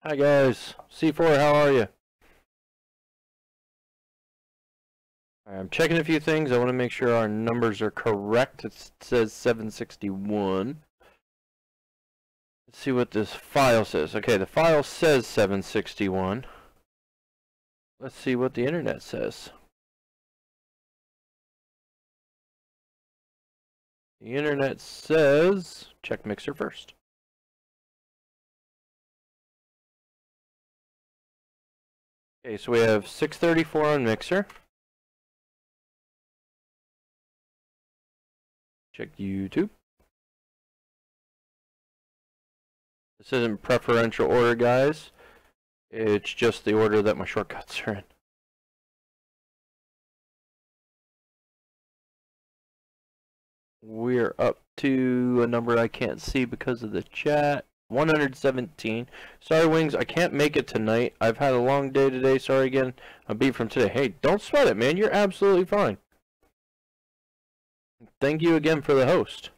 Hi guys, C4, how are you? I'm checking a few things. I want to make sure our numbers are correct. It says 761. Let's see what this file says. Okay, the file says 761. Let's see what the internet says. The internet says, check mixer first. Okay, so we have 634 on mixer. Check YouTube. This isn't preferential order, guys. It's just the order that my shortcuts are in. We're up to a number I can't see because of the chat. 117. Sorry, Wings, I can't make it tonight. I've had a long day today. Sorry again. I'll be from today. Hey, don't sweat it, man. You're absolutely fine. Thank you again for the host.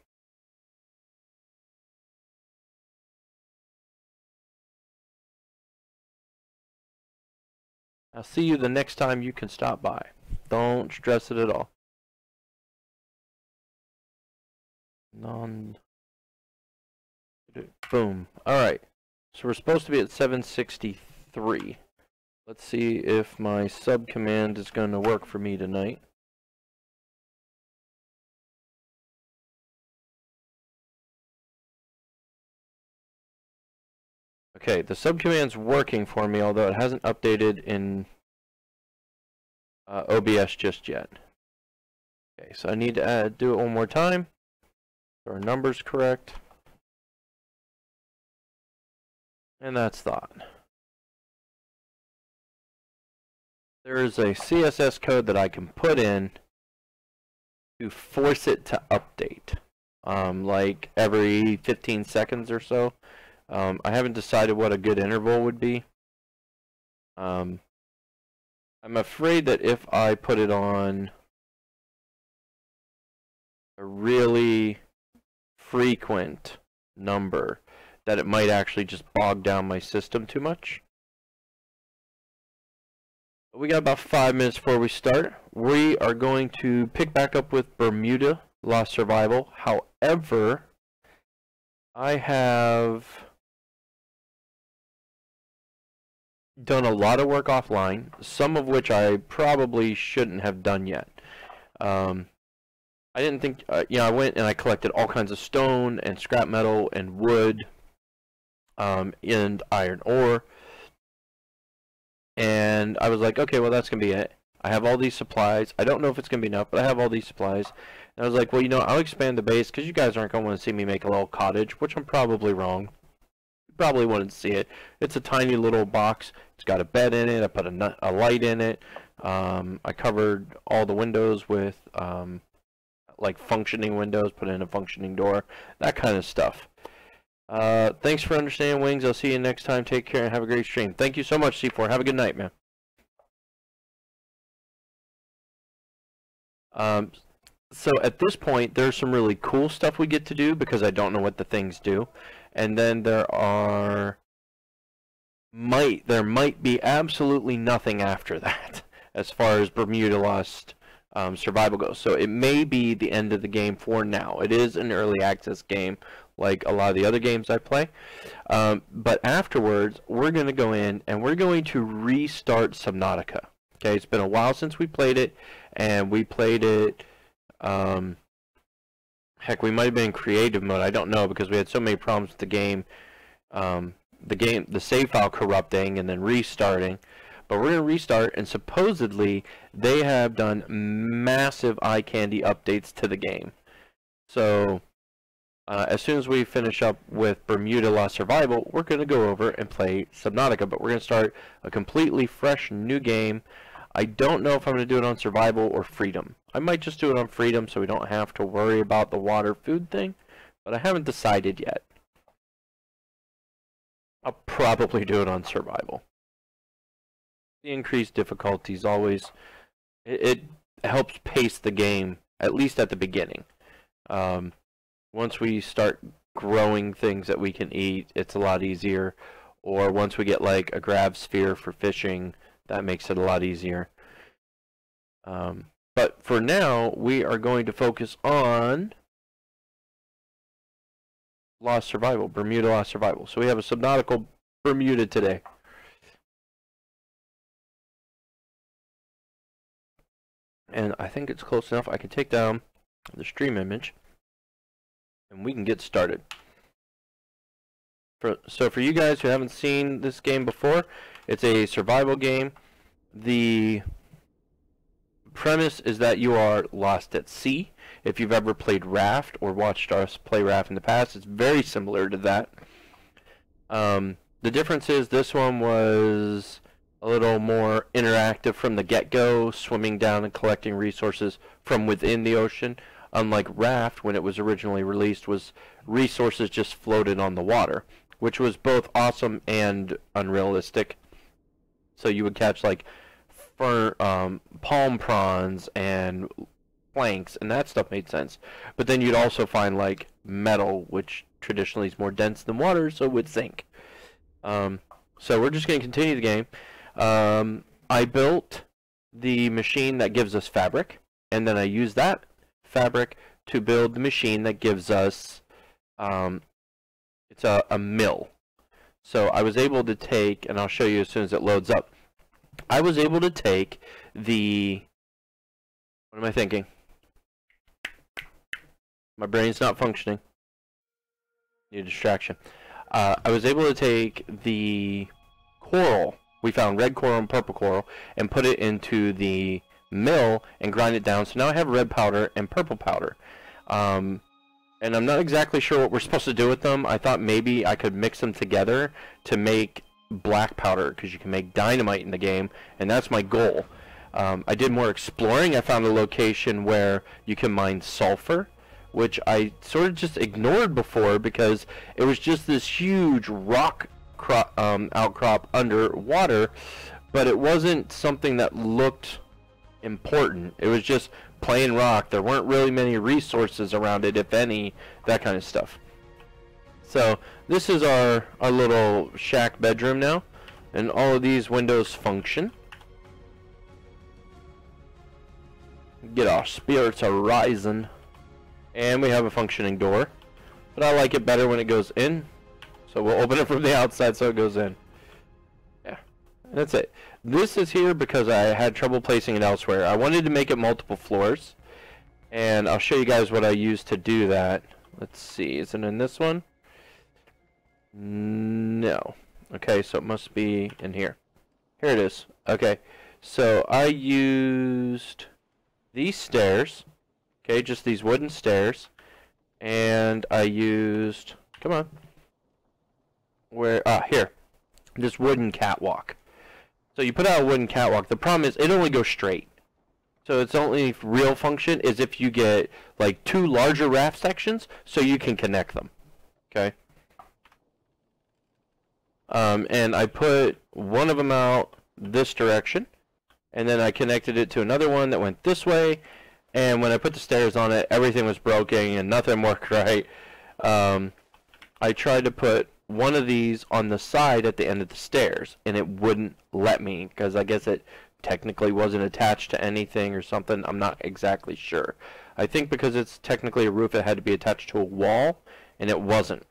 I'll see you the next time you can stop by. Don't stress it at all. Boom. Alright. So we're supposed to be at 763. Let's see if my sub command is going to work for me tonight. Okay, the sub command's working for me, although it hasn't updated in OBS just yet. Okay, so I need to do it one more time. Are our numbers correct? And that's that. There is a CSS code that I can put in to force it to update, like every 15 seconds or so. I haven't decided what a good interval would be. I'm afraid that if I put it on a really frequent number, that it might actually just bog down my system too much. We got about 5 minutes before we start. We are going to pick back up with Bermuda Lost Survival. However, I have done a lot of work offline, some of which I probably shouldn't have done yet. I didn't think, I went and I collected all kinds of stone and scrap metal and wood and iron ore. And I was like, okay, well, that's going to be it. I have all these supplies. I don't know if it's going to be enough, but I have all these supplies. And I was like, well, I'll expand the base because you guys aren't going to want to see me make a little cottage, which I'm probably wrong. You probably wouldn't see it. It's a tiny little box. It's got a bed in it. I put a light in it. I covered all the windows with like functioning windows, put in a functioning door, that kind of stuff. Thanks for understanding, Wings. I'll see you next time. Take care and have a great stream. Thank you so much, C4. Have a good night, man. So at this point, there's some really cool stuff we get to do because I don't know what the things do. And then there might be absolutely nothing after that as far as Bermuda Lost Survival goes. So it may be the end of the game for now. It is an early access game like a lot of the other games I play. But afterwards, we're going to go in and we're going to restart Subnautica. Okay, it's been a while since we played it, and we played it, heck, we might have been in creative mode, I don't know, because we had so many problems with the game, the save file corrupting and then restarting. But we're going to restart, and supposedly they have done massive eye candy updates to the game. So as soon as we finish up with Bermuda Lost Survival, we're going to go over and play Subnautica, but we're going to start a completely fresh new game. I don't know if I'm going to do it on Survival or Freedom. I might just do it on Freedom so we don't have to worry about the water food thing, but I haven't decided yet. I'll probably do it on Survival. The increased difficulties always, it helps pace the game, at least at the beginning. Once we start growing things that we can eat, it's a lot easier. or once we get like a grav sphere for fishing, that makes it a lot easier. But for now, we are going to focus on Lost Survival, Bermuda Lost Survival. So we have a Subnautical Bermuda today. And I think it's close enough. I can take down the stream image and we can get started. So for you guys who haven't seen this game before, it's a survival game. The premise is that you are lost at sea. If you've ever played Raft or watched us play Raft in the past, it's very similar to that. The difference is this one was a little more interactive from the get-go, swimming down and collecting resources from within the ocean. Unlike Raft, when it was originally released, was resources just floated on the water, which was both awesome and unrealistic. So you would catch like palm prawns and planks, and that stuff made sense. But then you'd also find like metal, which traditionally is more dense than water, so it would sink. So we're just going to continue the game. I built the machine that gives us fabric, and then I used that fabric to build the machine that gives us it's a mill. So I was able to take, and I'll show you as soon as it loads up, I was able to take the, what am I thinking? My brain's not functioning. Need a distraction. I was able to take the coral, we found red coral and purple coral, and put it into the mill and grind it down. So now I have red powder and purple powder. And I'm not exactly sure what we're supposed to do with them. I thought maybe I could mix them together to make black powder, because you can make dynamite in the game, and that's my goal. I did more exploring. I found a location where you can mine sulfur, which I sort of just ignored before because it was just this huge rock outcrop underwater, but it wasn't something that looked important. It was just plain rock. There weren't really many resources around it, if any, that kind of stuff. So this is our little shack bedroom now, and all of these windows function. Get our spirits a-rising. And we have a functioning door, but I like it better when it goes in, so we'll open it from the outside so it goes in. Yeah, and that's it. This is here because I had trouble placing it elsewhere. I wanted to make it multiple floors, and I'll show you guys what I used to do that. Let's see, is it in this one? No. Okay, so it must be in here. Here it is. Okay, so I used these stairs. Okay, just these wooden stairs, and I used, come on, here, this wooden catwalk. So you put out a wooden catwalk. The problem is it only goes straight. So its only real function is if you get like 2 larger raft sections so you can connect them. Okay. And I put one of them out this direction, and then I connected it to another one that went this way. And when I put the stairs on it, everything was broken and nothing worked right. I tried to put one of these on the side at the end of the stairs, and it wouldn't let me, because I guess it technically wasn't attached to anything or something. I'm not exactly sure. I think because it's technically a roof, it had to be attached to a wall, and it wasn't.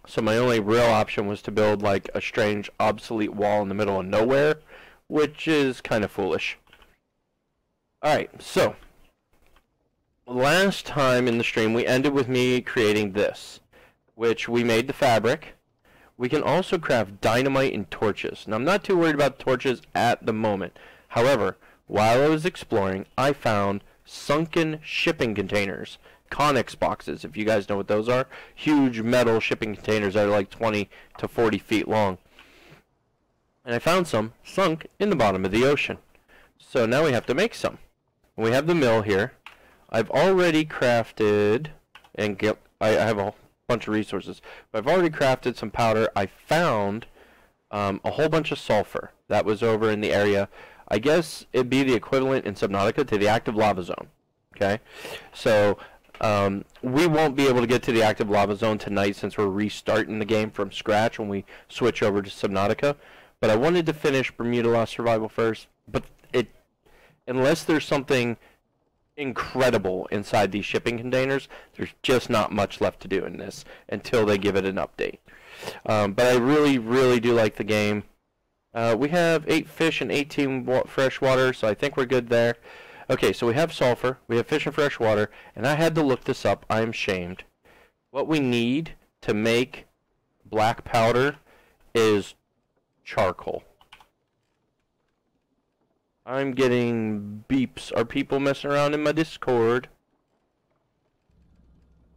So my only real option was to build like a strange, obsolete wall in the middle of nowhere, which is kind of foolish. Alright, so last time in the stream we ended with me creating this, which we made the fabric. We can also craft dynamite and torches. Now I'm not too worried about torches at the moment. However, while I was exploring, I found sunken shipping containers, Connex boxes, if you guys know what those are. Huge metal shipping containers that are like 20 to 40 feet long. And I found some sunk in the bottom of the ocean. So now we have to make some. We have the mill here. I've already crafted, and I have a bunch of resources, but I've already crafted some powder. I found a whole bunch of sulfur that was over in the area. I guess it'd be the equivalent in Subnautica to the active lava zone. Okay, so We won't be able to get to the active lava zone tonight since we're restarting the game from scratch when we switch over to Subnautica. But I wanted to finish Bermuda Lost Survival first. But unless there's something incredible inside these shipping containers, there's just not much left to do in this until they give it an update. But I really, really do like the game. We have 8 fish and 18 fresh water, so I think we're good there. Okay, so we have sulfur, we have fish and fresh water, and I had to look this up. I am shamed. What we need to make black powder is charcoal. I'm getting beeps. Are people messing around in my Discord?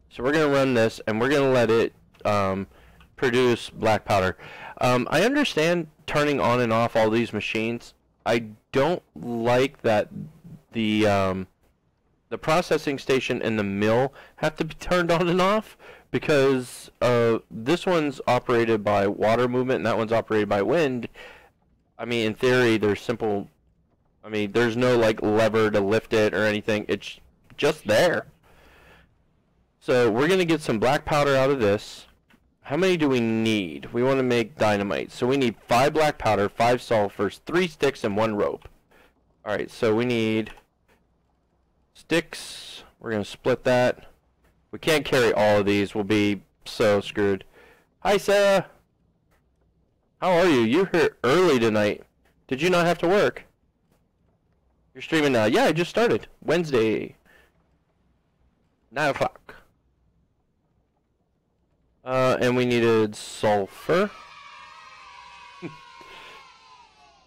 So we're going to run this, and we're going to let it produce black powder. I understand turning on and off all these machines. I don't like that the processing station and the mill have to be turned on and off, because this one's operated by water movement and that one's operated by wind. I mean, in theory, there's simple... I mean, there's no, like, lever to lift it or anything. It's just there. So we're going to get some black powder out of this. How many do we need? We want to make dynamite. So we need 5 black powder, 5 sulfurs, 3 sticks, and 1 rope. Alright, so we need sticks. We're going to split that. We can't carry all of these. We'll be so screwed. Hi, Sarah. How are you? You're here early tonight. Did you not have to work? You're streaming now. Yeah, I just started. Wednesday. 9 o'clock. And we needed sulfur.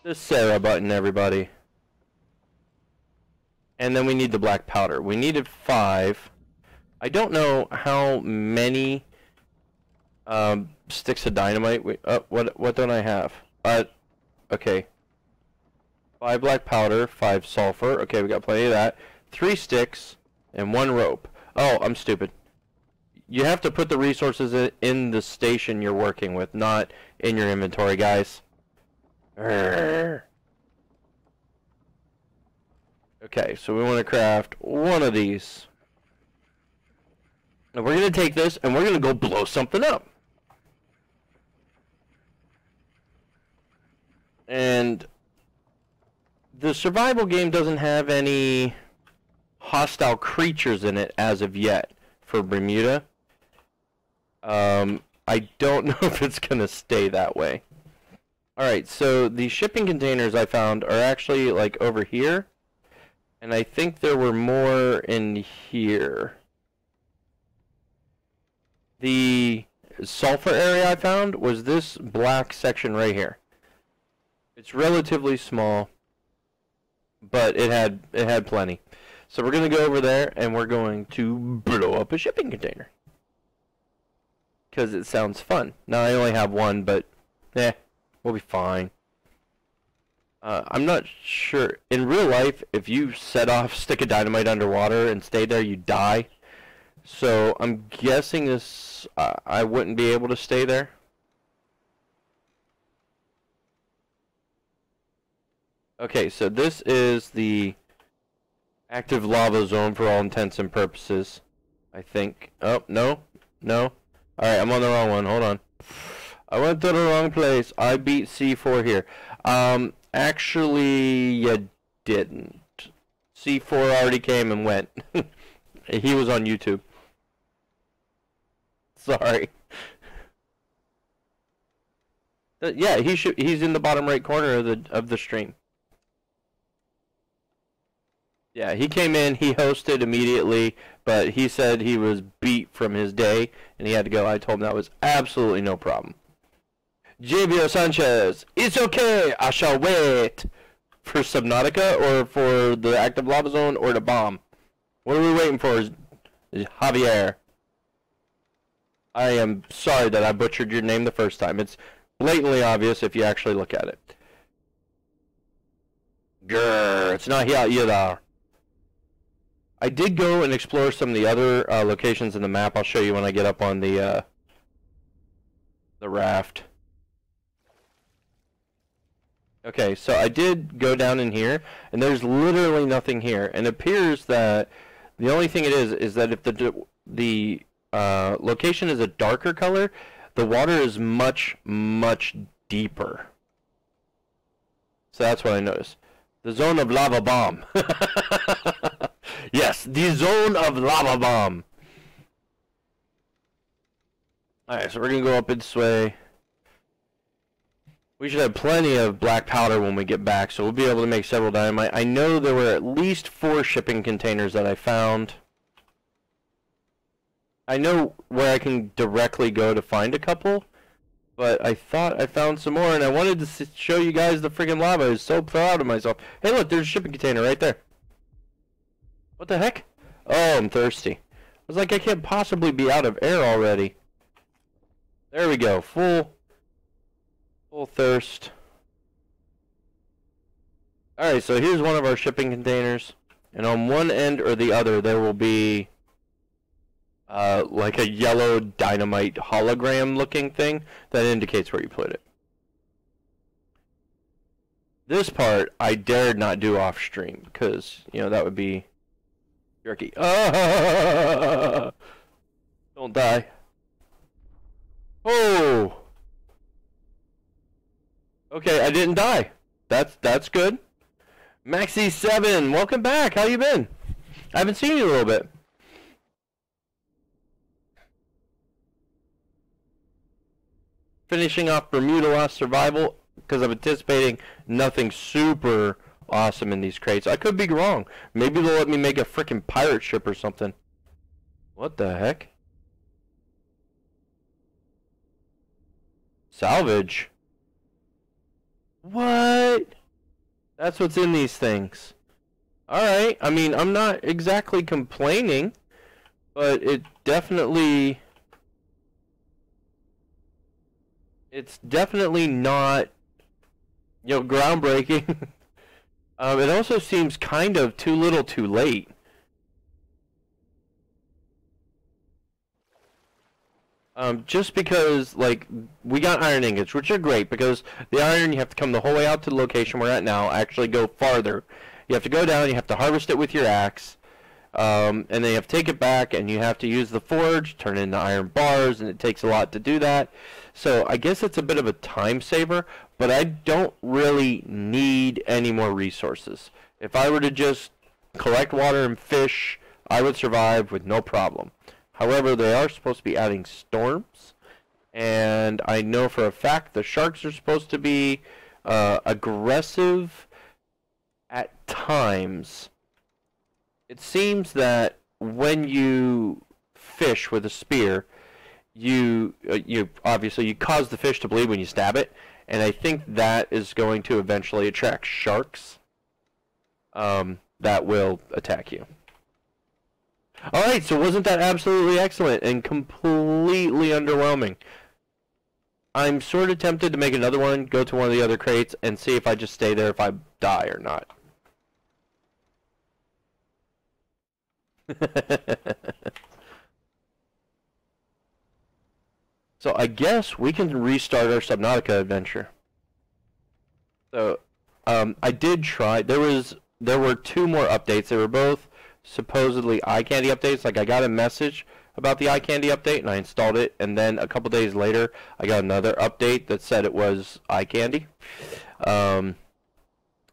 The Sarah button, everybody. And then we need the black powder. We needed 5. I don't know how many sticks of dynamite. What don't I have? Okay. 5 black powder, 5 sulfur. Okay, we got plenty of that. 3 sticks, and 1 rope. Oh, I'm stupid. You have to put the resources in the station you're working with, not in your inventory, guys. Okay, so we want to craft 1 of these. And we're going to take this, and we're going to go blow something up. And the survival game doesn't have any hostile creatures in it as of yet for Bermuda. I don't know if it's going to stay that way. Alright, so the shipping containers I found are actually like over here. And I think there were more in here. The sulfur area I found was this black section right here. It's relatively small, but it had plenty. So we're going to go over there and we're going to blow up a shipping container. Because it sounds fun. Now I only have 1, but we'll be fine. I'm not sure. In real life, if you set off a stick of dynamite underwater and stay there, you die. So I'm guessing this, I wouldn't be able to stay there. Okay, so this is the active lava zone for all intents and purposes, I think. Oh, no. Alright, I'm on the wrong one. Hold on. I went to the wrong place. I beat C4 here. Actually, you didn't. C4 already came and went. He was on YouTube. Sorry. Yeah, he's in the bottom right corner of the stream. Yeah, he came in, he hosted immediately, but he said he was beat from his day, and he had to go. I told him that was absolutely no problem. JBO Sanchez, it's okay, I shall wait. For Subnautica, or for the active lava zone, or the bomb? What are we waiting for, Javier? I am sorry that I butchered your name the first time. It's blatantly obvious if you actually look at it. Grrr, it's not here either. I did go and explore some of the other locations in the map. I'll show you when I get up on the raft. Okay, so I did go down in here, and there's literally nothing here. And it appears that The only thing it is that if the location is a darker color, the water is much, much deeper. So that's what I noticed. The zone of lava bomb. Yes, the zone of lava bomb. Alright, so we're going to go up this way. We should have plenty of black powder when we get back, so we'll be able to make several dynamite. I know there were at least 4 shipping containers that I found. I know where I can directly go to find a couple, but I thought I found some more, and I wanted to show you guys the freaking lava. I was so proud of myself. Hey, look, there's a shipping container right there. What the heck? Oh, I'm thirsty. I was like, I can't possibly be out of air already. There we go. Full thirst. Alright, so here's one of our shipping containers. And on one end or the other, there will be like a yellow dynamite hologram looking thing that indicates where you put it. This part, I dared not do off stream because, you know, that would be jerky. Ah! Don't die. Oh! Okay, I didn't die. That's good. Maxi7, welcome back. How you been? I haven't seen you in a little bit. Finishing off Bermuda Lost Survival because I'm anticipating nothing super awesome in these crates. I could be wrong. Maybe they'll let me make a freaking pirate ship or something. What the heck? Salvage. What? That's what's in these things. Alright, I mean, I'm not exactly complaining, but it's definitely not, you know, groundbreaking. It also seems kind of too little too late. Just because, like, we got iron ingots, which are great, because the iron, you have to come the whole way out to the location we're at now, actually go farther. You have to go down, you have to harvest it with your axe, and then you have to take it back, and you have to use the forge, turn it into iron bars, and it takes a lot to do that. So I guess it's a bit of a time saver, but I don't really need any more resources. If I were to just collect water and fish, I would survive with no problem. However, they are supposed to be adding storms, and I know for a fact the sharks are supposed to be aggressive at times. It seems that when you fish with a spear, you obviously you cause the fish to bleed when you stab it, and I think that is going to eventually attract sharks that will attack you. Alright, so wasn't that absolutely excellent and completely underwhelming? I'm sort of tempted to make another one, go to one of the other crates, and see if I just stay there if I die or not. So I guess we can restart our Subnautica adventure. So, I did try, there were 2 more updates. They were both supposedly eye candy updates. Like, I got a message about the eye candy update and I installed it, and then a couple days later I got another update that said it was eye candy, and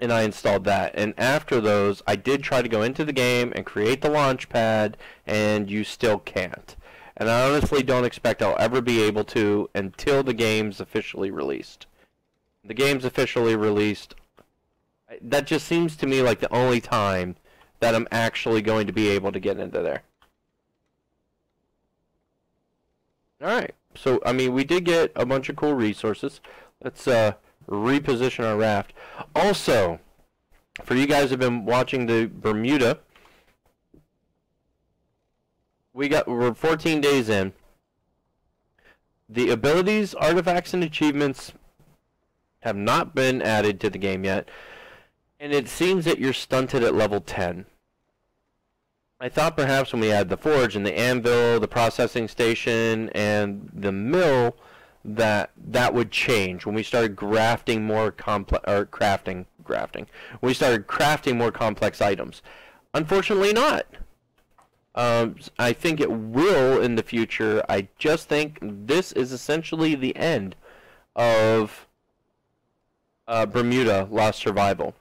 I installed that. And after those, I did try to go into the game and create the launch pad, and you still can't. And I honestly don't expect I'll ever be able to until the game's officially released. The game's officially released, that just seems to me like the only time that I'm actually going to be able to get into there. Alright, so, I mean, we did get a bunch of cool resources. Let's reposition our raft. Also, for you guys who have been watching the Bermuda, we're 14 days in. The abilities, artifacts, and achievements have not been added to the game yet, and it seems that you're stunted at level 10. I thought perhaps when we add the forge and the anvil, the processing station, and the mill, that would change when we started grafting more complex, or grafting. When we started crafting more complex items. Unfortunately not. I think it will in the future. I just think this is essentially the end of Bermuda Lost Survival.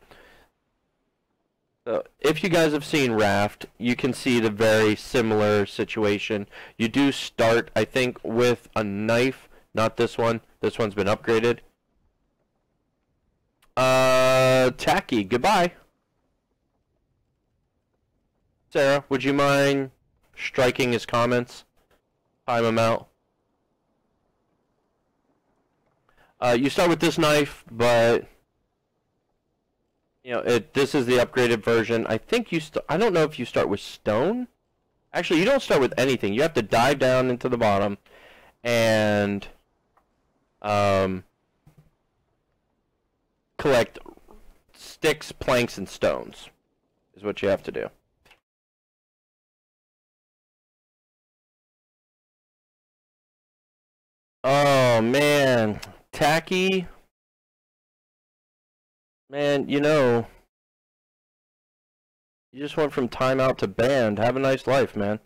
So if you guys have seen Raft, you can see the very similar situation. You do start, I think, with a knife. Not this one. This one's been upgraded. Tacky, goodbye. Sarah, would you mind striking his comments? Time him out. You start with this knife, but you know this is the upgraded version. I think I don't know if you start with stone. Actually, you don't start with anything. You have to dive down into the bottom and collect sticks, planks, and stones. Is what you have to do. Oh man, Tacky. Man, you know, you just went from timeout to banned. Have a nice life, man.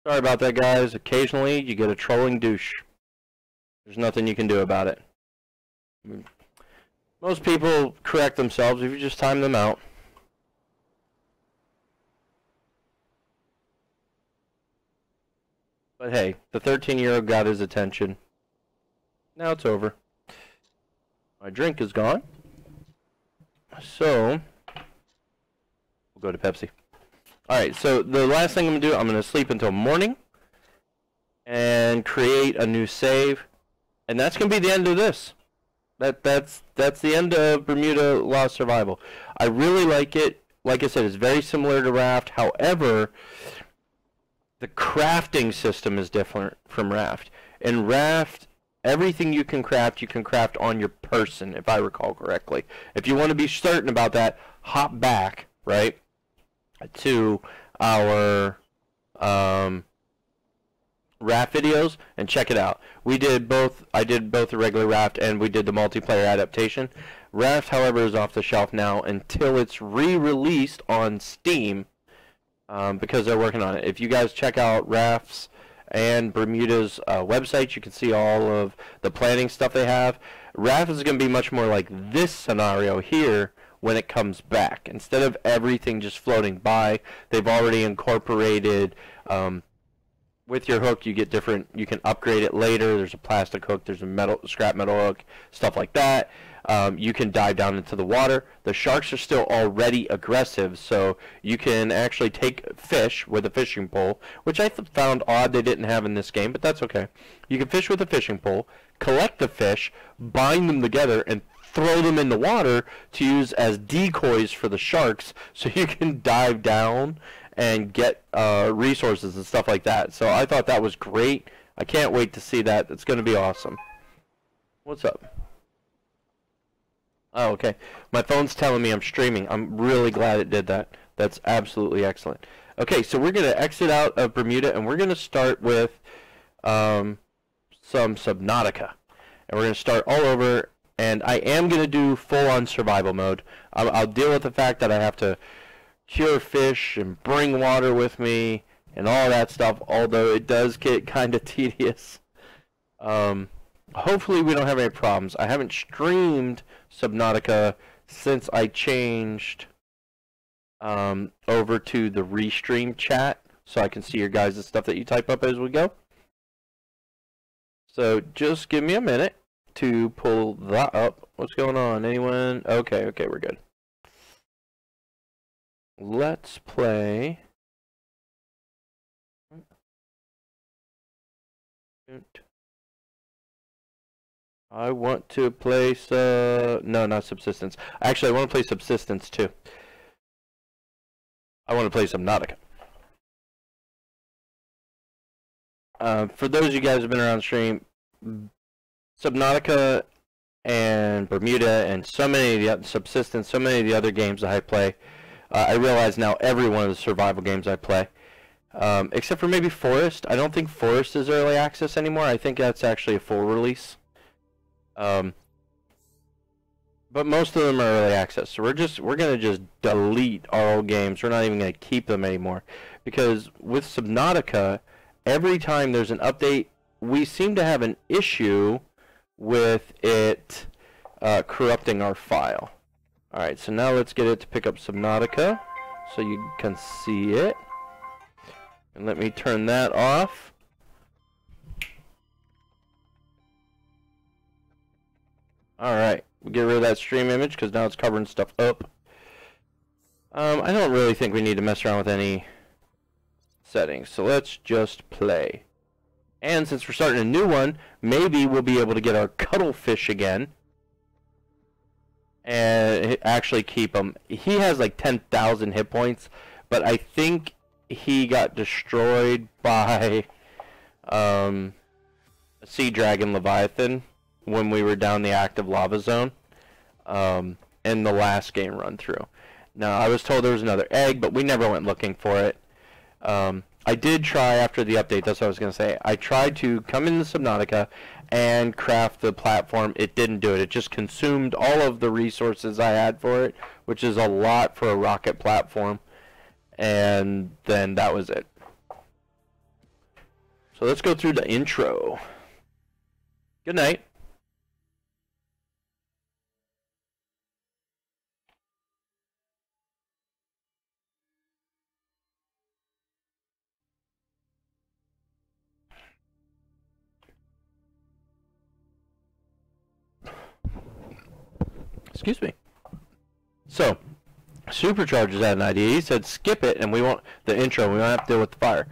Sorry about that, guys. Occasionally, you get a trolling douche. There's nothing you can do about it. I mean, most people correct themselves if you just time them out. But hey, the 13-year-old got his attention. Now it's over. My drink is gone. So, we'll go to Pepsi. Alright, so the last thing I'm going to do, I'm going to sleep until morning. And create a new save. And that's going to be the end of this. That's the end of Bermuda Lost Survival. I really like it. Like I said, it's very similar to Raft. However, the crafting system is different from Raft. In Raft, everything you can craft on your person, if I recall correctly. If you want to be certain about that, hop back, right, to our Raft videos and check it out. We did both. I did both the regular Raft and we did the multiplayer adaptation. Raft, however, is off the shelf now until it's re-released on Steam. Because they're working on it. If you guys check out Raft's and Bermuda's websites, you can see all of the planning stuff they have. Raft is going to be much more like this scenario here when it comes back. Instead of everything just floating by, they've already incorporated, with your hook you get different, you can upgrade it later. There's a plastic hook, there's a scrap metal hook, stuff like that. You can dive down into the water. The sharks are still already aggressive, so you can actually take fish with a fishing pole, which I found odd they didn't have in this game, but that's okay. You can fish with a fishing pole, collect the fish, bind them together, and throw them in the water to use as decoys for the sharks, so you can dive down and get resources and stuff like that. So I thought that was great. I can't wait to see that. It's going to be awesome. What's up? Oh, okay. My phone's telling me I'm streaming. I'm really glad it did that. That's absolutely excellent. Okay, so we're going to exit out of Bermuda, and we're going to start with some Subnautica. And we're going to start all over, and I am going to do full-on survival mode. I'll deal with the fact that I have to cure fish and bring water with me and all that stuff, although it does get kind of tedious. Hopefully we don't have any problems. I haven't streamed Subnautica since I changed over to the restream chat, so I can see your guys' stuff that you type up as we go. So just give me a minute to pull that up. What's going on? Anyone? Okay, we're good. Let's play. I want to play no, not Subsistence. Actually, I want to play Subsistence too. I want to play Subnautica. For those of you guys who have been around the stream, Subnautica and Bermuda and so many of the other Subsistence, so many of the other games that I play, I realize now every one of the survival games I play, except for maybe Forest. I don't think Forest is early access anymore. I think that's actually a full release. But most of them are early access, so we're gonna just delete our old games. We're not even gonna keep them anymore, because with Subnautica, every time there's an update, we seem to have an issue with it corrupting our file. All right, so now let's get it to pick up Subnautica, so you can see it. And let me turn that off. All right. We'll get rid of that stream image because now it's covering stuff up. I don't really think we need to mess around with any settings, so let's just play. And since we're starting a new one, maybe we'll be able to get our cuttlefish again and actually keep him. He has like 10,000 hit points, but I think he got destroyed by a sea dragon leviathan when we were down the active lava zone in the last game run through. Now, I was told there was another egg, but we never went looking for it. I did try after the update, that's what I was going to say. I tried to come into Subnautica and craft the platform. It didn't do it. It just consumed all of the resources I had for it, which is a lot for a rocket platform. And then that was it. So let's go through the intro. Good night. Excuse me. So, Supercharger's had an idea. He said skip it and we won't, the intro, we won't have to deal with the fire.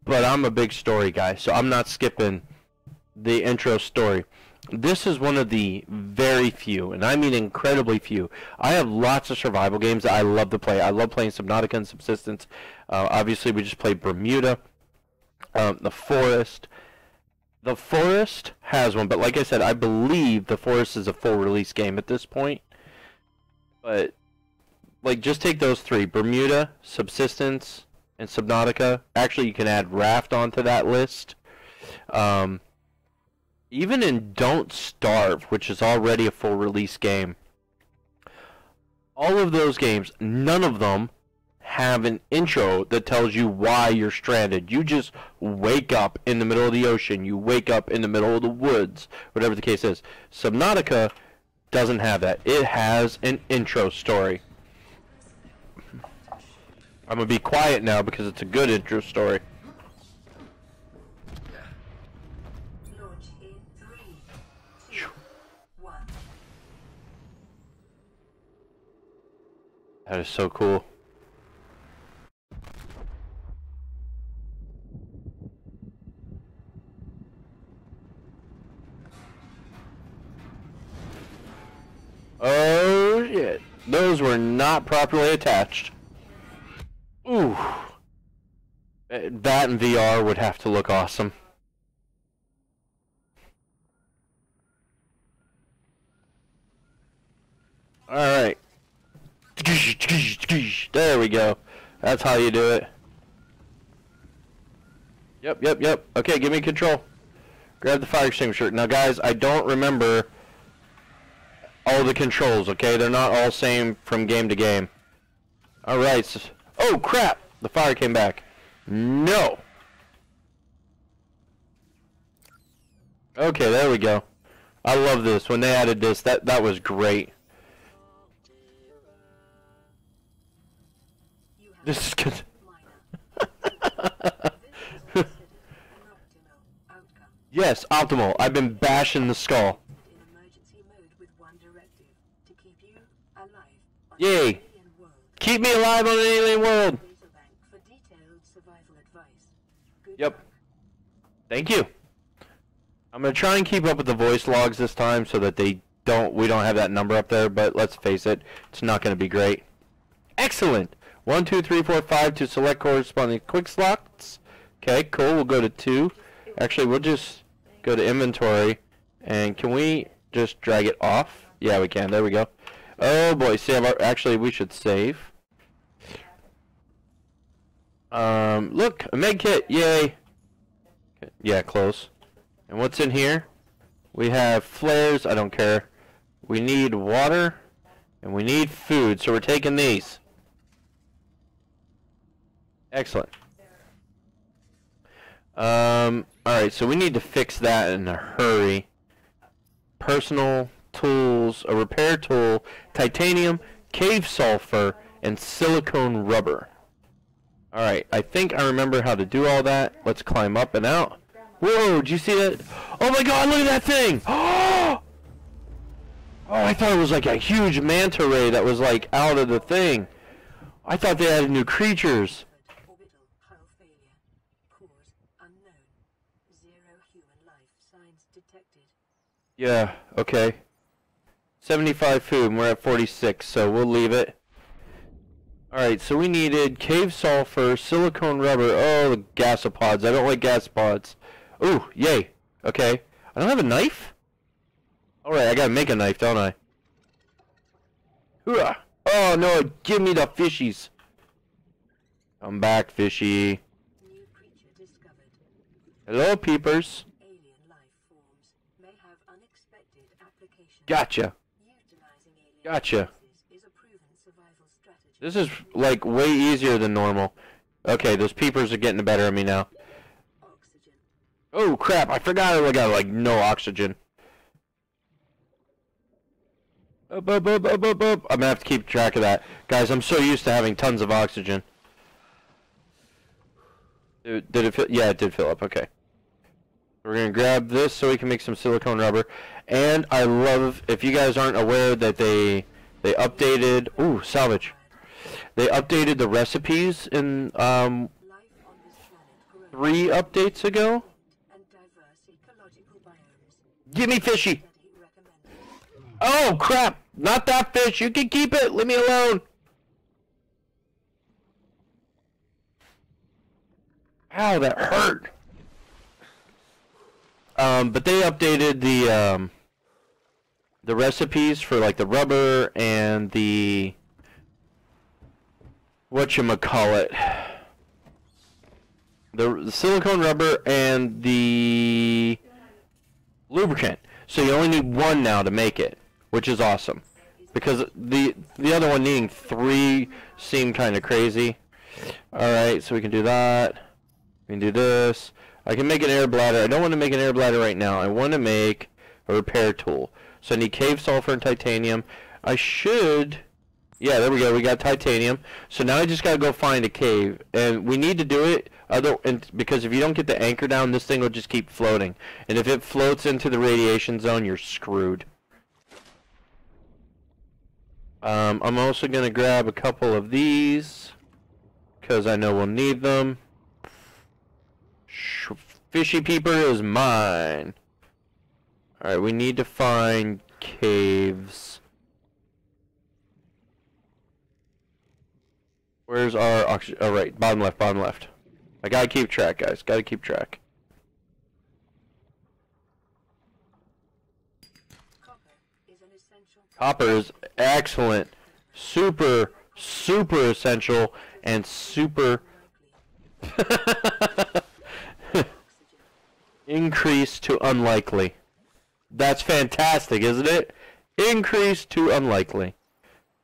But I'm a big story guy, so I'm not skipping the intro story. This is one of the very few, and I mean incredibly few. I have lots of survival games that I love to play. I love playing Subnautica and Subsistence. Obviously, we just played Bermuda. The Forest. The Forest has one, but like I said, I believe The Forest is a full release game at this point. But, like, just take those three. Bermuda, Subsistence, and Subnautica. Actually, you can add Raft onto that list. Even in Don't Starve, which is already a full release game, all of those games, none of them have an intro that tells you why you're stranded. You just wake up in the middle of the ocean. You wake up in the middle of the woods, whatever the case is. Subnautica doesn't have that. It has an intro story. I'm going to be quiet now because it's a good intro story. Launch in 3, 2, 1. That is so cool. Oh shit. Those were not properly attached. Ooh. That in VR would have to look awesome. Alright. There we go. That's how you do it. Yep. Okay, give me control. Grab the fire extinguisher. Now guys, I don't remember all the controls, okay? They're not all same from game to game. Alright, so, oh crap! The fire came back. No! Okay, there we go. I love this. When they added this, that was great. This is good. Yes, optimal. I've been bashing the skull. Yay! Keep me alive on an alien world! Yep. Thank you. I'm gonna try and keep up with the voice logs this time so that we don't have that number up there, but let's face it, it's not gonna be great. Excellent! 1, 2, 3, 4, 5 to select corresponding quick slots. Okay, cool, we'll go to 2. Actually, we'll just go to inventory, and can we just drag it off? Yeah, we can, there we go. Oh boy, save our, actually we should save. Look, a med kit, yay. Yeah, close. And what's in here? We have flares. I don't care. We need water. And we need food. So we're taking these. Excellent. Alright, so we need to fix that in a hurry. Personal tools, a repair tool, titanium, cave sulfur, and silicone rubber. Alright, I think I remember how to do all that. Let's climb up and out. Whoa, did you see that? Oh my god, look at that thing! Oh, I thought it was like a huge manta ray that was like out of the thing. I thought they added new creatures. Orbital hull failure. Cause unknown. 0 human life signs detected. Yeah, okay. 75 food, and we're at 46, so we'll leave it. Alright, so we needed cave sulfur, silicone rubber. Oh, the gasopods. I don't like gasopods. Ooh, yay. Okay. I don't have a knife? Alright, I gotta make a knife, don't I? Hooah! Oh no, give me the fishies. Come back, fishy. New creature discovered. Hello, peepers. Alien life forms may have unexpected applications. Gotcha. Utilizing alien Gotcha. species is a proven survival strategy. This is, like, way easier than normal. Okay, those peepers are getting the better of me now. Oxygen. Oh, crap, I forgot I got, like, no oxygen. Up. I'm gonna have to keep track of that. Guys, I'm so used to having tons of oxygen. Did it fill? Yeah, it did fill up. Okay. We're gonna grab this so we can make some silicone rubber. And I love, if you guys aren't aware that they updated, ooh, salvage. They updated the recipes in Life on this planet grows 3 updates ago. and diverse ecological biomes. Give me fishy. Study recommended. Oh crap! Not that fish. You can keep it. Leave me alone. Ow, that hurt. But they updated the recipes for like the rubber and the whatchamacallit. The silicone rubber and the lubricant. So you only need 1 now to make it, which is awesome. Because the other one needing 3 seemed kind of crazy. Alright, so we can do that. We can do this. I can make an air bladder. I don't want to make an air bladder right now. I want to make a repair tool. So I need cave sulfur and titanium. I should... Yeah, there we go. We got titanium. So now I just got to go find a cave. And we need to do it because if you don't get the anchor down, this thing will just keep floating. And if it floats into the radiation zone, you're screwed. I'm also going to grab a couple of these because I know we'll need them. Fishy peeper is mine. Alright, we need to find caves. Where's our oxygen? Oh, right. Bottom left, bottom left. I gotta keep track, guys. Gotta keep track. Copper is an essential. Copper is excellent. Super, super essential. And super... Increase to unlikely. That's fantastic, isn't it? Increase to unlikely.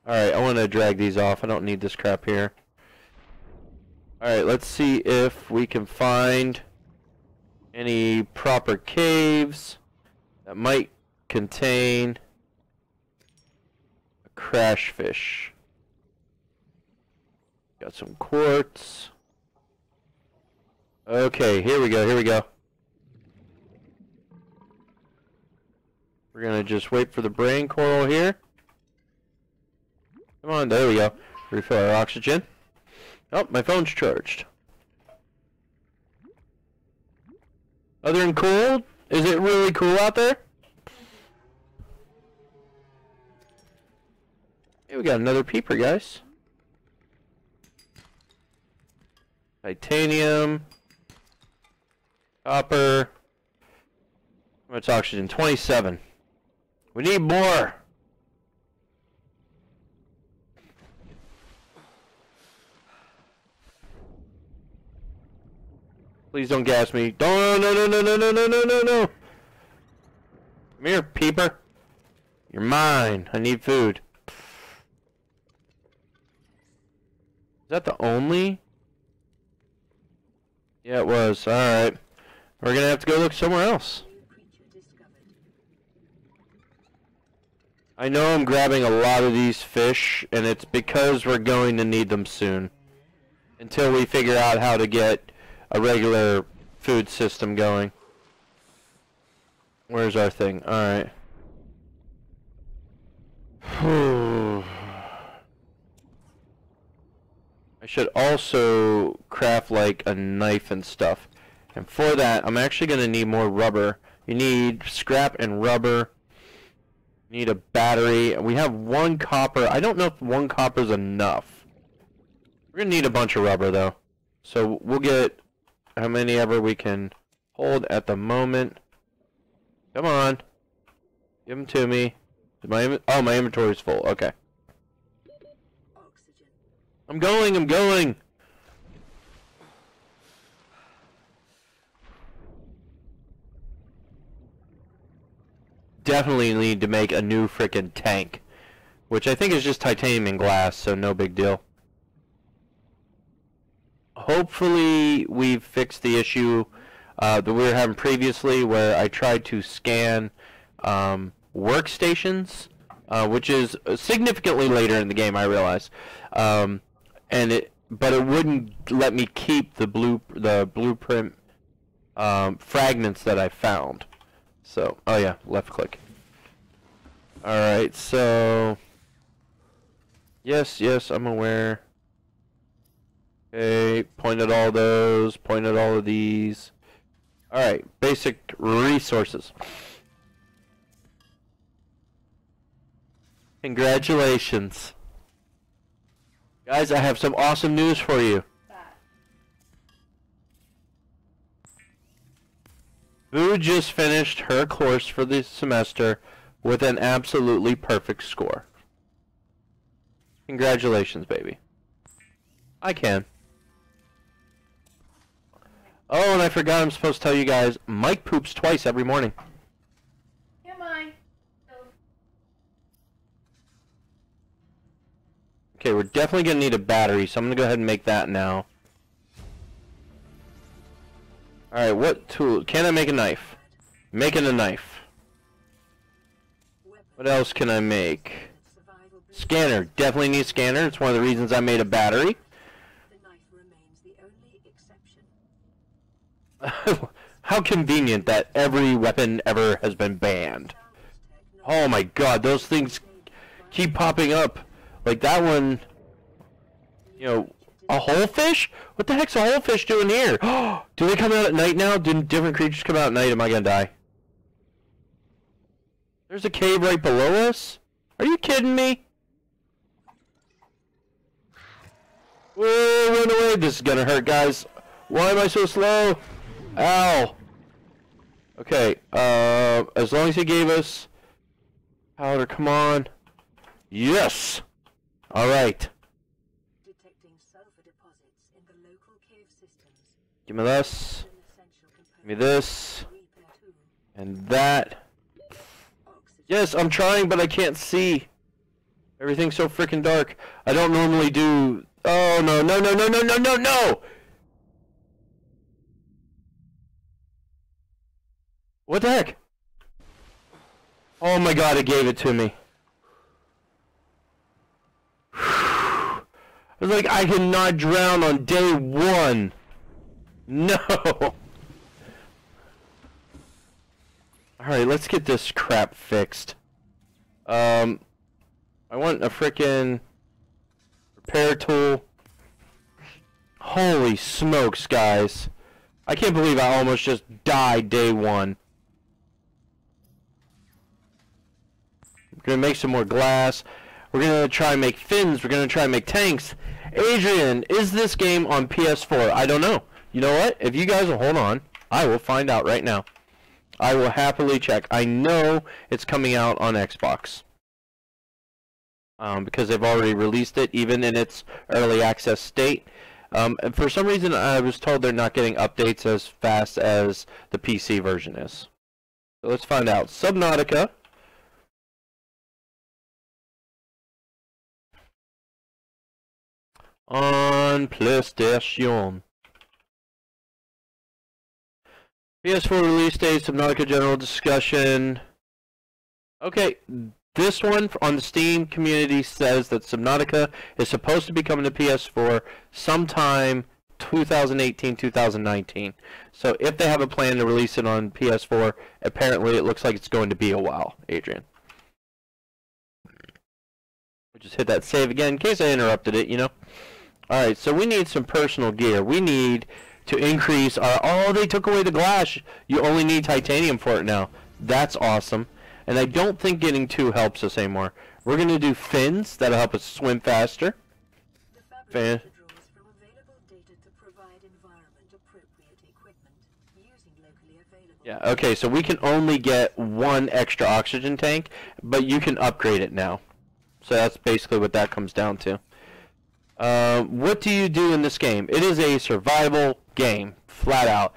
Alright, I want to drag these off. I don't need this crap here. Alright, let's see if we can find any proper caves that might contain a crash fish. Got some quartz. Okay, here we go, here we go. We're gonna just wait for the brain coral here. Come on, there we go. Refill our oxygen. Oh, my phone's charged. Other than cool, is it really cool out there? Hey, we got another peeper, guys. Titanium. Copper. How much oxygen? 27. We need more. Please don't gas me. No, no, no, no, no, no, no, no, no, no. Come here, peeper. You're mine. I need food. Is that the only? Yeah, it was. Alright. We're gonna have to go look somewhere else. I know I'm grabbing a lot of these fish, and it's because we're going to need them soon. Until we figure out how to get a regular food system going. Where's our thing? Alright. I should also craft like a knife and stuff. And for that, I'm actually going to need more rubber. You need scrap and rubber. You need a battery. We have 1 copper. I don't know if 1 copper is enough. We're going to need a bunch of rubber though. So we'll get how many ever we can hold at the moment. Come on. Give them to me. My inventory's full. Okay. Oxygen. I'm going. Definitely need to make a new frickin' tank. Which I think is just titanium and glass, so no big deal. Hopefully we've fixed the issue that we were having previously where I tried to scan workstations, which is significantly later in the game, I realize. But it wouldn't let me keep the blueprint fragments that I found. So, oh yeah, left click. Alright, so yes, I'm aware. Okay, point at all those, point at all of these. Alright, basic resources. Congratulations. Guys, I have some awesome news for you. Boo just finished her course for the semester with an absolutely perfect score. Congratulations, baby. I can. Oh, and I forgot I'm supposed to tell you guys, Mike poops twice every morning. Am I? Okay, we're definitely going to need a battery, so I'm going to go ahead and make that now. Alright, what tool? Can I make a knife? Making a knife. What else can I make? Scanner. Definitely need a scanner. It's one of the reasons I made a battery. The knife remains the only exception. How convenient that every weapon ever has been banned. Oh my god, those things keep popping up. Like that one, you know, a whole fish? What the heck's a whole fish doing here? Do they come out at night now? Do different creatures come out at night? Am I gonna die? There's a cave right below us? Are you kidding me? Whoa, run away. This is gonna hurt, guys. Why am I so slow? Ow. Okay, as long as he gave us powder, come on. Yes! Alright. Detecting sulfur deposits in the local cave systems. Give me this. An essential Give me component this. of the repair tool. And that. Oxygen. Yes, I'm trying, but I can't see. Everything's so freaking dark. I don't normally do... Oh, no, no, no, no, no, no, no, no! What the heck? Oh my god, it gave it to me. I was like, I cannot drown on day 1. No! Alright, let's get this crap fixed. I want a frickin' repair tool. Holy smokes, guys. I can't believe I almost just died day 1. We're gonna make some more glass. We're gonna try and make fins. We're gonna try and make tanks. Adrian, is this game on PS4? I don't know. You know what? If you guys will hold on, I will find out right now. I will happily check. I know it's coming out on Xbox. Because they've already released it, even in its early access state. And for some reason, I was told they're not getting updates as fast as the PC version is. So let's find out. Subnautica. On PlayStation. PS4 release date, Subnautica general discussion. Okay, this one on the Steam community says that Subnautica is supposed to be coming to PS4 sometime 2018, 2019. So if they have a plan to release it on PS4, apparently it looks like it's going to be a while, Adrian. We'll just hit that save again in case I interrupted it, you know. Alright, so we need some personal gear. We need to increase our... Oh, they took away the glass. You only need titanium for it now. That's awesome. And I don't think getting 2 helps us anymore. We're going to do fins. That'll help us swim faster. Fin. Yeah, okay, so we can only get 1 extra oxygen tank, but you can upgrade it now. So that's basically what that comes down to. What do you do in this game? It is a survival game, flat out.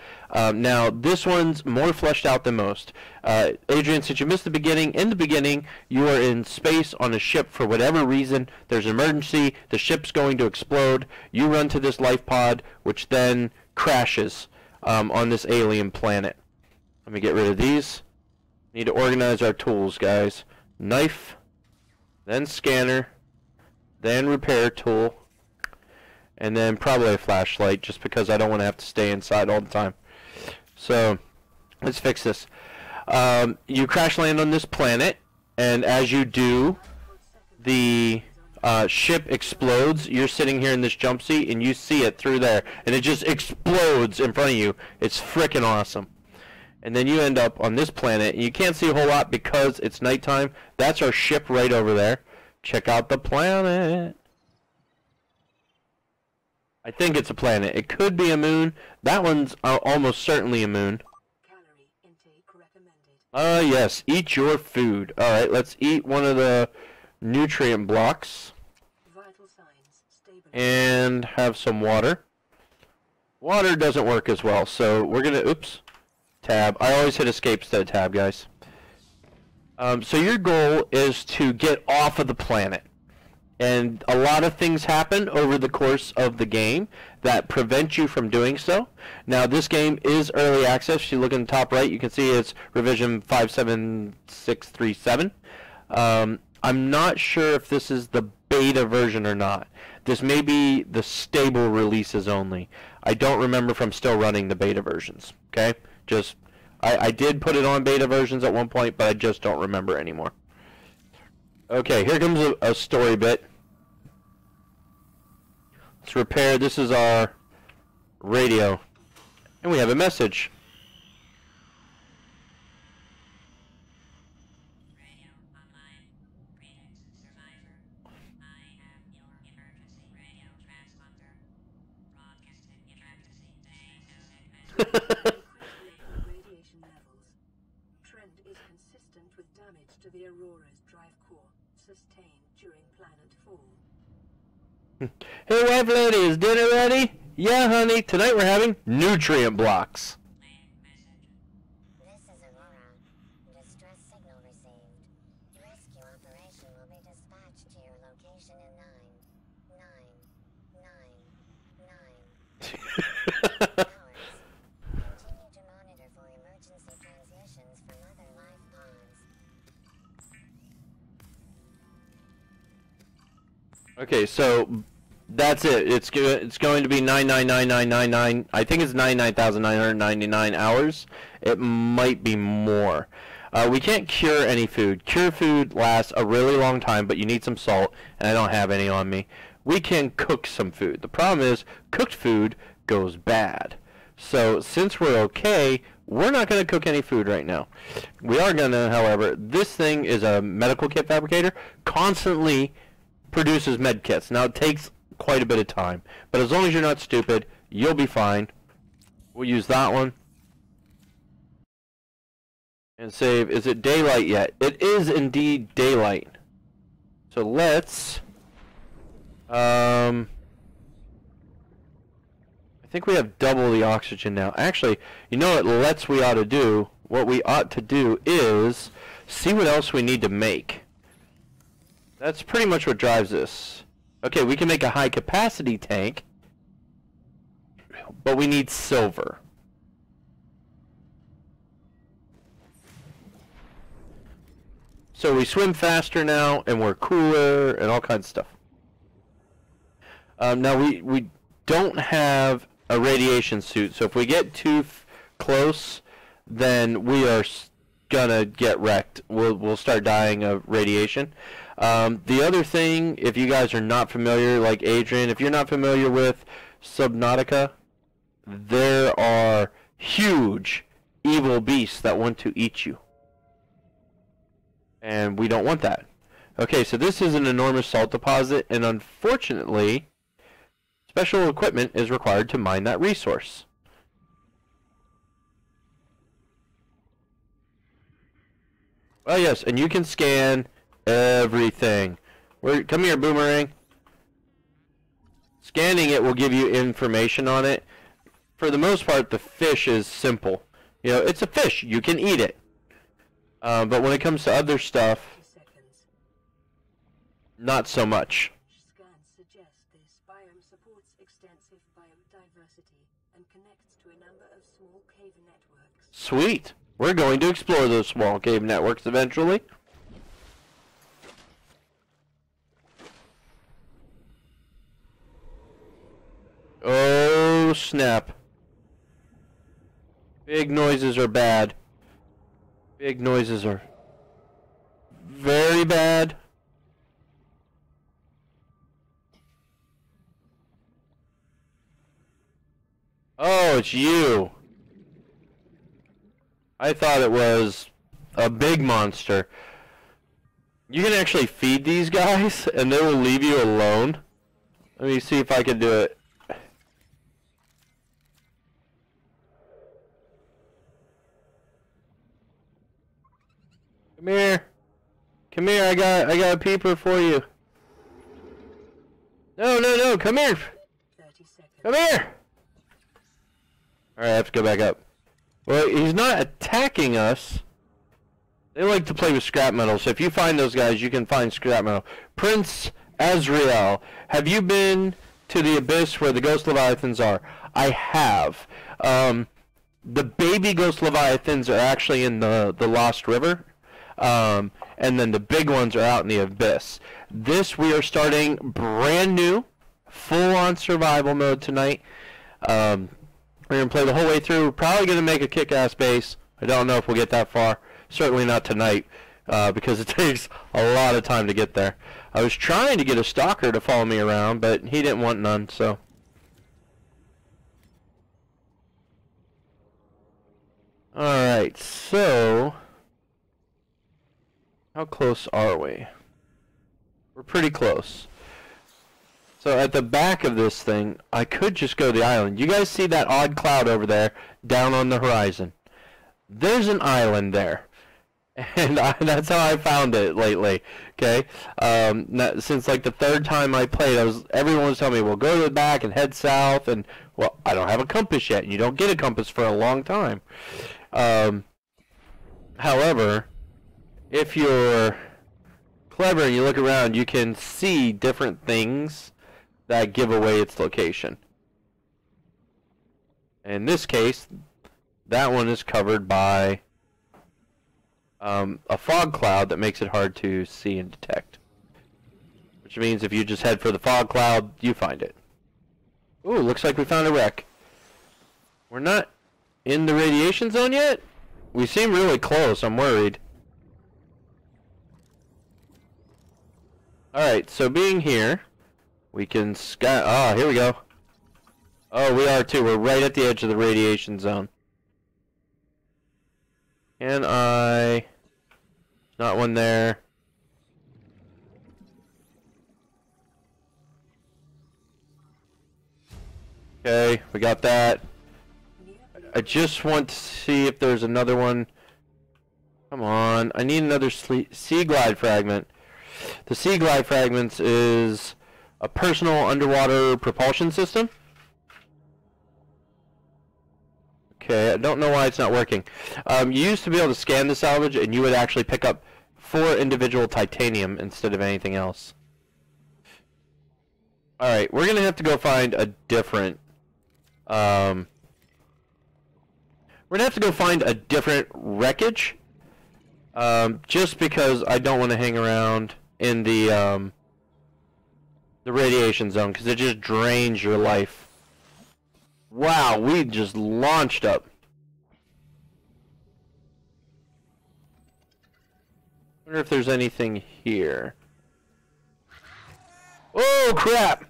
Now, this one's more fleshed out than most. Adrian, since you missed the beginning, in the beginning, you are in space on a ship for whatever reason. There's an emergency. The ship's going to explode. You run to this life pod, which then crashes on this alien planet. Let me get rid of these. Need to organize our tools, guys. Knife, then scanner, then repair tool, and then probably a flashlight, just because I don't want to have to stay inside all the time. So, let's fix this. You crash land on this planet, and as you do, the ship explodes. You're sitting here in this jump seat, and you see it through there, and it just explodes in front of you. It's frickin' awesome. And then you end up on this planet, and you can't see a whole lot because it's nighttime. That's our ship right over there. Check out the planet. I think it's a planet. It could be a moon. That one's almost certainly a moon. Calorie intake recommended. Yes. Eat your food. Alright, let's eat one of the nutrient blocks. Vital signs stable. And have some water. Water doesn't work as well, so we're gonna... Oops. Tab. I always hit escape instead of tab, guys. So your goal is to get off of the planet. And a lot of things happen over the course of the game that prevent you from doing so. Now, this game is early access. If you look in the top right, you can see it's revision 57637. I'm not sure if this is the beta version or not. This may be the stable releases only. I don't remember if I'm still running the beta versions. Okay? Just, I did put it on beta versions at one point, but I just don't remember anymore. Okay, here comes a story bit. Let's repair. This is our radio. And we have a message. Radio online. Greetings, survivor. I am your emergency radio transponder. Broadcasting emergency day Radiation levels. Trend is consistent with damage to the Aurora's drive core, sustained during planet fall. Hey, wife lady, is dinner ready? Yeah, honey. Tonight we're having nutrient blocks. message. This is Aurora. Distress signal received. Rescue operation will be dispatched to your location in 9, 9, 9, 9 hours. Continue to monitor for emergency transmissions from other life pods. Okay, so that's it. It's going to be 9999999. I think it's 99,999 hours. It might be more. We can't cure any food. Cure food lasts a really long time, but you need some salt, and I don't have any on me. We can cook some food. The problem is cooked food goes bad. So since we're okay, we're not going to cook any food right now. We are going to, however, this thing is a medical kit fabricator, constantly produces med kits. Now it takes quite a bit of time, but as long as you're not stupid, you'll be fine. We'll use that one and save. Is it daylight yet? It is indeed daylight. So let's I think we have double the oxygen now. Actually, you know what we ought to do? what we ought to do is see what else we need to make. That's pretty much what drives this. Okay, we can make a high capacity tank, but we need silver. So we swim faster now, and we're cooler, and all kinds of stuff. Now we don't have a radiation suit, so if we get too close, then we are gonna get wrecked. We'll start dying of radiation. The other thing, if you guys are not familiar, like Adrian, if you're not familiar with Subnautica, there are huge evil beasts that want to eat you. And we don't want that. Okay, so this is an enormous salt deposit, and unfortunately, special equipment is required to mine that resource. Oh yes, and you can scan everything. Come here, Boomerang. Scanning it will give you information on it. For the most part, the fish is simple. You know, it's a fish. You can eat it. But when it comes to other stuff, not so much. Scans suggest this biome supports extensive biodiversity and connects to a number of small cave networks. Sweet. We're going to explore those small cave networks eventually. Oh, snap. Big noises are bad. Big noises are very bad. Oh, it's you. I thought it was a big monster. You can actually feed these guys, and they will leave you alone. Let me see if I can do it. Come here. Come here, I got a peeper for you. No, come here. 30 seconds. Come here. Alright, I have to go back up. Well, he's not attacking us. They like to play with scrap metal, so if you find those guys, you can find scrap metal. Prince Azrael, have you been to the abyss where the ghost leviathans are? I have. The baby ghost leviathans are actually in the Lost River. And then the big ones are out in the abyss. This, we are starting brand new, full-on survival mode tonight. We're going to play the whole way through. We're probably going to make a kick-ass base. I don't know if we'll get that far. Certainly not tonight, because it takes a lot of time to get there. I was trying to get a stalker to follow me around, but he didn't want none, so. Alright, so how close are we? We're pretty close. So at the back of this thing, I could just go to the island. You guys see that odd cloud over there, down on the horizon? There's an island there. And that's how I found it lately, okay? Since like the third time I played, everyone was telling me, well, go to the back and head south, and, well, I don't have a compass yet, and you don't get a compass for a long time. However, if you're clever and you look around, you can see different things that give away its location. In this case, that one is covered by a fog cloud that makes it hard to see and detect. Which means if you just head for the fog cloud, you find it. Ooh, looks like we found a wreck. We're not in the radiation zone yet? We seem really close, I'm worried. Alright, so being here, we can sky. Oh, here we go. Oh, we are too. We're right at the edge of the radiation zone. Can I? Not one there. Okay, we got that. I just want to see if there's another one. Come on, I need another sea glide fragment. The sea glide fragments is a personal underwater propulsion system. Okay, I don't know why it's not working. You used to be able to scan the salvage, and you would actually pick up 4 individual titanium instead of anything else. Alright, we're going to have to go find a different... we're going to have to go find a different wreckage. Just because I don't want to hang around in the radiation zone, because it just drains your life. Wow, we just launched up. Wonder if there's anything here. Oh crap!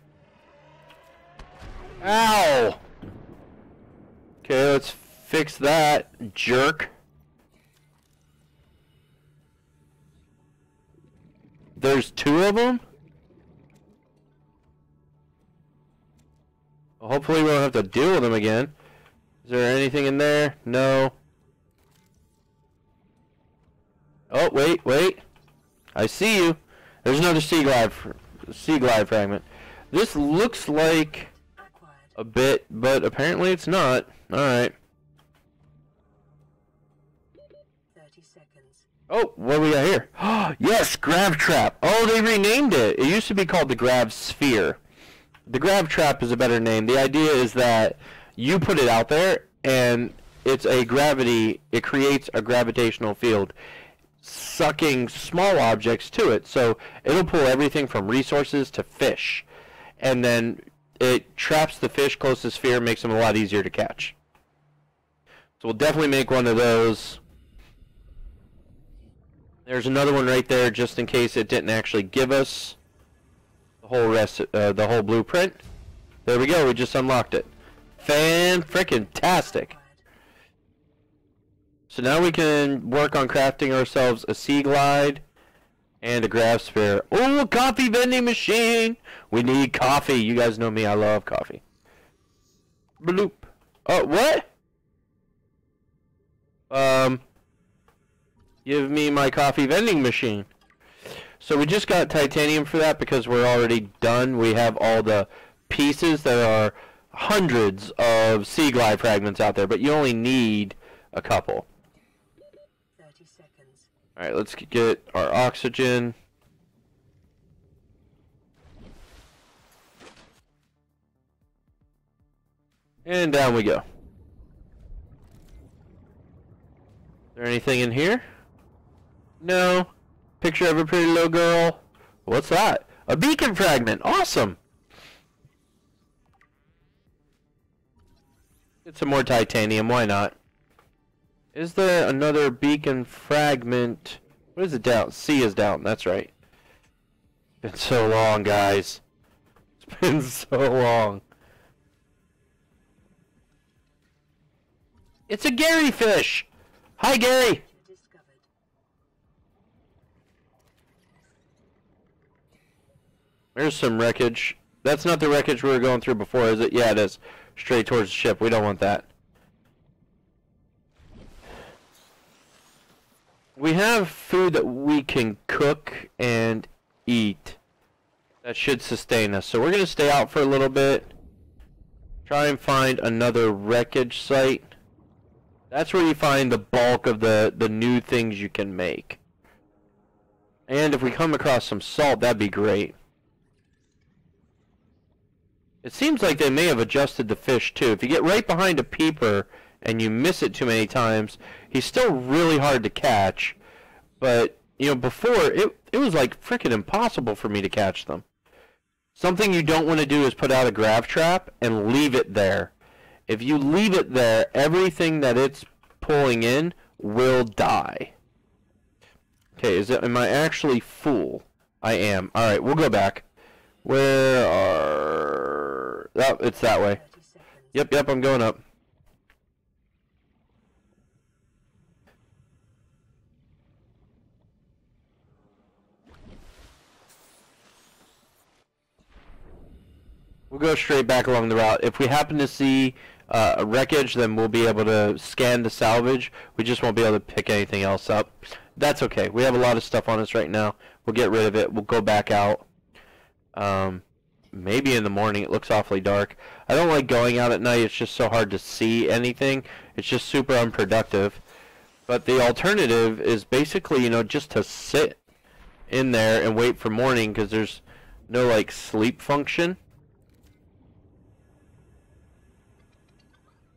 Ow! Okay, let's fix that, jerk. There's 2 of them? Well, hopefully we won't have to deal with them again. Is there anything in there? No. Oh, wait. I see you. There's another sea glide fragment. This looks like a bit, but apparently it's not. Alright. 30 seconds. Oh, what do we got here? Yes, grav trap. Oh, they renamed it. It used to be called the grav sphere. The grav trap is a better name. The idea is that you put it out there, and it's a gravity. It creates a gravitational field, sucking small objects to it. So it'll pull everything from resources to fish, and then it traps the fish close to the sphere, makes them a lot easier to catch. So we'll definitely make one of those. There's another one right there, just in case it didn't actually give us the whole blueprint. There we go. We just unlocked it. Fan-frickin-tastic. So now we can work on crafting ourselves a sea glide and a grav sphere. Oh, a coffee vending machine. We need coffee. You guys know me. I love coffee. Bloop. Oh, what? Give me my coffee vending machine. So we just got titanium for that because we're already done. We have all the pieces. There are hundreds of sea glide fragments out there, but you only need a couple. 30 seconds. Alright, let's get our oxygen. And down we go. Is there anything in here? No. Picture of a pretty little girl. What's that? A beacon fragment. Awesome. Get some more titanium. Why not? Is there another beacon fragment? What is it down? C is down. That's right. It's been so long, guys. It's been so long. It's a Gary fish. Hi, Gary. Discovered. There's some wreckage. That's not the wreckage we were going through before, is it? Yeah, it is. Straight towards the ship. We don't want that. We have food that we can cook and eat. That should sustain us. So we're going to stay out for a little bit. Try and find another wreckage site. That's where you find the bulk of the new things you can make. And if we come across some salt, that'd be great. It seems like they may have adjusted the fish too. If you get right behind a peeper and you miss it too many times, he's still really hard to catch. But, you know, before, it was like frickin' impossible for me to catch them. Something you don't want to do is put out a grav trap and leave it there. If you leave it there, everything that it's pulling in will die. Okay, am I actually full? I am. Alright, we'll go back. Where are... Oh, it's that way. Yep, I'm going up. We'll go straight back along the route. If we happen to see a wreckage, then we'll be able to scan the salvage. We just won't be able to pick anything else up. That's okay. We have a lot of stuff on us right now. We'll get rid of it. We'll go back out. Maybe in the morning. It looks awfully dark. I don't like going out at night. It's just so hard to see anything. It's just super unproductive. But the alternative is basically, you know, just to sit in there and wait for morning because there's no, like, sleep function.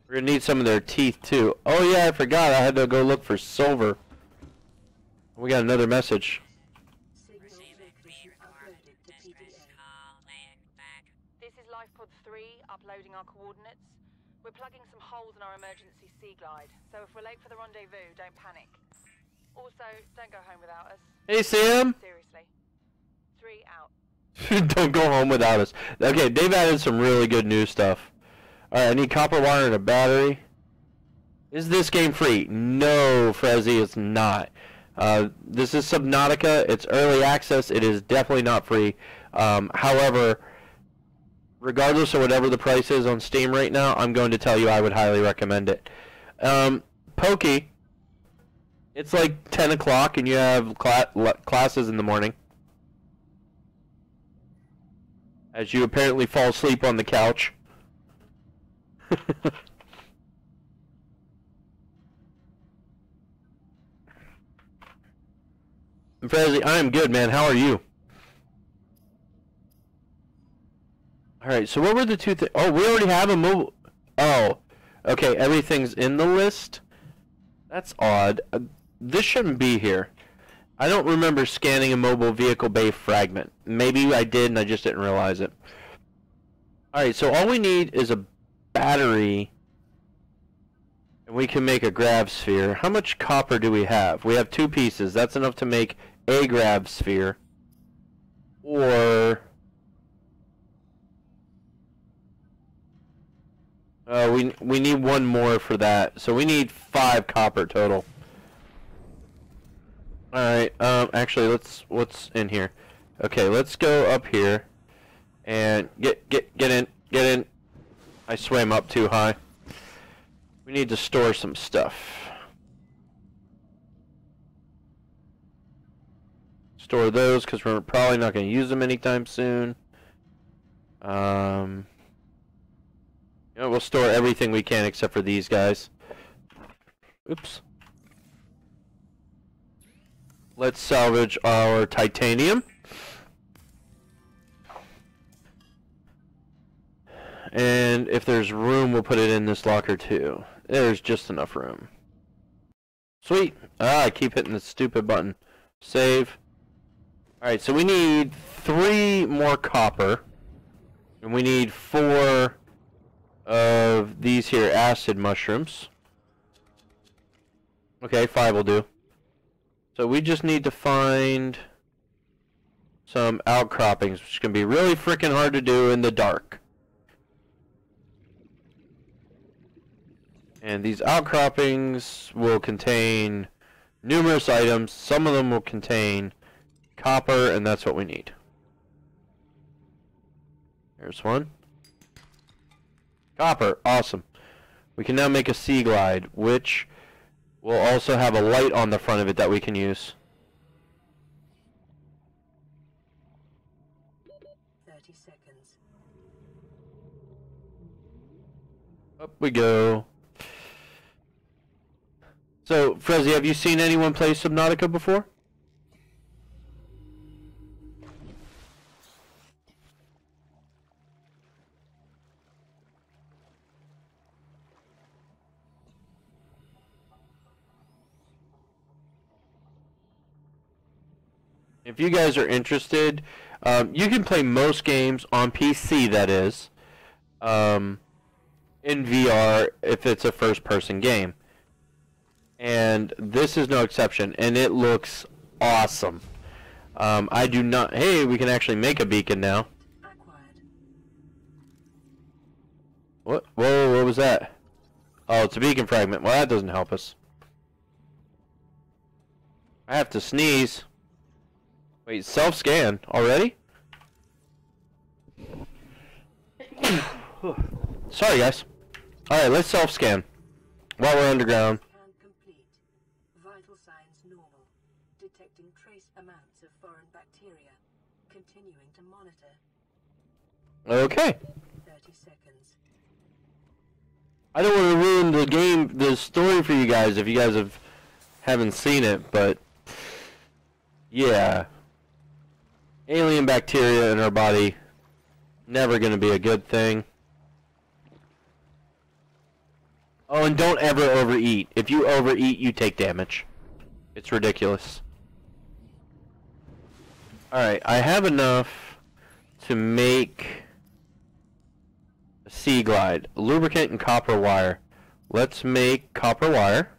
We're going to need some of their teeth, too. Oh, yeah, I forgot. I had to go look for silver. We got another message. Receiving pre-recorded distress call. Laying back. This is Lifepod 3, uploading our coordinates. We're plugging some holes in our emergency sea glide, so if we're late for the rendezvous, don't panic. Also, don't go home without us. Hey, Sam! Seriously. 3 out. Don't go home without us. Okay, they've added some really good new stuff. Alright, I need copper wire and a battery. Is this game free? No, Frezzy, it's not. This is Subnautica. It's early access. It is definitely not free. However, regardless of whatever the price is on Steam right now, I'm going to tell you I would highly recommend it. Pokey, it's like 10 o'clock and you have classes in the morning. As you apparently fall asleep on the couch. Frezzy, I am good, man. How are you? Alright, so what were the two things? Oh, we already have a mobile... Oh, okay, everything's in the list? That's odd. This shouldn't be here. I don't remember scanning a mobile vehicle bay fragment. Maybe I did and I just didn't realize it. Alright, so all we need is a battery... and we can make a grav sphere. How much copper do we have? We have 2 pieces. That's enough to make a grav sphere. Or... we need 1 more for that. So we need 5 copper total. Alright, actually, what's in here? Okay, let's go up here. And get in. I swam up too high. We need to store some stuff. Store those because we're probably not going to use them anytime soon. You know, we'll store everything we can except for these guys. Oops. Let's salvage our titanium. And if there's room, we'll put it in this locker too. There's just enough room. Sweet. Ah, I keep hitting the stupid button. Save. Alright, so we need 3 more copper. And we need 4 of these here acid mushrooms. Okay, 5 will do. So we just need to find some outcroppings, which is going to be really freaking hard to do in the dark. And these outcroppings will contain numerous items. Some of them will contain copper, and that's what we need. Here's one. Copper, awesome. We can now make a sea glide, which will also have a light on the front of it that we can use. 30 seconds. Up we go. So, Frezzy, have you seen anyone play Subnautica before? If you guys are interested, you can play most games on PC, that is, in VR if it's a first-person game. And this is no exception, and it looks awesome. I do not... Hey, we can actually make a beacon now. Acquired. What? Whoa, what was that? Oh, it's a beacon fragment. Well, that doesn't help us. I have to sneeze. Wait, self-scan already? Sorry, guys. Alright, let's self-scan while we're underground. Scan complete. Vital signs normal. Detecting trace amounts of foreign bacteria. Continuing to monitor. Okay. 30 seconds. I don't want to ruin the game, the story for you guys if you guys haven't seen it, but yeah. Alien bacteria in our body, never going to be a good thing. Oh, and don't ever overeat. If you overeat, you take damage. It's ridiculous. Alright, I have enough to make a sea glide. Lubricant and copper wire. Let's make copper wire.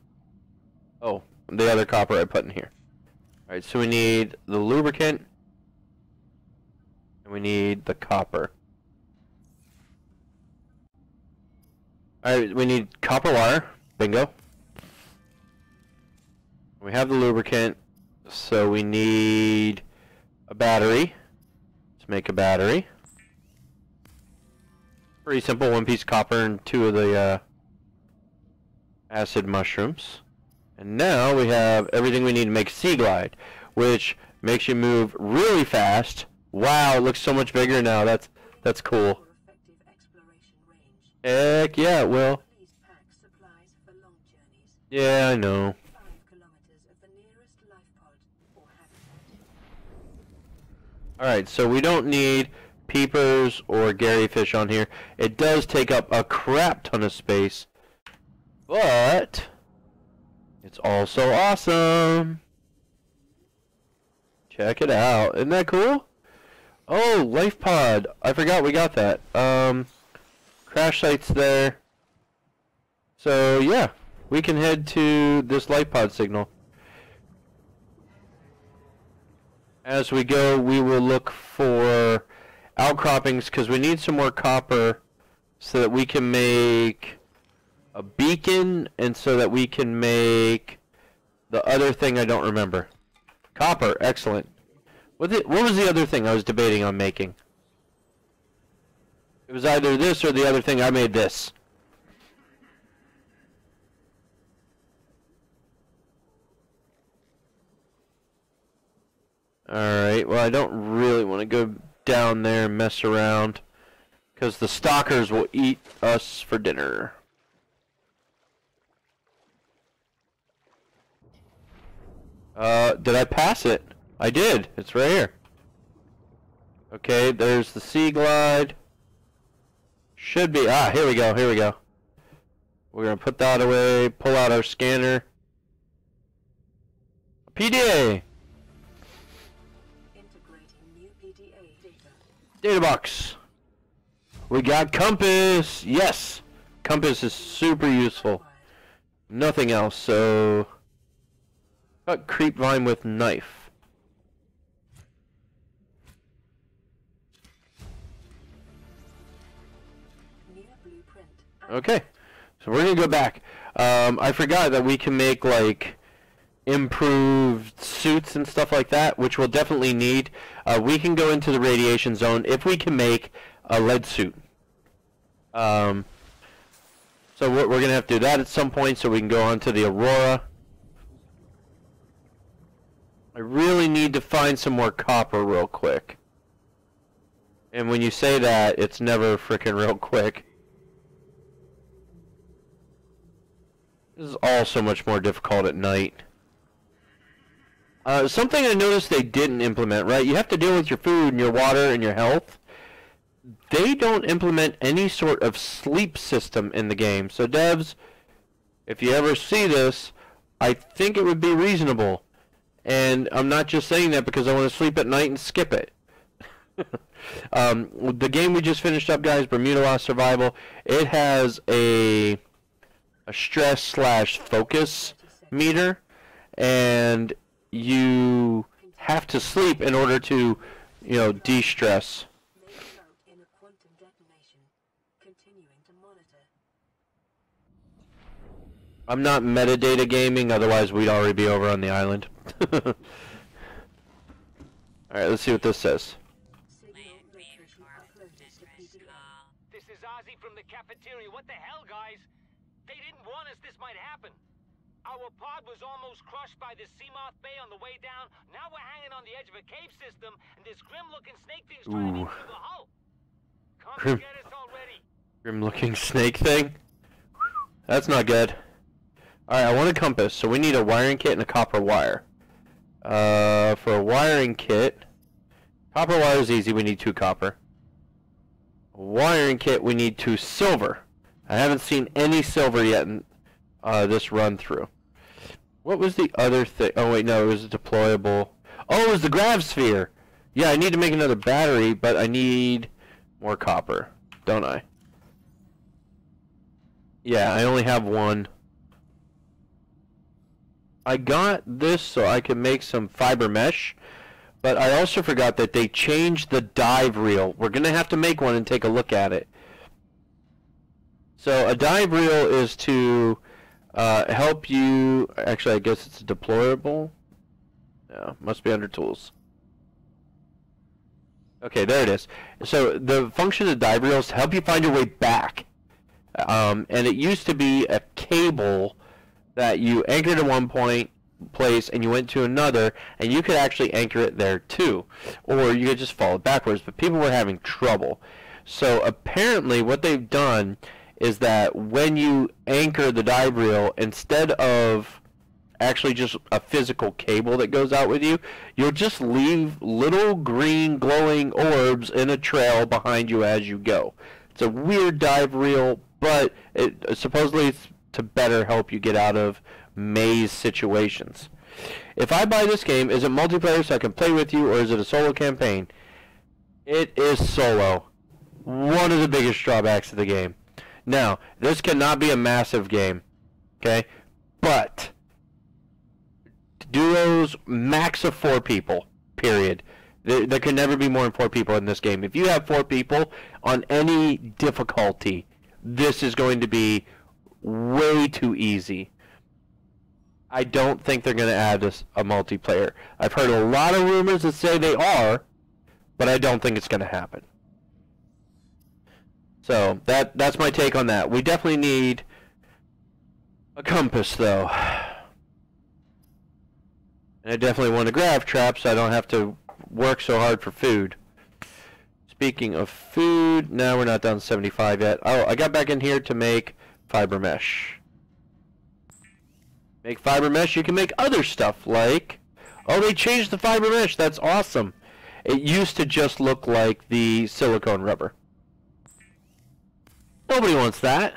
Oh, the other copper I put in here. Alright, so we need the lubricant. And we need the copper. Alright, we need copper wire. Bingo. We have the lubricant. So we need a battery. Let's make a battery. Pretty simple. 1 piece of copper and 2 of the acid mushrooms. And now we have everything we need to make a sea glide, which makes you move really fast. Wow, it looks so much bigger now. That's cool. For effective exploration range. Heck yeah, it will. Please pack supplies for long journeys. Yeah, I know. 5 kilometers of the nearest life pod or habitat. Alright, so we don't need peepers or Gary fish on here. It does take up a crap ton of space, but it's also awesome. Check it out. Isn't that cool? Oh, life pod. I forgot we got that. Crash site's there. So yeah, we can head to this life pod signal. As we go, we will look for outcroppings because we need some more copper so that we can make a beacon and so that we can make the other thing I don't remember. Copper, excellent. What was the other thing I was debating on making? It was either this or the other thing. I made this. Alright, well I don't really want to go down there and mess around because the stalkers will eat us for dinner. Did I pass it? I did. It's right here. Okay, there's the sea glide. Should be. Ah, here we go. Here we go. We're going to put that away, pull out our scanner. PDA! Integrating new PDA data. Data box. We got compass. Yes. Compass is super useful. Nothing else, so cut creep vine with knife. New blueprint. Okay. So we're gonna go back. I forgot that we can make like improved suits and stuff like that, which we'll definitely need. We can go into the radiation zone if we can make a lead suit. So we're going to have to do that at some point so we can go on to the Aurora. I really need to find some more copper real quick. And when you say that, it's never frickin' real quick. This is all so much more difficult at night. Something I noticed they didn't implement, right? You have to deal with your food and your water and your health. They don't implement any sort of sleep system in the game. So devs, if you ever see this, I think it would be reasonable. And I'm not just saying that because I want to sleep at night and skip it. The game we just finished up, guys, Bermuda Lost Survival, it has a stress/focus meter, and you have to sleep in order to, you know, de-stress. Make note in a quantum detonation. Continuing to monitor. I'm not metadata gaming, otherwise we'd already be over on the island. Alright, let's see what this says. Signal location uploaded to PDA. This is Ozzy from the cafeteria. What the hell, guys? They didn't warn us this might happen. Our pod was almost crushed by this Seamoth Bay on the way down. Now we're hanging on the edge of a cave system, and this grim-looking snake thing's trying to eat through the hull. Come Grim. get us already. Grim looking snake thing. That's not good. Alright, I want a compass, so we need a wiring kit and a copper wire. For a wiring kit, copper wire is easy, we need 2 copper. A wiring kit, we need 2 silver. I haven't seen any silver yet in this run through. What was the other thing? Oh wait, no, it was a deployable. Oh, it was the grav sphere! Yeah, I need to make another battery, but I need more copper, don't I? Yeah, I only have 1. I got this so I can make some fiber mesh, but I also forgot that they changed the dive reel. We're going to have to make one and take a look at it. So a dive reel is to help you... Actually, I guess it's a deployable. Yeah, must be under tools. Okay, there it is. So the function of the dive reel is to help you find your way back. And it used to be a cable that you anchored at one place and you went to another, and you could actually anchor it there too, or you could just follow it backwards, but people were having trouble. So apparently what they've done is that when you anchor the dive reel, instead of actually just a physical cable that goes out with you, you'll just leave little green glowing orbs in a trail behind you as you go. It's a weird dive reel, but supposedly it's to better help you get out of maze situations. If I buy this game, is it multiplayer so I can play with you, or is it a solo campaign? It is solo. One of the biggest drawbacks of the game. Now, this cannot be a massive game, okay? But duos, max of 4 people, period. There can never be more than 4 people in this game. If you have 4 people on any difficulty, this is going to be way too easy. I don't think they're going to add a multiplayer. I've heard a lot of rumors that say they are, but I don't think it's going to happen. So that's my take on that. We definitely need a compass, though. And I definitely want a grav trap so I don't have to work so hard for food. Speaking of food, now we're not down to 75 yet. Oh, I got back in here to make fiber mesh. Make fiber mesh, you can make other stuff like... Oh, they changed the fiber mesh, that's awesome. It used to just look like the silicone rubber. Nobody wants that.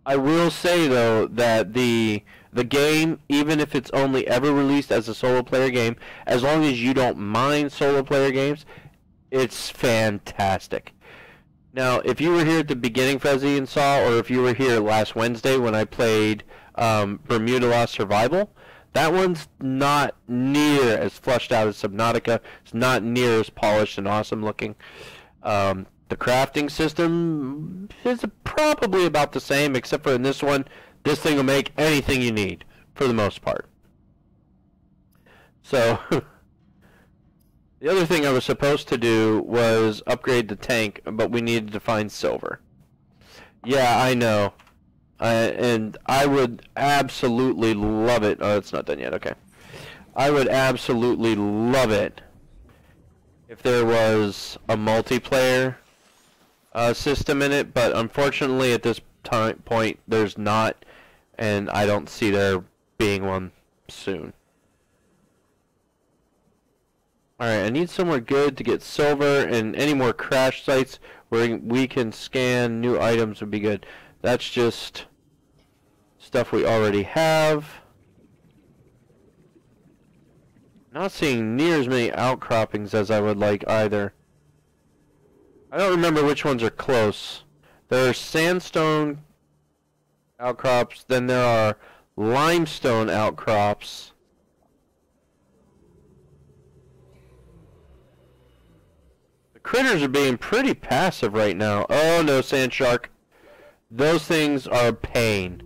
I will say though that the game, even if it's only ever released as a solo player game, as long as you don't mind solo player games, it's fantastic. Now, if you were here at the beginning, Fezzy and Saw, or if you were here last Wednesday when I played Bermuda Lost Survival, that one's not near as fleshed out as Subnautica. It's not near as polished and awesome looking. The crafting system is probably about the same, except for in this one, this thing will make anything you need, for the most part. So... The other thing I was supposed to do was upgrade the tank, but we needed to find silver. Yeah, I know. And I would absolutely love it. Oh, it's not done yet. Okay. I would absolutely love it if there was a multiplayer system in it, but unfortunately at this point there's not, and I don't see there being one soon. Alright, I need somewhere good to get silver, and any more crash sites where we can scan new items would be good. That's just stuff we already have. Not seeing near as many outcroppings as I would like either. I don't remember which ones are close. There are sandstone outcrops, then there are limestone outcrops. Critters are being pretty passive right now. Oh no, sand shark. Those things are a pain.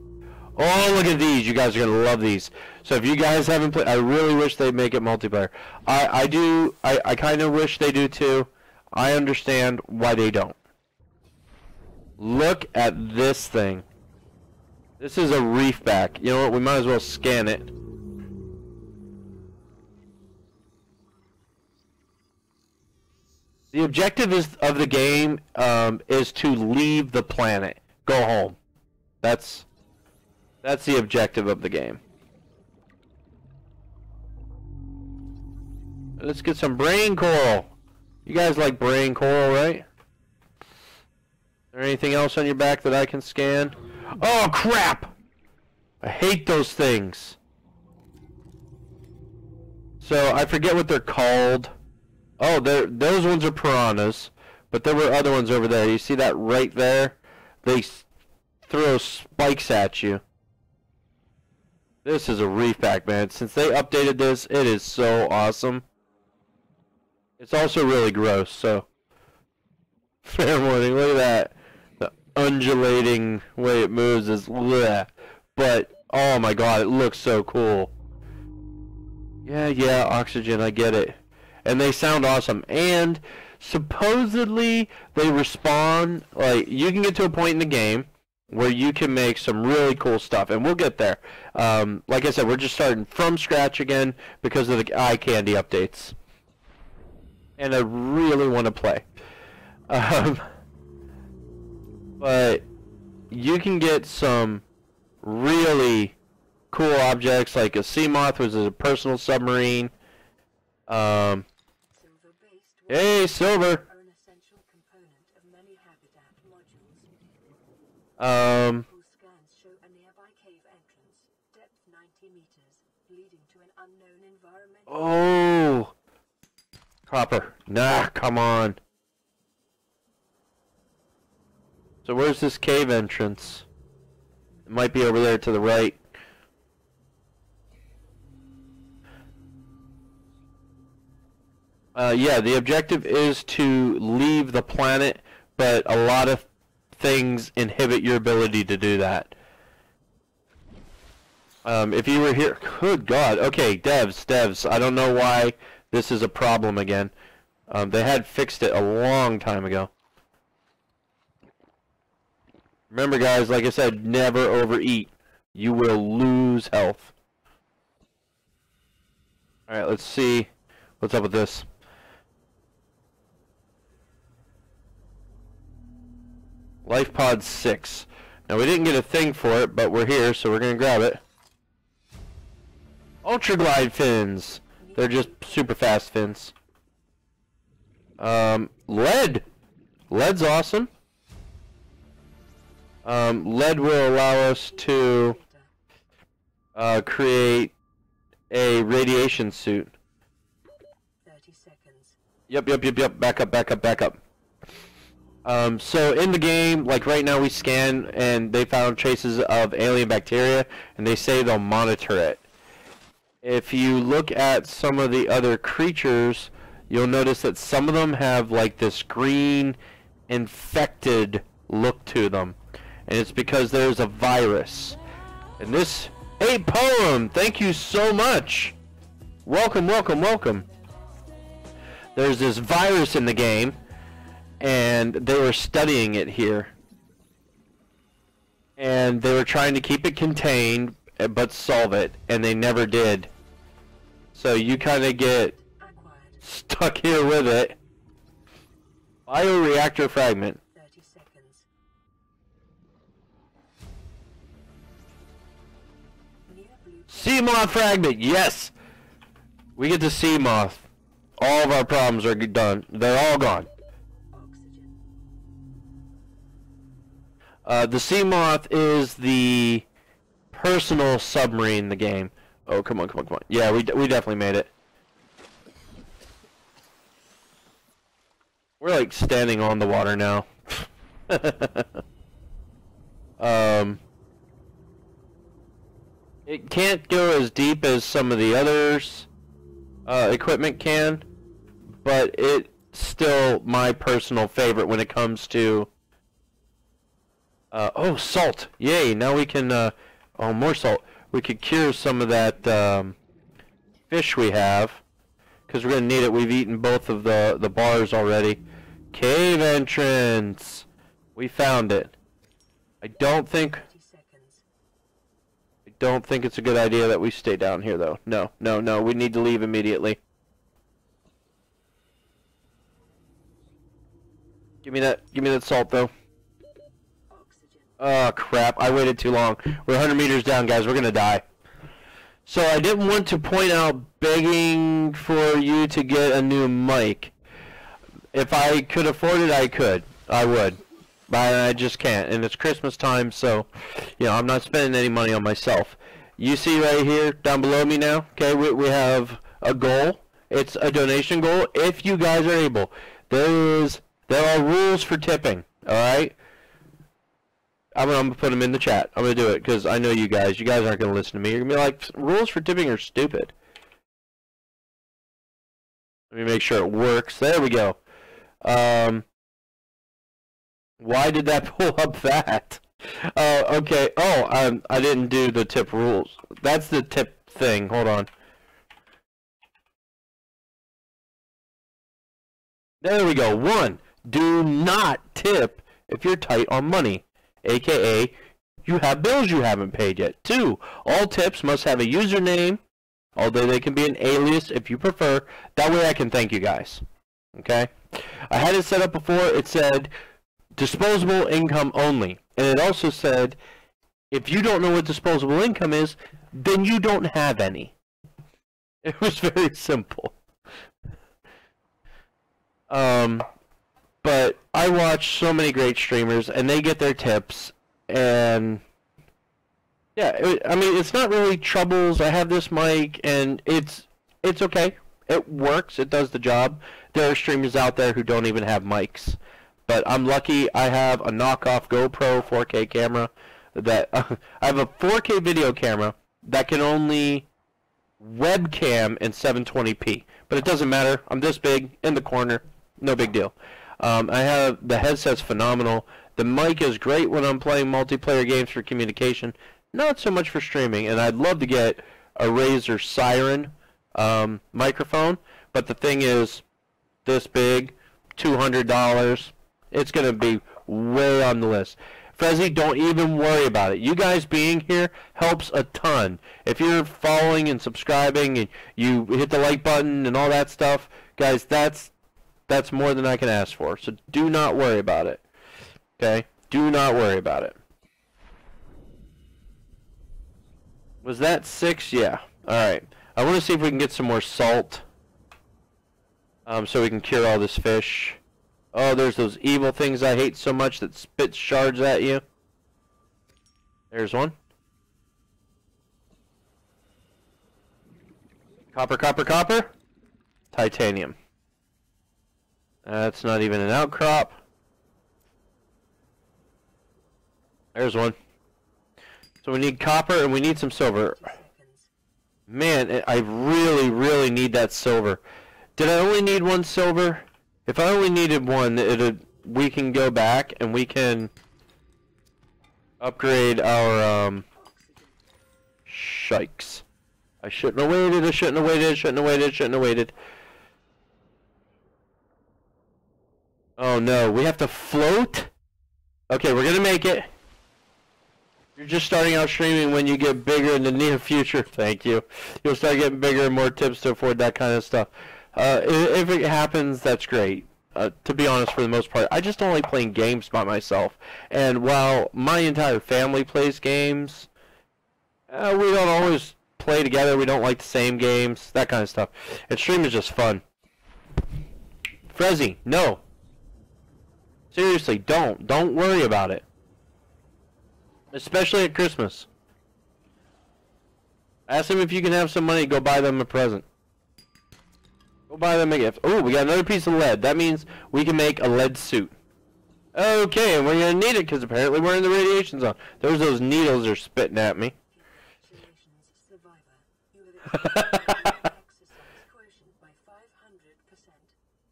Oh, look at these. You guys are going to love these. So if you guys haven't played, I really wish they'd make it multiplayer. I do. I kind of wish they do too. I understand why they don't. Look at this thing. This is a reefback. You know what? We might as well scan it. The objective of the game is to leave the planet. Go home. That's the objective of the game. Let's get some brain coral. You guys like brain coral, right? Is there anything else on your back that I can scan? Oh, crap! I hate those things. So, I forget what they're called. Oh, those ones are piranhas. But there were other ones over there. You see that right there? They throw spikes at you. This is a reef pack, man. Since they updated this, it is so awesome. It's also really gross, so fair warning. Look at that. The undulating way it moves is bleh. But, oh my god, it looks so cool. Yeah, oxygen, I get it. And they sound awesome. And supposedly they respawn, like, you can get to a point in the game where you can make some really cool stuff, and we'll get there. Like I said, we're just starting from scratch again because of the eye candy updates. And I really want to play. But you can get some really cool objects, like a sea moth, which is a personal submarine. Hey, silver! Scans show a nearby cave entrance, depth 90 meters, leading to an unknown environment. Oh! Copper. Nah, come on. So where's this cave entrance? It might be over there to the right. Yeah, the objective is to leave the planet, but a lot of things inhibit your ability to do that. If you were here, good God. Okay, devs, I don't know why this is a problem again. They had fixed it a long time ago. Remember, guys, like I said, never overeat. You will lose health. Alright, let's see what's up with this. Life Pod 6. Now, we didn't get a thing for it, but we're here, so we're going to grab it. Ultra Glide fins. They're just super fast fins. Lead. Lead's awesome. Lead will allow us to create a radiation suit. 30 seconds. Yep. Back up. So in the game, like right now we scan and they found traces of alien bacteria and they say they'll monitor it. If you look at some of the other creatures, you'll notice that some of them have like this green infected look to them. And it's because there's a virus. And this, hey Poem, thank you so much. Welcome. There's this virus in the game. And they were studying it here. And they were trying to keep it contained, but solve it. And they never did. So you kind of get stuck here with it. Bioreactor fragment. 30 seconds. Sea moth fragment, yes! We get the sea moth. All of our problems are done. They're all gone. The sea moth is the personal submarine in the game. Oh, come on. Yeah, we definitely made it. We're like standing on the water now. It can't go as deep as some of the others equipment can, but it's still my personal favorite when it comes to oh, salt! Yay! Now we can, oh, more salt. We could cure some of that, fish we have. Because we're going to need it. We've eaten both of the bars already. Cave entrance! We found it. I don't think it's a good idea that we stay down here, though. No. We need to leave immediately. Give me that salt though. Oxygen. Oh crap, I waited too long. We're 100 meters down, guys, we're gonna die. So I didn't want to point out begging for you to get a new mic. If I could afford it, I would. But I just can't, and it's Christmas time, so, you know, I'm not spending any money on myself. You see right here, down below me now, okay, we have a goal. It's a donation goal, if you guys are able. There are rules for tipping, alright? I'm gonna put them in the chat. I'm gonna do it, because I know you guys aren't gonna listen to me. You're gonna be like, rules for tipping are stupid. Let me make sure it works. There we go. Why did that pull up that? Okay. Oh, I didn't do the tip rules. That's the tip thing. Hold on. There we go. 1. Do not tip if you're tight on money, aka you have bills you haven't paid yet. 2. All tips must have a username, although they can be an alias if you prefer. That way I can thank you guys. Okay? I had it set up before. It said disposable income only. And it also said, if you don't know what disposable income is, then you don't have any. It was very simple. But I watch so many great streamers, and they get their tips, and yeah, I mean, it's not really troubles. I have this mic, and it's okay. It works. It does the job. There are streamers out there who don't even have mics. But I'm lucky I have a knockoff GoPro 4K camera that I have a 4K video camera that can only webcam in 720p. But it doesn't matter. I'm this big in the corner. No big deal. I have the headset's phenomenal. The mic is great when I'm playing multiplayer games for communication. Not so much for streaming. And I'd love to get a Razer Siren microphone. But the thing is, this big, $200. It's going to be way on the list. Fezzy, don't even worry about it. You guys being here helps a ton. If you're following and subscribing and you hit the like button and all that stuff, guys, that's more than I can ask for. So do not worry about it. Okay? Do not worry about it. Was that 6? Yeah. Alright. I want to see if we can get some more salt. So we can cure all this fish. Oh, there's those evil things I hate so much that spit shards at you. There's one. Copper, copper, copper. Titanium. That's not even an outcrop. There's one. So we need copper and we need some silver. Man, I really, really need that silver. Did I only need 1 silver? If I only needed 1, we can go back and we can upgrade our shikes. I shouldn't have waited. I shouldn't have waited. I shouldn't have waited. I shouldn't have waited. Oh no, we have to float? Okay, we're gonna make it. You're just starting out streaming. When you get bigger in the near future, thank you, you'll start getting bigger and more tips to afford that kind of stuff. If it happens, that's great. To be honest, for the most part, I just don't like playing games by myself. And while my entire family plays games, we don't always play together. We don't like the same games, that kind of stuff. And stream is just fun. Frezzy, no. Seriously, don't. Don't worry about it. Especially at Christmas. Ask them if you can have some money, go buy them a present. Go buy them a gift. Oh, we got another piece of lead. That means we can make a lead suit. Okay, and we're going to need it because apparently we're in the radiation zone. There's those needles they're spitting at me.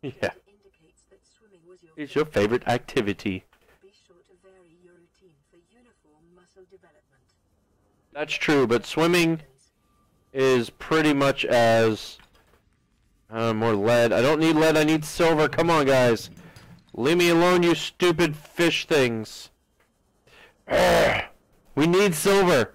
Yeah. It's your favorite activity. Be sure to vary your routine for uniform muscle development. That's true, but swimming is pretty much as... more lead. I don't need lead, I need silver. Come on, guys. Leave me alone, you stupid fish things. Urgh. We need silver.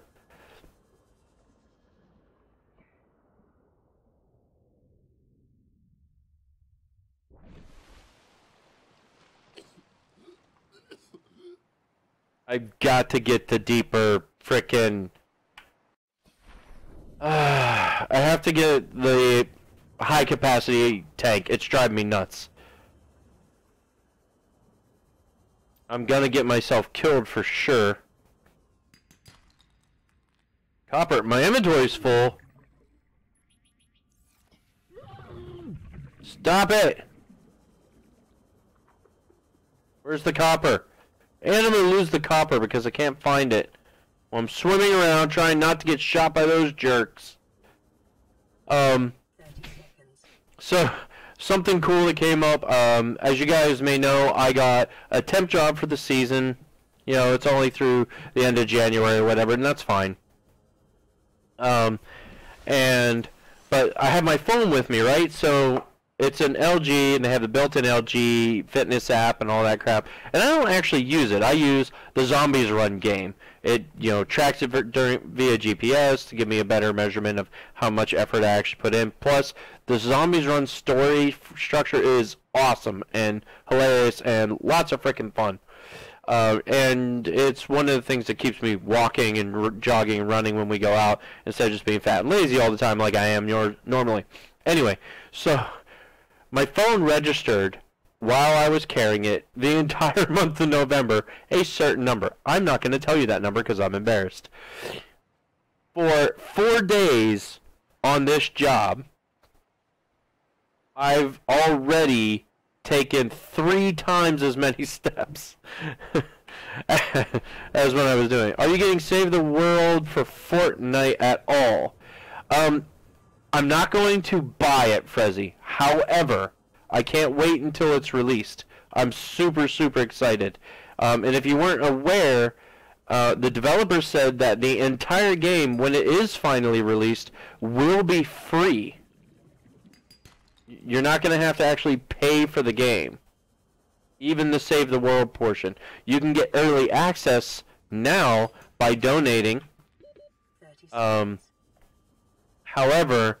I've got to get the deeper frickin'... I have to get the high capacity tank. It's driving me nuts. I'm gonna get myself killed for sure. Copper, my inventory's full. Stop it! Where's the copper? And I'm gonna lose the copper because I can't find it. Well, I'm swimming around trying not to get shot by those jerks. 30 seconds. So, something cool that came up, as you guys may know, I got a temp job for the season. You know, it's only through the end of January or whatever, and that's fine. But I have my phone with me, right? So, it's an LG, and they have the built-in LG fitness app and all that crap. And I don't actually use it. I use the Zombies Run game. It, you know, tracks it via GPS to give me a better measurement of how much effort I actually put in. Plus, the Zombies Run story structure is awesome and hilarious and lots of freaking fun. And it's one of the things that keeps me walking and jogging and running when we go out instead of just being fat and lazy all the time like I am normally. Anyway, so my phone registered while I was carrying it the entire month of November a certain number. I'm not going to tell you that number because I'm embarrassed. For 4 days on this job, I've already taken 3 times as many steps as when I was doing. Are you getting Save the World for Fortnite at all? I'm not going to buy it, Frezzy. However, I can't wait until it's released. I'm super, super excited. And if you weren't aware, the developer said that the entire game, when it is finally released, will be free. You're not going to have to actually pay for the game. Even the Save the World portion. You can get early access now by donating. 30 seconds. However,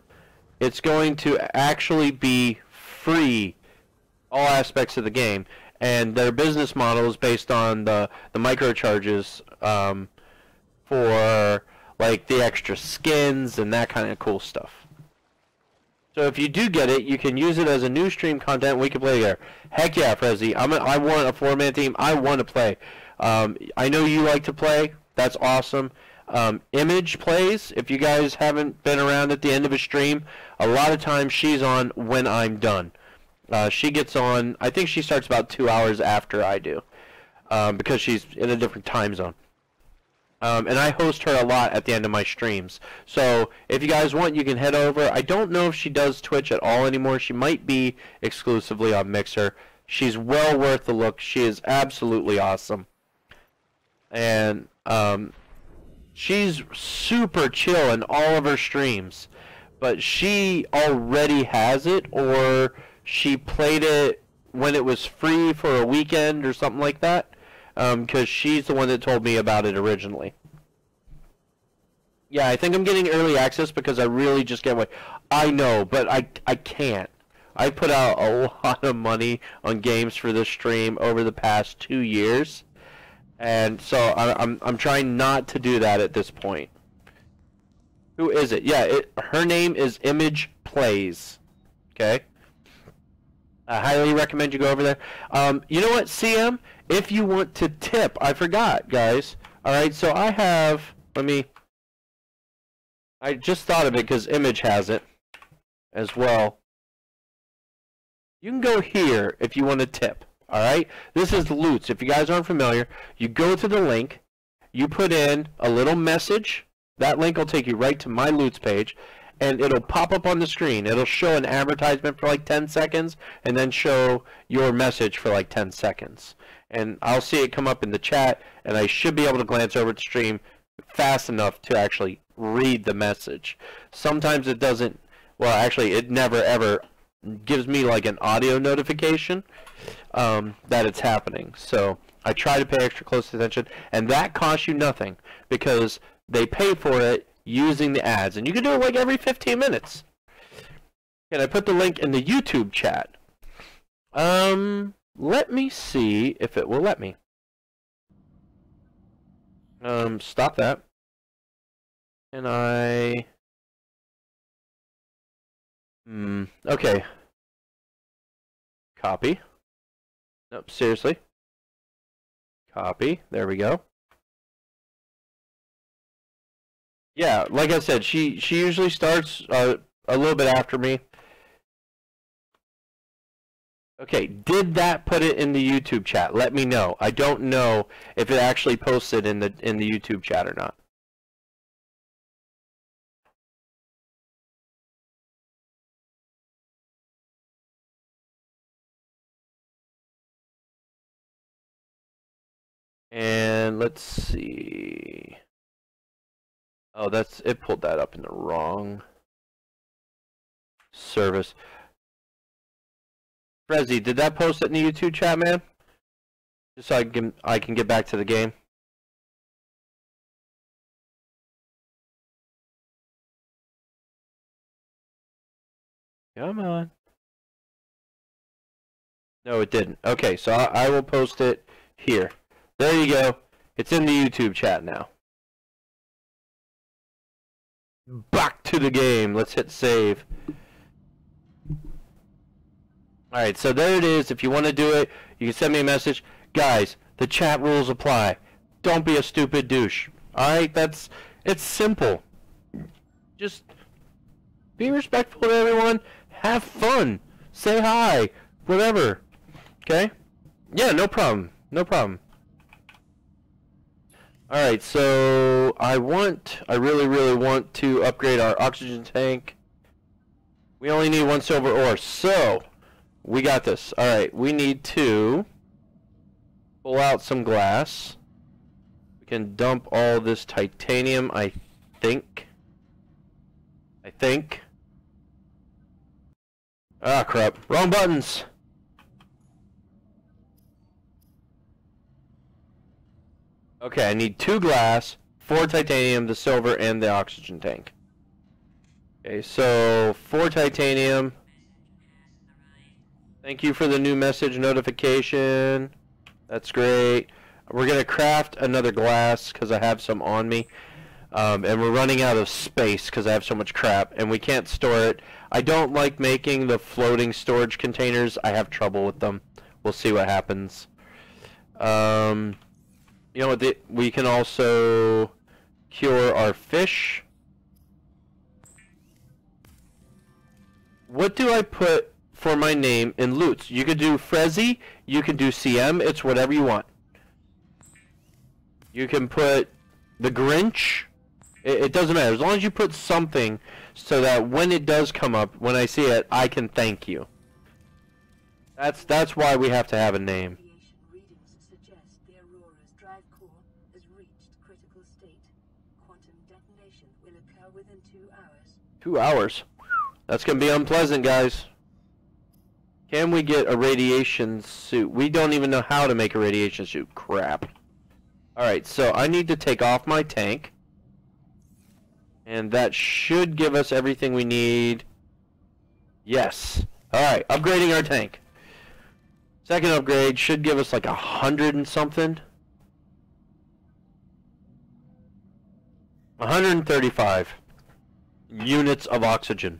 it's going to actually be free, all aspects of the game, and their business model is based on the microcharges for like the extra skins and that kind of cool stuff. So if you do get it, you can use it as a new stream content. We can play there. Heck yeah, Frezzy! I want a 4-man team. I want to play. I know you like to play. That's awesome. Image plays. If you guys haven't been around at the end of a stream, a lot of times she's on when I'm done. She gets on, I think she starts about 2 hours after I do, because she's in a different time zone. And I host her a lot at the end of my streams. So if you guys want, you can head over. I don't know if she does Twitch at all anymore. She might be exclusively on Mixer. She's well worth the look. She is absolutely awesome. And she's super chill in all of her streams. But she already has it, or she played it when it was free for a weekend or something like that. Because she's the one that told me about it originally. Yeah, I think I'm getting early access because I really just can't wait. I know, but I can't. I put out a lot of money on games for this stream over the past 2 years. And so I'm trying not to do that at this point. Who is it? Yeah, her name is Image Plays. Okay? I highly recommend you go over there. You know what, CM? If you want to tip, I forgot, guys. Alright, so I have, I just thought of it because Image has it as well. You can go here if you want to tip. Alright? This is Loots. If you guys aren't familiar, you go to the link, you put in a little message. That link will take you right to my Loots page, and it'll pop up on the screen. It'll show an advertisement for like 10 seconds, and then show your message for like 10 seconds. And I'll see it come up in the chat, and I should be able to glance over the stream fast enough to actually read the message. Sometimes it doesn't, well actually it never ever gives me like an audio notification that it's happening. So I try to pay extra close attention, and that costs you nothing because they pay for it using the ads, and you can do it like every 15 minutes. And I put the link in the YouTube chat. Let me see if it will let me. Stop that. And okay. Copy. Nope, seriously. Copy. There we go. Yeah, like I said, she usually starts a little bit after me. Okay, did that put it in the YouTube chat? Let me know. I don't know if it actually posted in the YouTube chat or not. And let's see. Oh, it pulled that up in the wrong service. Frezzy, did that post it in the YouTube chat, man? Just so I can get back to the game. Come on. No, it didn't. Okay, so I will post it here. There you go. It's in the YouTube chat now. Back to the game. Let's hit save. Alright, so there it is. If you want to do it, you can send me a message. Guys, the chat rules apply. Don't be a stupid douche. Alright, it's simple. Just be respectful to everyone. Have fun. Say hi. Whatever. Okay? Yeah, no problem. No problem. Alright, so I really, really want to upgrade our oxygen tank. We only need 1 silver ore, so we got this. Alright, we need to pull out some glass. We can dump all this titanium, I think. Ah, crap. Wrong buttons! Okay, I need 2 glass, 4 titanium, the silver, and the oxygen tank. Okay, so 4 titanium. Thank you for the new message notification. That's great. We're going to craft another glass because I have some on me. And we're running out of space because I have so much crap, and we can't store it. I don't like making the floating storage containers. I have trouble with them. We'll see what happens. You know what, we can also cure our fish. What do I put for my name in loots? You could do Frezzy, you can do CM, it's whatever you want. You can put the Grinch, it doesn't matter, as long as you put something so that when it does come up, when I see it, I can thank you. That's why we have to have a name. Readings suggest the Aurora's drive core has reached critical state. Quantum detonation will occur within 2 hours. 2 hours? That's gonna be unpleasant, guys. Can we get a radiation suit? We don't even know how to make a radiation suit. Crap. Alright, so I need to take off my tank. And that should give us everything we need. Yes. Alright, upgrading our tank. Second upgrade should give us like 100 and something. 135 units of oxygen.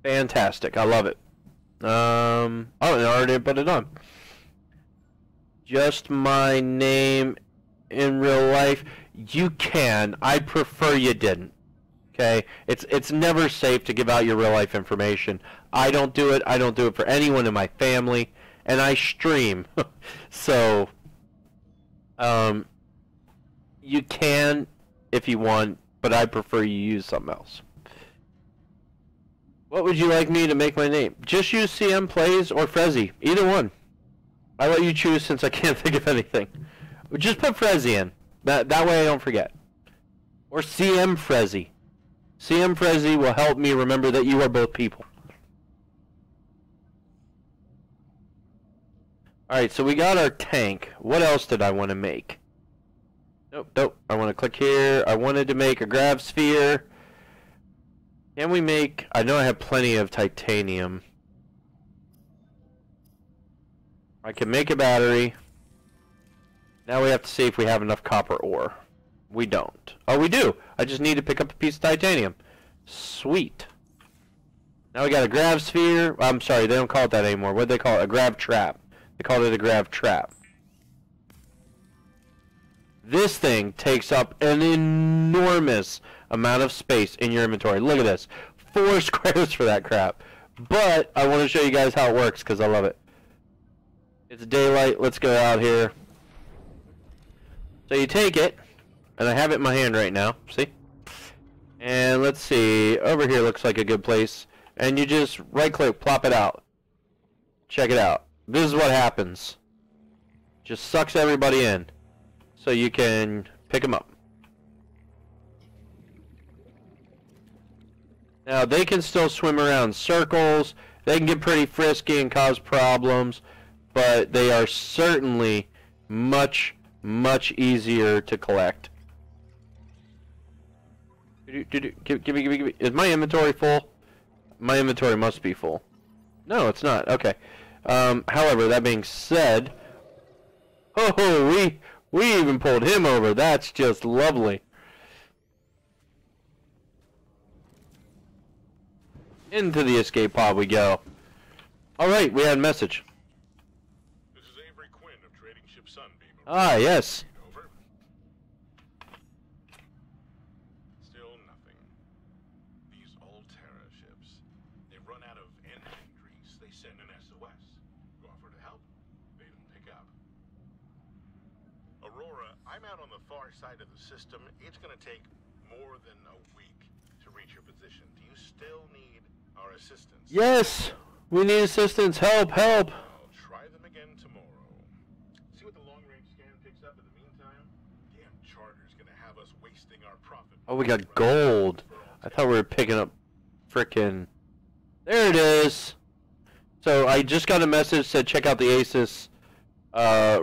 Fantastic. I love it. Oh, I already put it on. Just my name in real life. You can. I prefer you didn't. Okay? It's never safe to give out your real life information. I don't do it. I don't do it for anyone in my family. And I stream. So, you can if you want, but I prefer you use something else. What would you like me to make my name? Just use CM Plays or Frezzy. Either one. I let you choose since I can't think of anything. Just put Frezzy in. That way I don't forget. Or CM Frezzy. CM Frezzy will help me remember that you are both people. Alright, so we got our tank. What else did I want to make? Nope. I want to click here. I wanted to make a grav sphere. Can we make... I know I have plenty of titanium. I can make a battery. Now we have to see if we have enough copper ore. We don't. Oh, we do. I just need to pick up a piece of titanium. Sweet. Now we got a grav sphere. I'm sorry, they don't call it that anymore. What do they call it? A grav trap. They call it a grav trap. This thing takes up an enormous amount of space in your inventory. Look at this. 4 squares for that crap. But I want to show you guys how it works because I love it. It's daylight. Let's go out here. So you take it, and I have it in my hand right now. See? And let's see. Over here looks like a good place. And you just right-click, plop it out. Check it out. This is what happens. Just sucks everybody in. So you can pick them up. Now, they can still swim around circles. They can get pretty frisky and cause problems. But they are certainly much, much easier to collect. Give me. Is my inventory full? My inventory must be full. No, it's not. Okay. However, that being said, oh, we even pulled him over. That's just lovely. Into the escape pod we go. All right, we had a message. This is Avery Quinn of Trading Ship Sunbeam. Ah, yes. Over. Still nothing. These Altera ships. They've run out of engine grease. They send an SOS. You offer to help. They didn't pick up. Aurora, I'm out on the far side of the system. It's going to take more than a week to reach your position. Do you still need our assistance? Yes, we need assistance. Help, help. I'll try them again tomorrow. See what the long-range scan picks up in the meantime? Damn charter's going to have us wasting our profit. Oh, we got gold. I thought we were picking up frickin'... There it is. So I just got a message said check out the Asus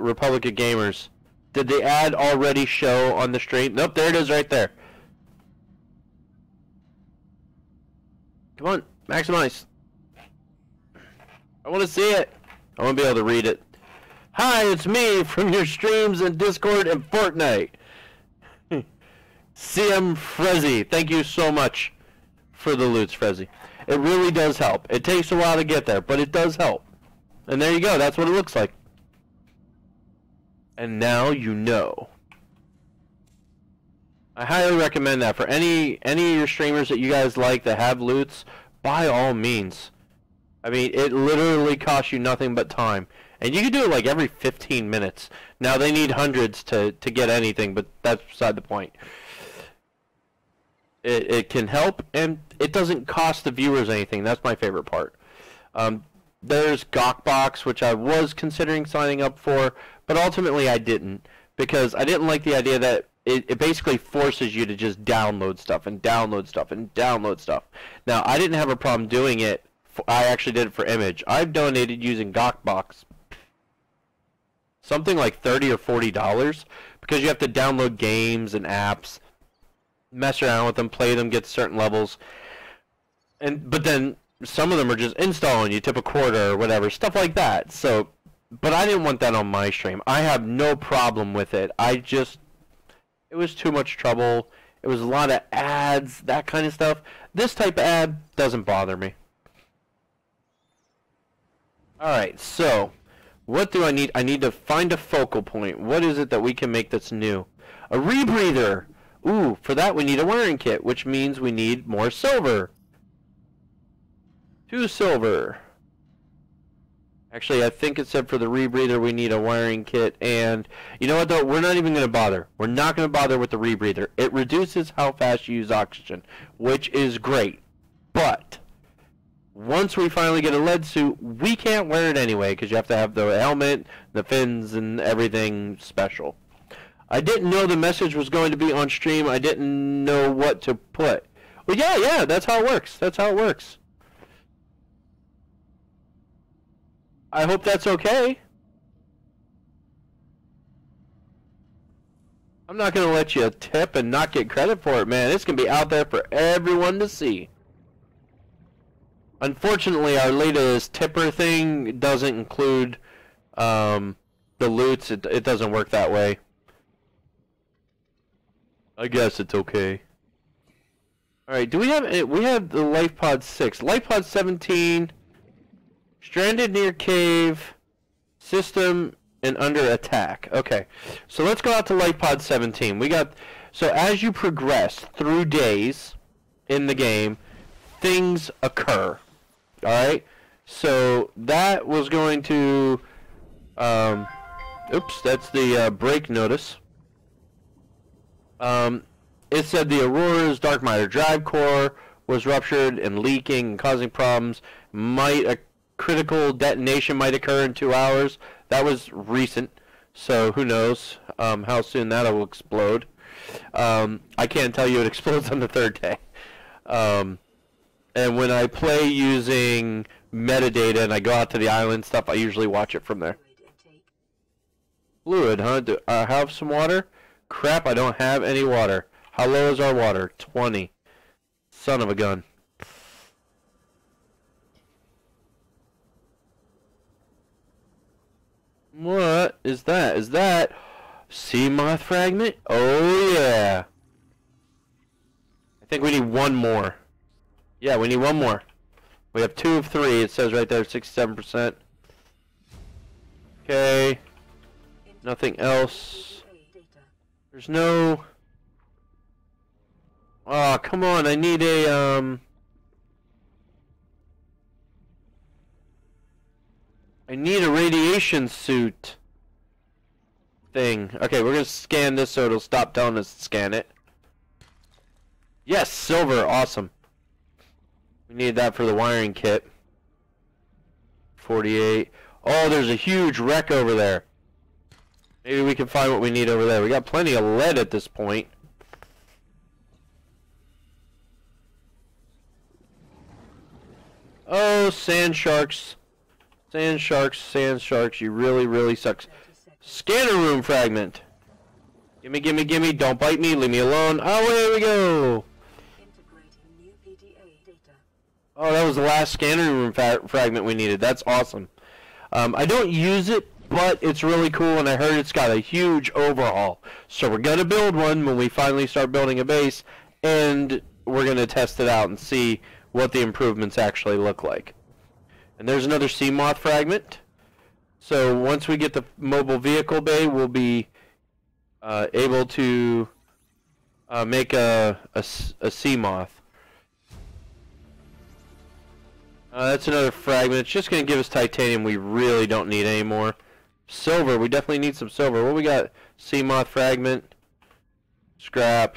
Republic of Gamers. Did the ad already show on the stream? Nope, there it is right there. Come on, maximize. I want to see it. I want to be able to read it. Hi, it's me from your streams and Discord and Fortnite. CM Frezzy, thank you so much for the loots, Frezzy. It really does help. It takes a while to get there, but it does help. And there you go. That's what it looks like. And now you know. I highly recommend that for any of your streamers that you guys like that have loots. By all means. I mean, it literally costs you nothing but time. And you can do it like every 15 minutes. Now, they need hundreds to get anything, but that's beside the point. It can help, and it doesn't cost the viewers anything. That's my favorite part. There's Gawkbox, which I was considering signing up for, but ultimately I didn't. Because I didn't like the idea that it basically forces you to just download stuff and download stuff and download stuff. Now, I didn't have a problem doing it. I actually did it for Image. I've donated using Gawkbox something like $30 or $40 because you have to download games and apps, mess around with them, play them, get to certain levels. But then some of them are just installing. You tip a quarter or whatever, stuff like that. So, but I didn't want that on my stream. I have no problem with it. It was too much trouble. It was a lot of ads, that kind of stuff. This type of ad doesn't bother me. Alright, so what do I need? I need to find a focal point. What is it that we can make that's new? A rebreather! Ooh, for that we need a wiring kit, which means we need more silver. 2 silver. Actually, I think it said for the rebreather we need a wiring kit, and you know what though? We're not even going to bother. We're not going to bother with the rebreather. It reduces how fast you use oxygen, which is great. But once we finally get a lead suit, we can't wear it anyway because you have to have the helmet, the fins, and everything special. I didn't know the message was going to be on stream. I didn't know what to put. Well, yeah, that's how it works. That's how it works. I hope that's okay. I'm not going to let you tip and not get credit for it, man. It's going to be out there for everyone to see. Unfortunately, our latest tipper thing doesn't include the the loots, it doesn't work that way. I guess it's okay. Alright, do we have the life pod 6. Life pod 17, stranded near cave, system and under attack. Okay, so let's go out to life pod 17. So as you progress through days in the game, things occur. Alright, so that was going to, oops, that's the break notice. It said the Aurora's dark matter drive core was ruptured and leaking and causing problems. A critical detonation might occur in 2 hours. That was recent, so who knows how soon that will explode. I can't tell you it explodes on the 3rd day. And when I play using metadata and I go out to the island stuff, I usually watch it from there. Fluid, huh? Do I have some water? Crap, I don't have any water. How low is our water? 20. Son of a gun. What is that? Is that sea moth fragment? Oh yeah. I think we need one more. Yeah, we need one more. We have 2 of 3. It says right there 67%. Okay. Nothing else. There's no... Oh, come on. I need a, I need a radiation suit thing. Okay, we're going to scan this so it'll stop telling us to scan it. Yes, silver. Awesome. We need that for the wiring kit. 48. Oh, there's a huge wreck over there. Maybe we can find what we need over there. We got plenty of lead at this point. Oh, sand sharks. Sand sharks, sand sharks. You really, really suck. Scanner room fragment. Gimme, gimme, gimme. Don't bite me. Leave me alone. Oh, there we go. Oh, that was the last scanner room fragment we needed. That's awesome. I don't use it, but it's really cool, and I heard it's got a huge overhaul. So we're going to build one when we finally start building a base, and we're going to test it out and see what the improvements actually look like. And there's another sea moth fragment. So once we get the mobile vehicle bay, we'll be able to make a sea moth. That's another fragment. It's just going to give us titanium we really don't need anymore. Silver, we definitely need some silver. What we got? Sea moth fragment. Scrap.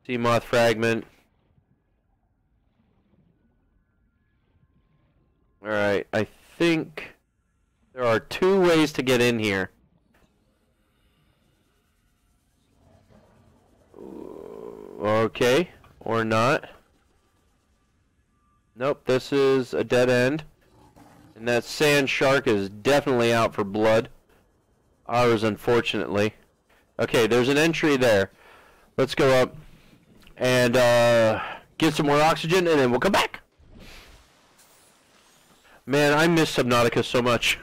Sea moth fragment. Alright, I think there are 2 ways to get in here. Okay, or not. Nope, this is a dead end. And that sand shark is definitely out for blood. Ours, unfortunately. Okay, there's an entry there. Let's go up and get some more oxygen, and then we'll come back. Man, I miss Subnautica so much.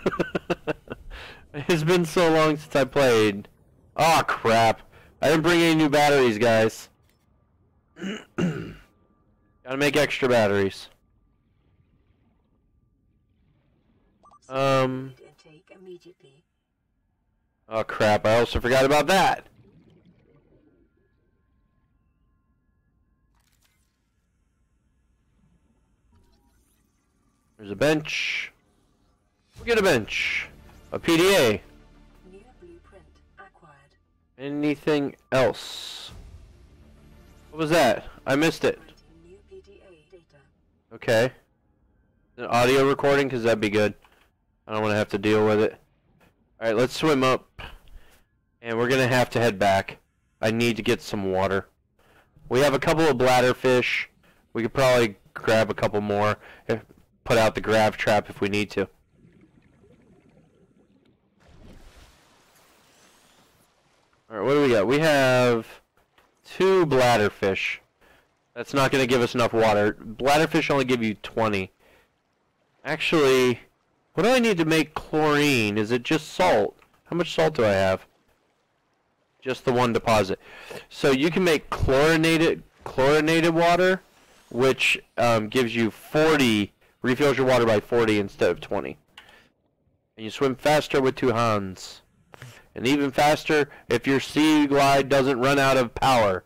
It's been so long since I played. Oh crap. I didn't bring any new batteries, guys. Gotta make extra batteries. Oh crap, I also forgot about that. There's a bench. We'll get a bench. A PDA. New blueprint acquired. Anything else? What was that? I missed it. New PDA data. Okay. An audio recording, because that'd be good. I don't want to have to deal with it. Alright, let's swim up. And we're going to have to head back. I need to get some water. We have a couple of bladderfish. We could probably grab a couple more. Put out the grav trap if we need to. Alright, what do we got? We have 2 bladderfish. That's not going to give us enough water. Bladderfish only give you 20. Actually, What do I need to make chlorine? Is it just salt? How much salt do I have? Just the one deposit. So you can make chlorinated water, which gives you 40, refills your water by 40 instead of 20. And you swim faster with 2 hands. And even faster if your sea glide doesn't run out of power.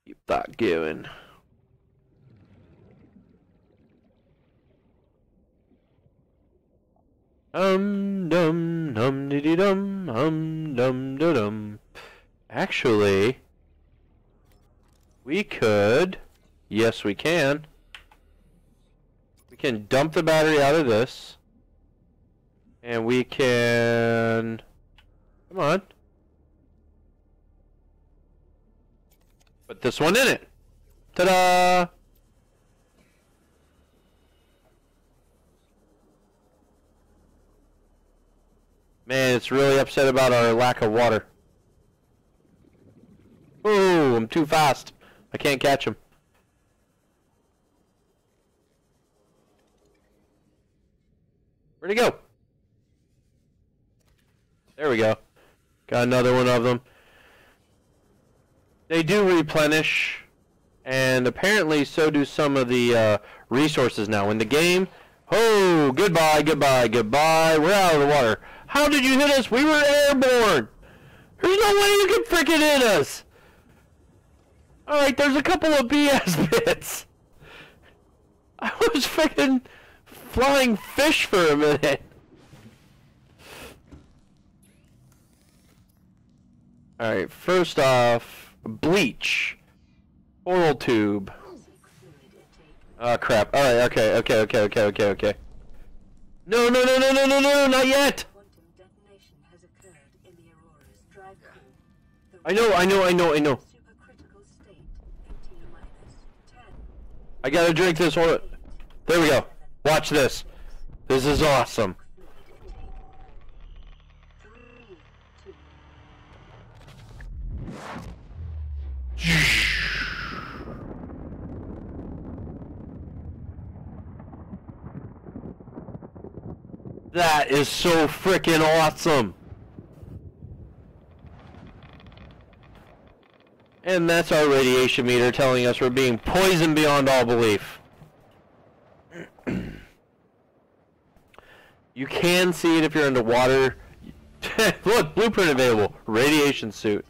Keep that going. Dum dum diddy dum dum da dum. Actually, we could. Yes, we can. We can dump the battery out of this, and we can. Come on. Put this one in it. Ta-da! Man, it's really upset about our lack of water. Oh, I'm too fast. I can't catch him. Where'd he go? There we go. Got another one of them. They do replenish, and apparently so do some of the resources now. In the game, oh, goodbye, goodbye, goodbye. We're out of the water. How did you hit us? We were airborne. There's no way you can frickin' hit us. Alright, there's a couple of BS bits. I was frickin' flying fish for a minute. Alright, first off, bleach. Oral tube. Oh crap. Alright, okay. No, not yet! I know. I gotta drink this one. There we go. Watch this. This is awesome. That is so freaking awesome. And that's our radiation meter telling us we're being poisoned beyond all belief. You can see it if you're underwater. Look, blueprint available. Radiation suit.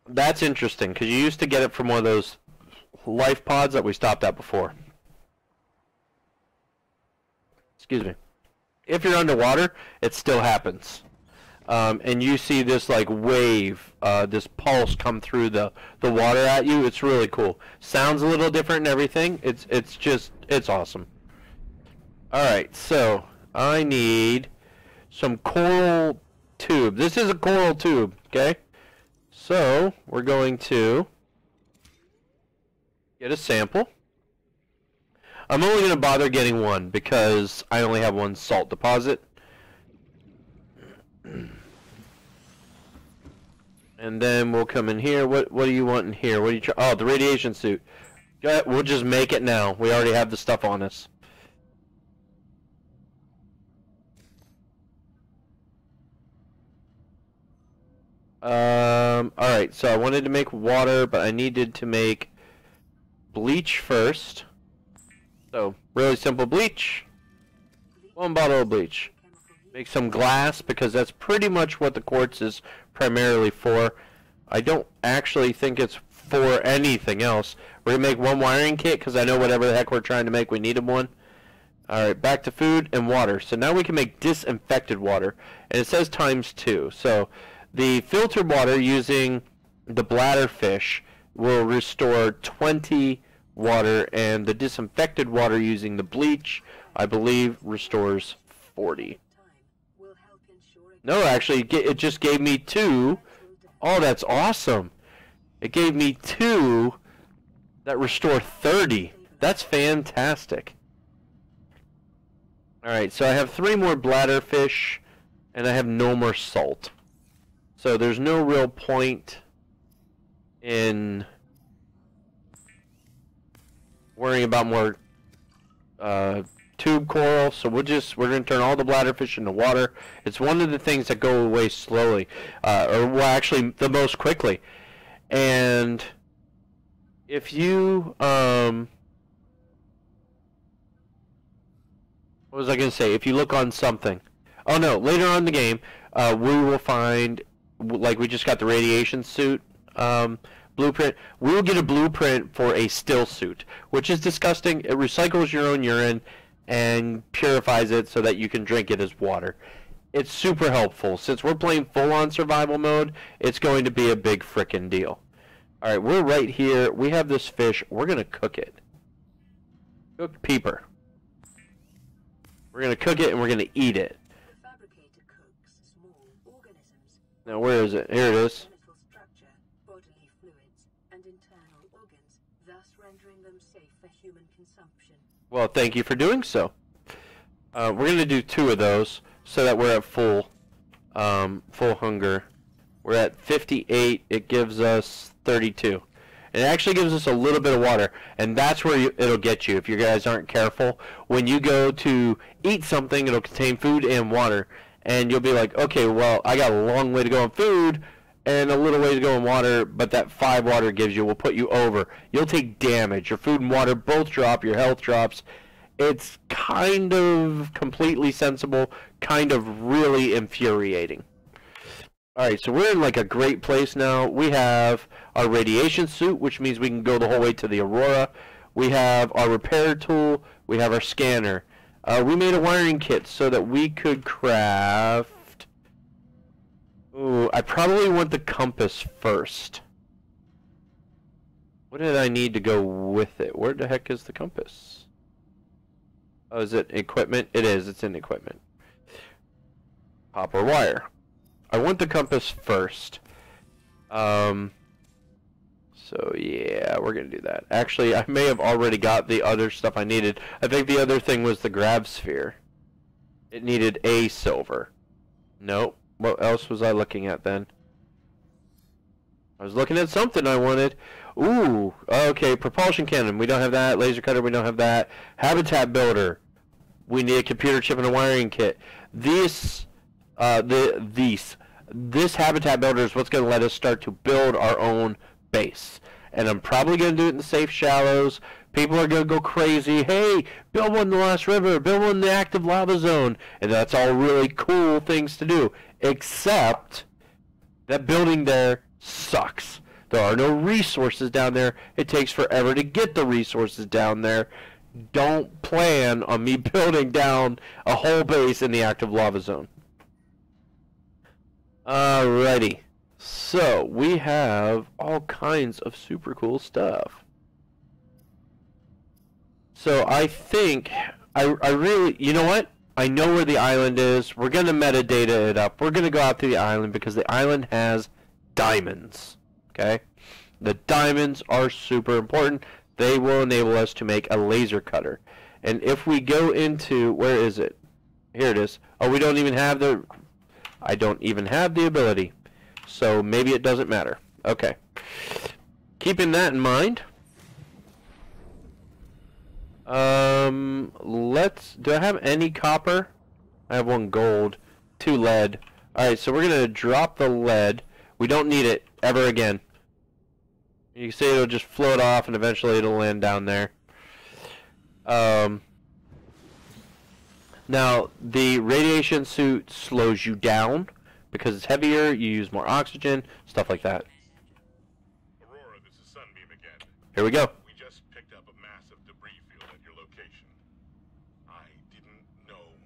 That's interesting, because you used to get it from one of those life pods that we stopped at before. Excuse me. If you're underwater, it still happens. And you see this like wave, this pulse come through the water at you. It's really cool. Sounds a little different and everything. It's awesome. Alright, so I need some coral tube. This is a coral tube, okay? So we're going to get a sample. I'm only going to bother getting one because I only have one salt deposit. And then we'll come in here. What do you want in here? What do you oh, the radiation suit. We'll just make it now. We already have the stuff on us. Alright, so I wanted to make water, but I needed to make bleach first. So, really simple bleach. One bottle of bleach. Make some glass, because that's pretty much what the quartz is primarily for. I don't actually think it's for anything else. We're going to make one wiring kit, because I know whatever the heck we're trying to make, we needed one. Alright, back to food and water. So now we can make disinfected water. And it says ×2. So, the filtered water using the bladder fish will restore 20 water, and the disinfected water using the bleach, I believe, restores 40. No, actually, it just gave me 2. Oh, that's awesome. It gave me 2 that restore 30. That's fantastic. Alright, so I have 3 more bladder fish, and I have no more salt. So there's no real point in worrying about more tube coral, so we're gonna turn all the bladderfish into water. It's one of the things that go away slowly, or well, actually the most quickly. And if you what was I gonna say? If you look on something, oh no, later on in the game, we will find, like we just got the radiation suit blueprint. We will get a blueprint for a still suit, which is disgusting. It recycles your own urine and purifies it so that you can drink it as water. It's super helpful. Since we're playing full-on survival mode, it's going to be a big frickin' deal. Alright, we're right here. We have this fish. We're going to cook it. Cooked peeper. We're going to cook it and we're going to eat it. The fabricator cooks small organisms. Now, where is it? Here it is. Skeletal structure, bodily fluids, and internal organs, thus rendering them safe for human consumption. Well, thank you for doing so. We're going to do 2 of those so that we're at full hunger. We're at 58. It gives us 32. And it actually gives us a little bit of water, and that's where it'll get you if you guys aren't careful. When you go to eat something, it'll contain food and water, and you'll be like, okay, well, I got a long way to go on food and a little way to go in water, but that 5 water gives you will put you over. You'll take damage. Your food and water both drop. Your health drops. It's kind of completely sensible, kind of really infuriating. Alright, so we're in like a great place now. We have our radiation suit, which means we can go the whole way to the Aurora. We have our repair tool. We have our scanner. We made a wiring kit so that we could craft... Ooh, I probably want the compass first. What did I need to go with it? Where the heck is the compass? Oh, is it equipment? It is. It's in equipment. Copper wire. I want the compass first. So yeah, we're gonna do that. Actually, I may have already got the other stuff I needed. I think the other thing was the grab sphere. It needed a silver. Nope. What else was I looking at then? I was looking at something I wanted. Ooh, okay, propulsion cannon. We don't have that. Laser cutter. We don't have that. Habitat builder. We need a computer chip and a wiring kit. This habitat builder is what's going to let us start to build our own base. And I'm probably going to do it in the safe shallows. People are going to go crazy. Hey, build one in the last river. Build one in the active lava zone. And that's all really cool things to do. Except that building there sucks. There are no resources down there. It takes forever to get the resources down there. Don't plan on me building down a whole base in the active lava zone. Alrighty. So, we have all kinds of super cool stuff. So, I think, I really, you know what? I know where the island is. We're going to metadata it up. We're going to go out to the island because the island has diamonds. Okay? The diamonds are super important. They will enable us to make a laser cutter. And if we go into, where is it? Here it is. Oh, we don't even have the, I don't even have the ability. So maybe it doesn't matter. Okay. Keeping that in mind, do I have any copper? I have 1 gold, 2 lead. Alright, so we're going to drop the lead. We don't need it ever again. You can see it'll just float off and eventually it'll land down there. Now, the radiation suit slows you down because it's heavier, you use more oxygen, stuff like that. Aurora, this is Sunbeam again. Here we go. We just picked up a massive debris field at your location. I didn't know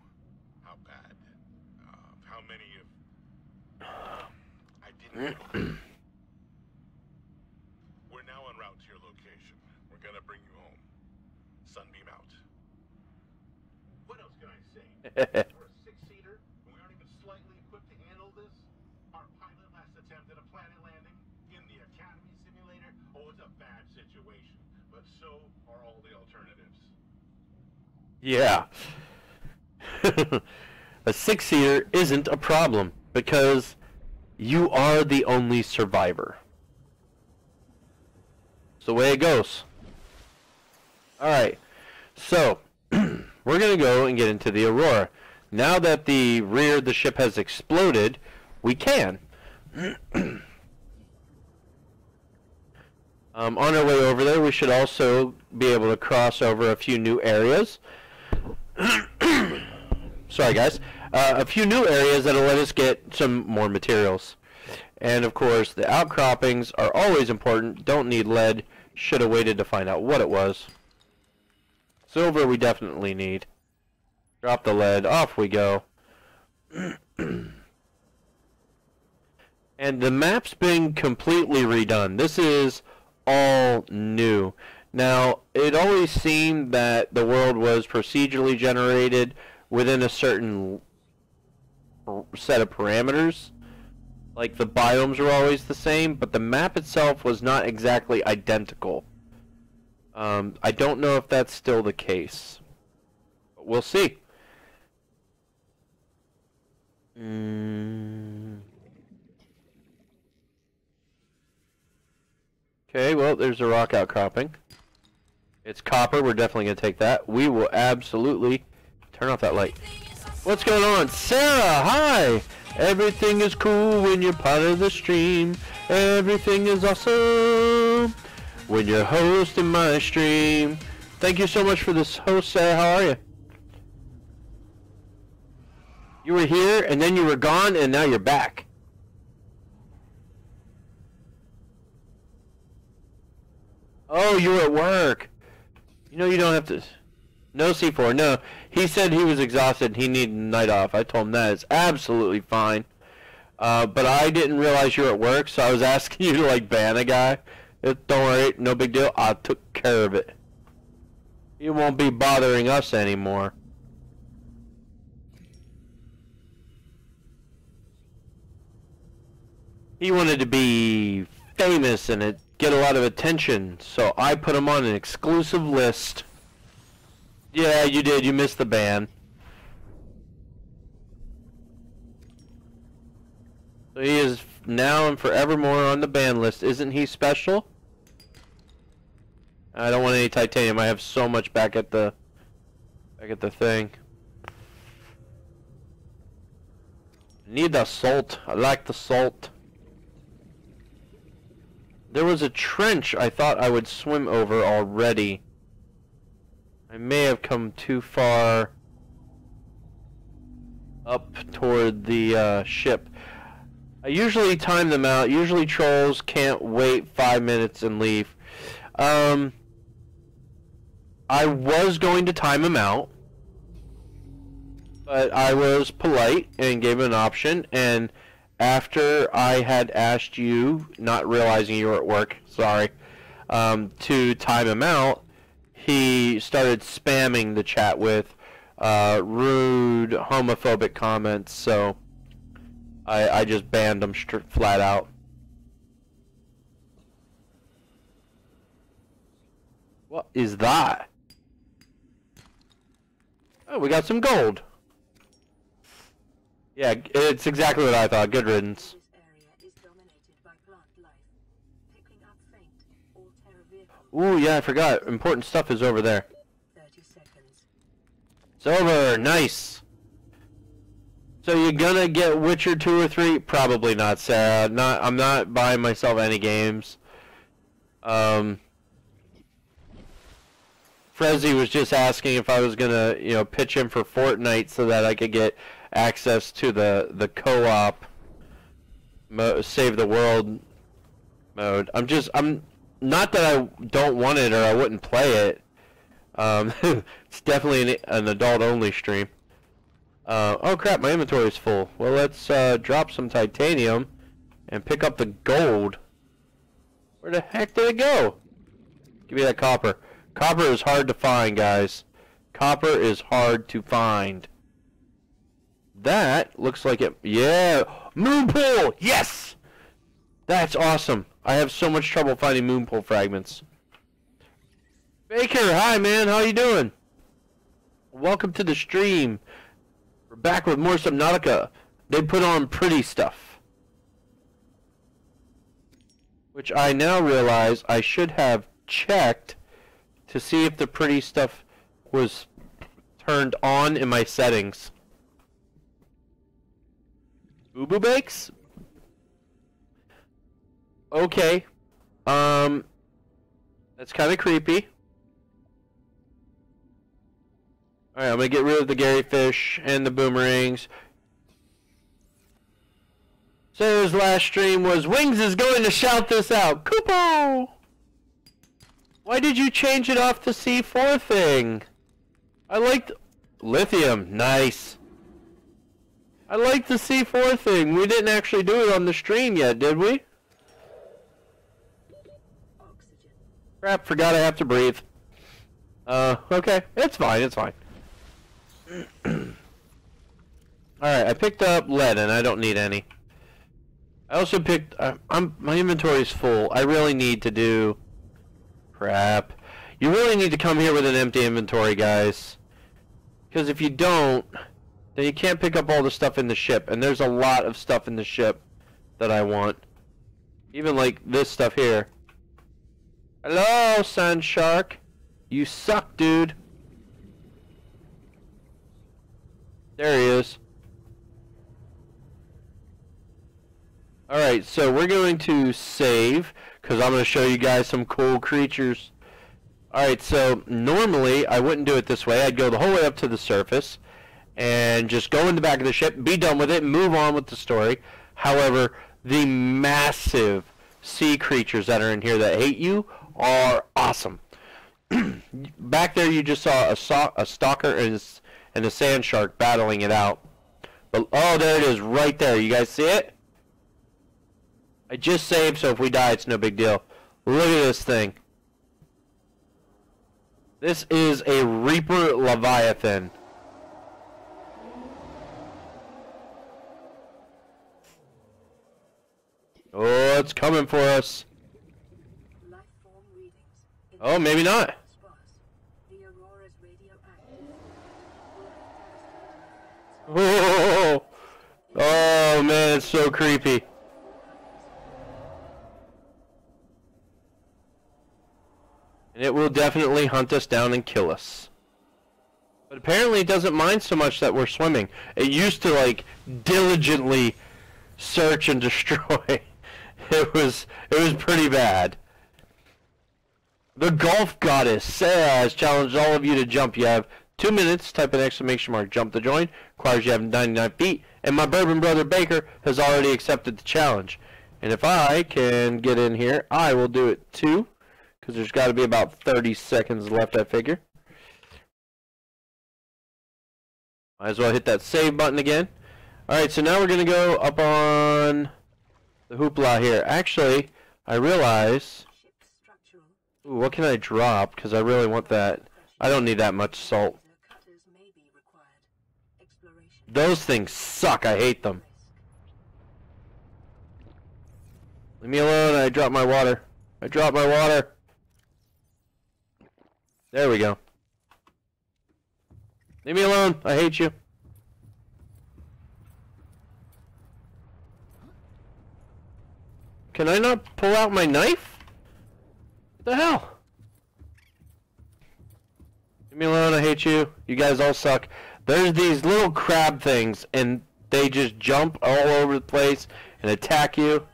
how bad, how many of... I didn't know. We're now en route to your location. We're gonna bring you home. Sunbeam out. What else can I say? We're a 6-seater, and we aren't even slightly equipped to handle this. Our pilot last attempted a planet landing in the Academy simulator. Oh, it's a bad situation, but so are all the alternatives. Yeah. A 6-seater isn't a problem because you are the only survivor. It's the way it goes. Alright, so we're going to go and get into the Aurora. Now that the rear of the ship has exploded, we can. On our way over there, we should also be able to cross over a few new areas. Sorry, guys. A few new areas that'll let us get some more materials. And, of course, the outcroppings are always important. Don't need lead. Should have waited to find out what it was. Silver we definitely need. Drop the lead. Off we go. And the map's been completely redone. This is all new. Now, it always seemed that the world was procedurally generated within a certain set of parameters. Like, the biomes were always the same, but the map itself was not exactly identical. I don't know if that's still the case. But we'll see. Okay, well, there's a rock outcropping. It's copper. We're definitely going to take that. We will absolutely turn off that light. What's going on? Sarah, hi! Everything is cool when you're part of the stream. Everything is awesome when you're hosting my stream. Thank you so much for this host, Sarah. How are you? You were here, and then you were gone, and now you're back. Oh, you were at work. You know you don't have to... No C4, no. He said he was exhausted, he needed a night off. I told him that is absolutely fine. But I didn't realize you were at work, so I was asking you to, like, ban a guy. Don't worry, no big deal. I took care of it. He won't be bothering us anymore. He wanted to be famous and get a lot of attention, so I put him on an exclusive list. Yeah, you did. You missed the ban. So he is now and forevermore on the ban list. Isn't he special? I don't want any titanium. I have so much back at the thing. Need the salt. I like the salt. There was a trench I thought I would swim over already. I may have come too far up toward the ship. I usually time them out. Usually trolls can't wait 5 minutes and leave. I was going to time him out, but I was polite and gave him an option, and after I had asked you, not realizing you were at work, sorry, to time him out, he started spamming the chat with rude, homophobic comments, so I just banned him flat out. What is that? Oh, we got some gold. Yeah, it's exactly what I thought. Good riddance. This area is dominated by plant life. Picking up faint or terror vehicles. Ooh, yeah, I forgot. Important stuff is over there. 30 seconds. It's over. Nice. So you're gonna get Witcher 2 or 3? Probably not, Sarah. I'm not buying myself any games. Frezzy was just asking if I was gonna, you know, pitch him for Fortnite so that I could get access to the co-op save the world mode. I'm not that I don't want it or I wouldn't play it. It's definitely an adult only stream. Oh crap, my inventory is full. Well, let's drop some titanium and pick up the gold. Where the heck did it go? Give me that copper. Copper is hard to find, guys. Copper is hard to find. That looks like it. Yeah, moon pool. Yes, that's awesome. I have so much trouble finding moon pool fragments. Baker, hi man, how you doing? Welcome to the stream. We're back with more Subnautica. They put on pretty stuff, which I now realize I should have checked to see if the pretty stuff was turned on in my settings. Boo Boo Bakes? Okay. That's kind of creepy. Alright, I'm gonna get rid of the Gary Fish and the boomerangs. Sarah's last stream was, Wings is going to shout this out. Kupo! Why did you change it off the C4 thing? I liked... Lithium, nice. I like the C4 thing. We didn't actually do it on the stream yet, did we? Crap, forgot I have to breathe. Okay. It's fine, it's fine. Alright, I picked up lead and I don't need any. I also picked... my inventory's full. I really need to do... Crap. You really need to come here with an empty inventory, guys. Because if you don't, then you can't pick up all the stuff in the ship. And there's a lot of stuff in the ship that I want. Even like this stuff here. Hello, Sand Shark. You suck, dude. There he is. Alright, so we're going to save, because I'm going to show you guys some cool creatures. Alright, so normally I wouldn't do it this way. I'd go the whole way up to the surface and just go in the back of the ship, be done with it, and move on with the story. However, the massive sea creatures that are in here that hate you are awesome. Back there you just saw a stalker and a sand shark battling it out. But, oh, there it is, right there. You guys see it? I just saved, so if we die, it's no big deal. Look at this thing. This is a Reaper Leviathan. Oh, it's coming for us. Oh, maybe not. Oh, oh man, it's so creepy. And it will definitely hunt us down and kill us. But apparently it doesn't mind so much that we're swimming. It used to like diligently search and destroy. It was pretty bad. The Golf Goddess Sarah has challenged all of you to jump. You have 2 minutes. Type an exclamation mark. Jump to join. Requires you have 99 feet. And my bourbon brother Baker has already accepted the challenge. And if I can get in here, I will do it too. Because there's got to be about 30 seconds left, I figure. Might as well hit that save button again. Alright, so now we're going to go up on the hoopla here. Actually, I realize... Ooh, what can I drop? Because I really want that. I don't need that much salt. Those things suck. I hate them. Leave me alone. I dropped my water. I dropped my water. There we go. Leave me alone. I hate you. Can I not pull out my knife? What the hell? Leave me alone. I hate you. You guys all suck. There's these little crab things, and they just jump all over the place and attack you.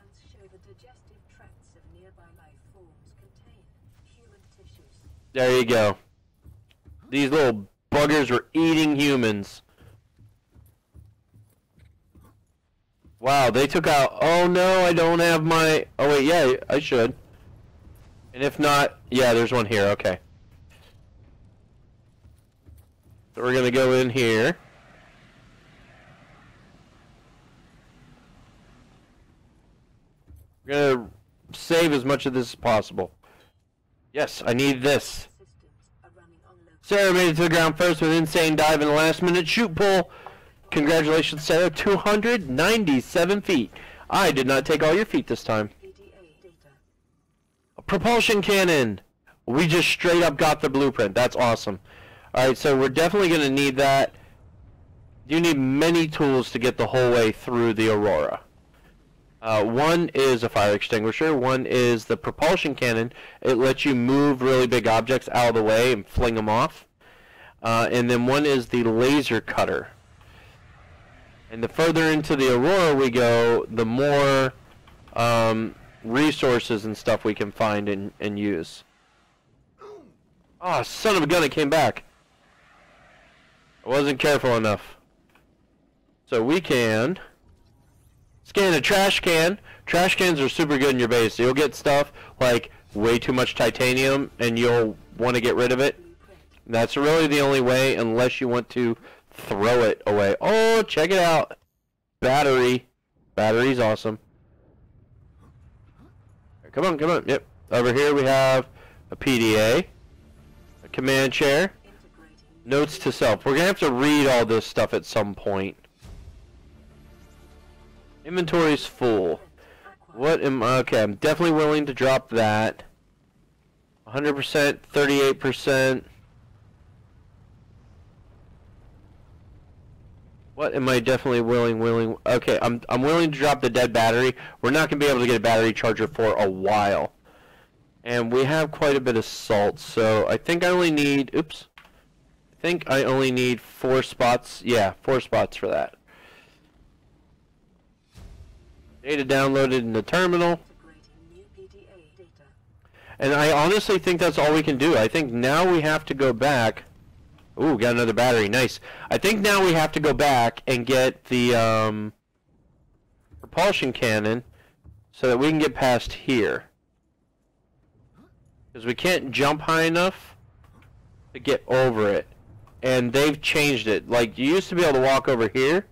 There you go. These little buggers were eating humans. Wow, they took out... Oh no, I don't have my... Oh wait, yeah, I should. And if not... Yeah, there's one here, okay. So we're going to go in here. We're going to save as much of this as possible. Yes, I need this. Sarah made it to the ground first with an insane dive in the last minute shoot pull. Congratulations, Sarah. 297 feet. I did not take all your feet this time. A propulsion cannon. We just straight up got the blueprint. That's awesome. Alright, so we're definitely going to need that. You need many tools to get the whole way through the Aurora. One is a fire extinguisher. One is the propulsion cannon. It lets you move really big objects out of the way and fling them off. And then one is the laser cutter. And the further into the Aurora we go, the more resources and stuff we can find and use. Oh, son of a gun, it came back. I wasn't careful enough. So we can scan a trash can. Trash cans are super good in your base. You'll get stuff like way too much titanium and you'll want to get rid of it. That's really the only way, unless you want to throw it away. Oh, check it out. Battery. Battery's awesome. Come on, come on. Yep. Over here we have a PDA, a command chair, notes to self. We're going to have to read all this stuff at some point. Inventory's full. What am I? Okay, I'm definitely willing to drop that. 100%, 38%. What am I definitely willing? Okay, I'm willing to drop the dead battery. We're not going to be able to get a battery charger for a while. And we have quite a bit of salt, so I think I only need, oops. I think I only need 4 spots. Yeah, 4 spots for that. Data downloaded in the terminal. And I honestly think that's all we can do. I think now we have to go back. Ooh, got another battery. Nice. I think now we have to go back and get the propulsion cannon so that we can get past here. Because we can't jump high enough to get over it. And they've changed it. Like, you used to be able to walk over here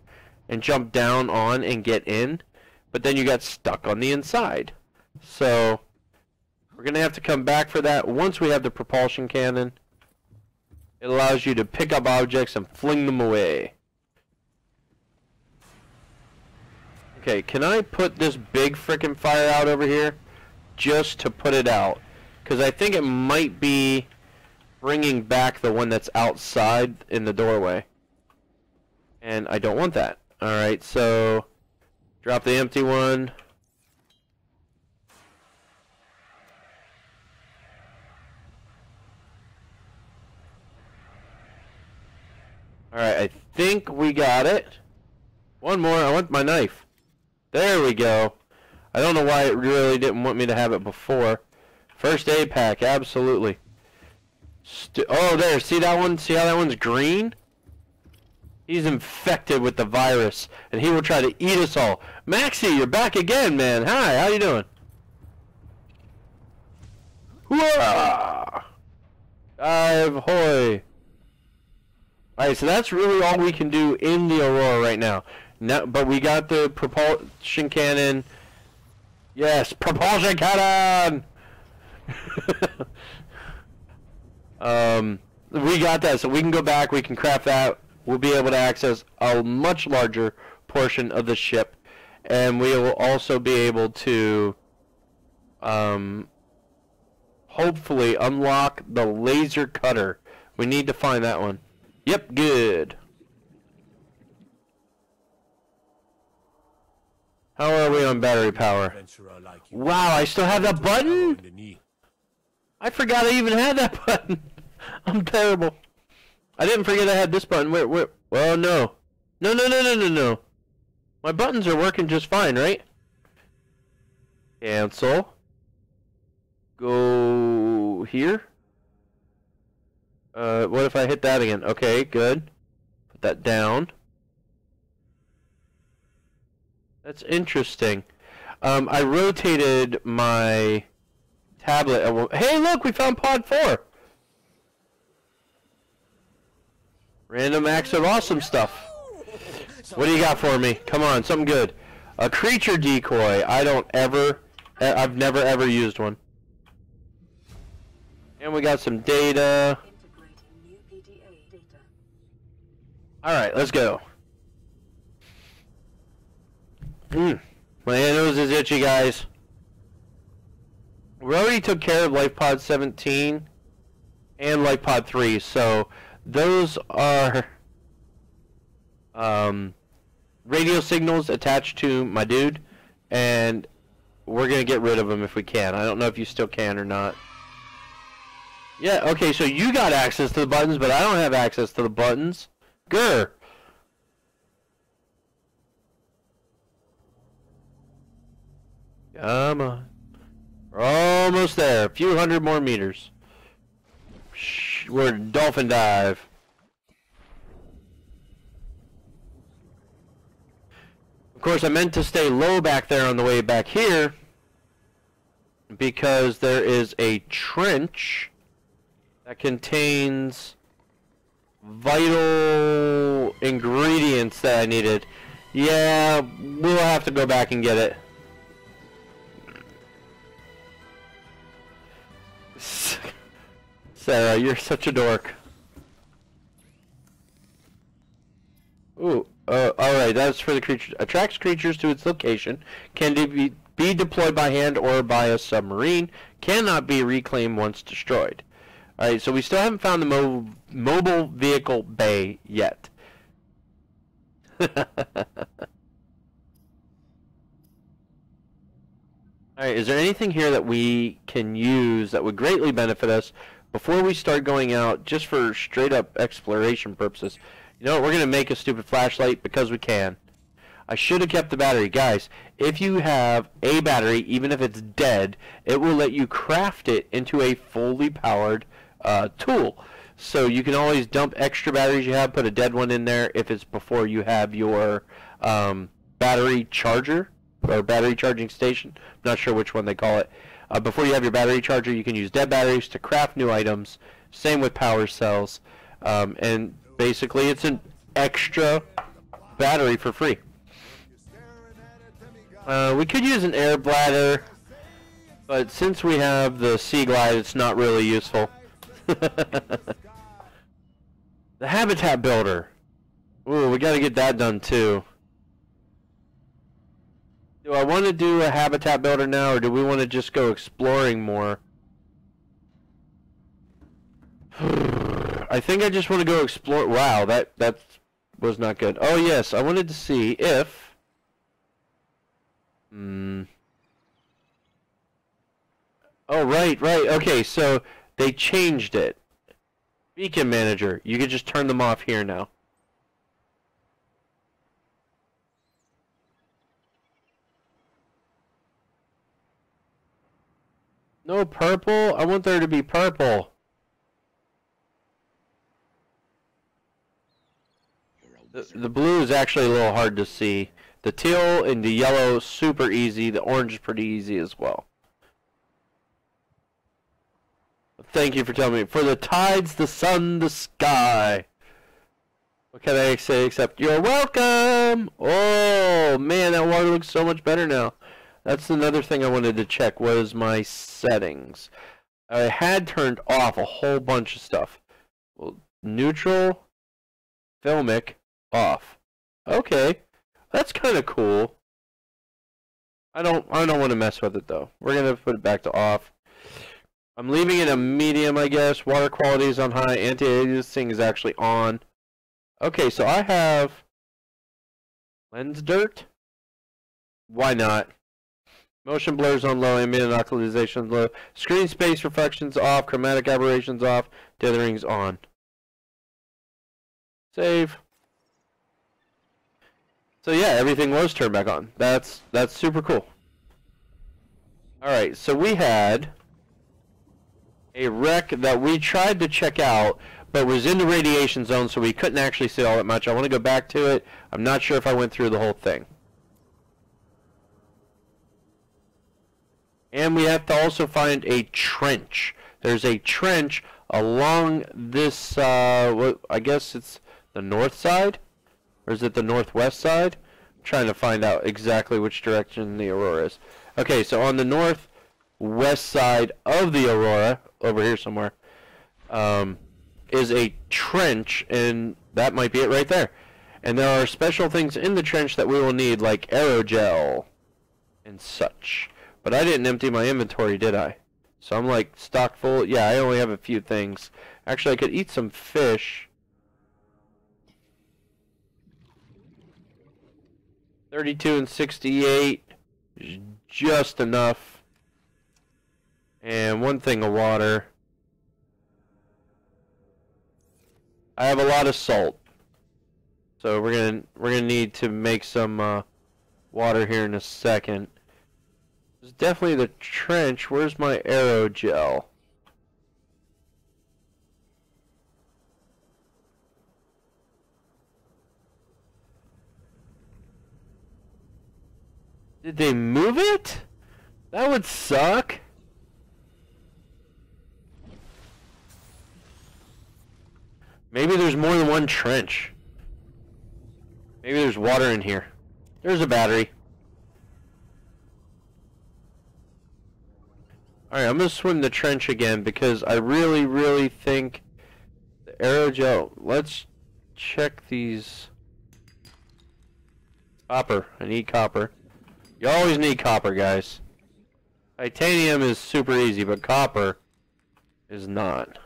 and jump down on and get in, but then you got stuck on the inside. So we're going to have to come back for that once we have the propulsion cannon. It allows you to pick up objects and fling them away. Okay, can I put this big frickin' fire out over here just to put it out? Because I think it might be bringing back the one that's outside in the doorway. And I don't want that. Alright, so drop the empty one. Alright, I think we got it. One more, I want my knife. There we go. I don't know why it really didn't want me to have it before. First aid pack, absolutely. Oh, there, see that one? See how that one's green? He's infected with the virus, and he will try to eat us all. Maxie, you're back again, man. Hi, how you doing? Hooah! Dive, hoy. Alright, so that's really all we can do in the Aurora right now. But we got the propulsion cannon. Yes, propulsion cannon! We got that, so we can go back, we can craft that. We'll be able to access a much larger portion of the ship. And we will also be able to hopefully unlock the laser cutter. We need to find that one. Yep, good. How are we on battery power? Wow, I still have that button? I forgot I even had that button. I'm terrible. I didn't forget I had this button. Wait. Well, no. No. My buttons are working just fine, right? Cancel. Go here. What if I hit that again? Okay, good. Put that down. That's interesting. I rotated my tablet. Hey, look, we found pod 4. Random acts of awesome stuff. What do you got for me? Come on, something good. A creature decoy. I've never ever used one. And we got some data. Alright, let's go. My nose is itchy, guys. We already took care of Life Pod 17 and Life Pod 3, so those are radio signals attached to my dude, and we're gonna get rid of them if we can. I don't know if you still can or not. Yeah, okay, so you got access to the buttons, but I don't have access to the buttons. Grr. Come on. We're almost there. A few hundred more meters. We're dolphin dive. Of course, I meant to stay low back there on the way back here because there is a trench that contains vital ingredients that I needed. Yeah, we'll have to go back and get it. Sarah, you're such a dork. Ooh, alright, that's for the creature. Attracts creatures to its location. Can be deployed by hand or by a submarine. Cannot be reclaimed once destroyed. Alright, so we still haven't found the mobile vehicle bay yet. Alright, is there anything here that we can use that would greatly benefit us before we start going out just for straight up exploration purposes? You know what, we're going to make a stupid flashlight because we can. I should have kept the battery. Guys, if you have a battery, even if it's dead, it will let you craft it into a fully powered tool. So you can always dump extra batteries you have, put a dead one in there if it's before you have your battery charger or battery charging station. I'm not sure which one they call it. Before you have your battery charger, you can use dead batteries to craft new items. Same with power cells. And basically it's an extra battery for free. We could use an air bladder, but since we have the Sea Glide, it's not really useful. The habitat builder. Ooh, we gotta get that done too. Do I want to do a habitat builder now, or do we want to just go exploring more? I think I just want to go explore. Wow, that was not good. Oh yes, I wanted to see if oh right. Okay, so they changed it. Beacon manager. You can just turn them off here now. No purple? I want there to be purple. The blue is actually a little hard to see. The teal and the yellow, super easy. The orange is pretty easy as well. Thank you for telling me. For the tides, the sun, the sky. What can I say except you're welcome? Oh, man, that water looks so much better now. That's another thing I wanted to check was my settings. I had turned off a whole bunch of stuff. Well, neutral, filmic, off. Okay, that's kind of cool. I don't want to mess with it though. We're gonna put it back to off. I'm leaving it a medium, I guess. Water quality is on high. Anti-aliasing is actually on. Okay, so I have lens dirt. Why not? Motion blurs on low, ambient oxidization low, screen space reflections off, chromatic aberrations off, dithering on. Save. So yeah, everything was turned back on. That's super cool. Alright, so we had a wreck that we tried to check out, but was in the radiation zone, so we couldn't actually see all that much. I want to go back to it. I'm not sure if I went through the whole thing. And we have to also find a trench. There's a trench along this, I guess it's the north side? Or is it the northwest side? I'm trying to find out exactly which direction the Aurora is. Okay, so on the northwest side of the Aurora, over here somewhere, is a trench, and that might be it right there. And there are special things in the trench that we will need, like aerogel and such. But I didn't empty my inventory, did I? So I'm like stocked full. Yeah, I only have a few things. Actually, I could eat some fish. 32 and 68. just enough. And one thing of water. I have a lot of salt. So we're gonna need to make some water here in a second. It's definitely the trench. Where's my aerogel? Did they move it? That would suck. Maybe there's more than one trench. Maybe there's water in here. There's a battery. Alright, I'm going to swim the trench again because I really, really think the aerogel... Let's check these... Copper. I need copper. You always need copper, guys. Titanium is super easy, but copper is not.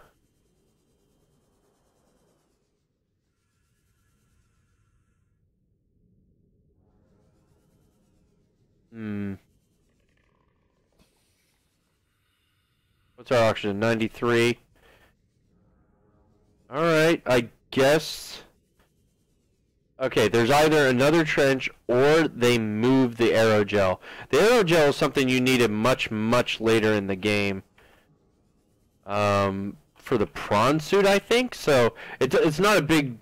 What's our oxygen? 93. Alright, I guess... Okay, there's either another trench or they moved the aerogel. The aerogel is something you needed much, much later in the game. For the prawn suit, I think. So, it's not a big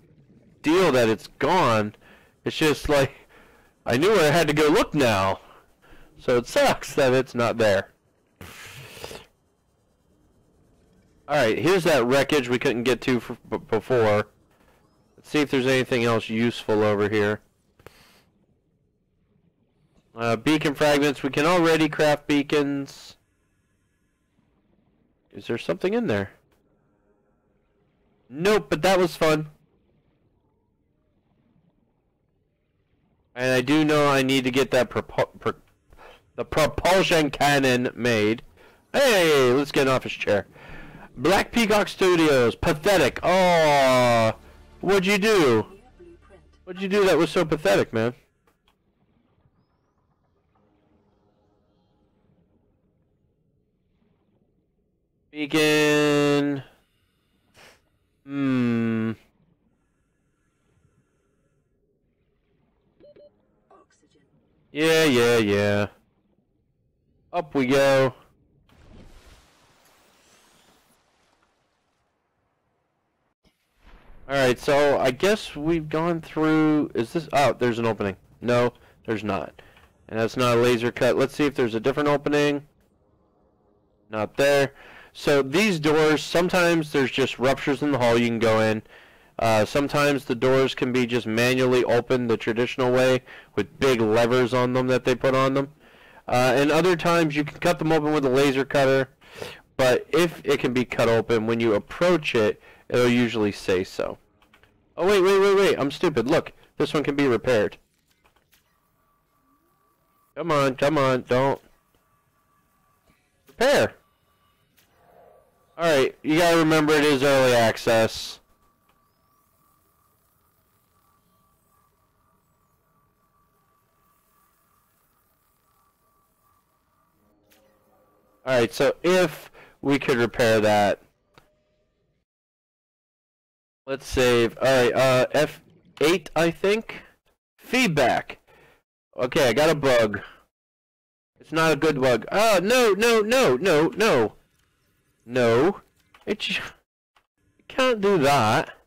deal that it's gone. It's just like, I knew where I had to go look now. So it sucks that it's not there. Alright, here's that wreckage we couldn't get to before. Let's see if there's anything else useful over here. Beacon fragments. We can already craft beacons. Is there something in there? Nope, but that was fun. And I do know I need to get that the propulsion cannon made. Hey, let's get off his chair. Black Peacock Studios. Pathetic. Oh, what'd you do? What'd you do that was so pathetic, man? Beacon. Yeah. Up we go. Alright, so I guess we've gone through... Is this... Oh, there's an opening. No, there's not. And that's not a laser cut. Let's see if there's a different opening. Not there. So these doors, sometimes there's just ruptures in the hull you can go in. Sometimes the doors can be just manually opened the traditional way with big levers on them that they put on them. And other times you can cut them open with a laser cutter. But if it can be cut open, when you approach it, it'll usually say so. Oh, wait. I'm stupid. Look, this one can be repaired. Come on. Don't. Repair. Alright, you gotta remember it is early access. Alright, so if we could repair that. Let's save. Alright, F8, I think. Feedback. Okay, I got a bug. It's not a good bug. Oh, no. No. You can't do that.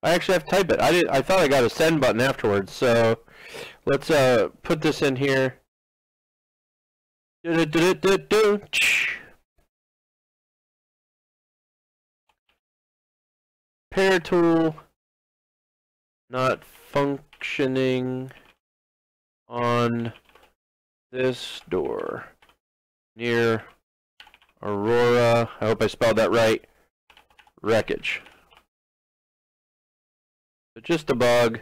I actually have to type it. I thought I got a send button afterwards, so let's put this in here. Repair tool not functioning on this door near Aurora. I hope I spelled that right. Wreckage. So just a bug.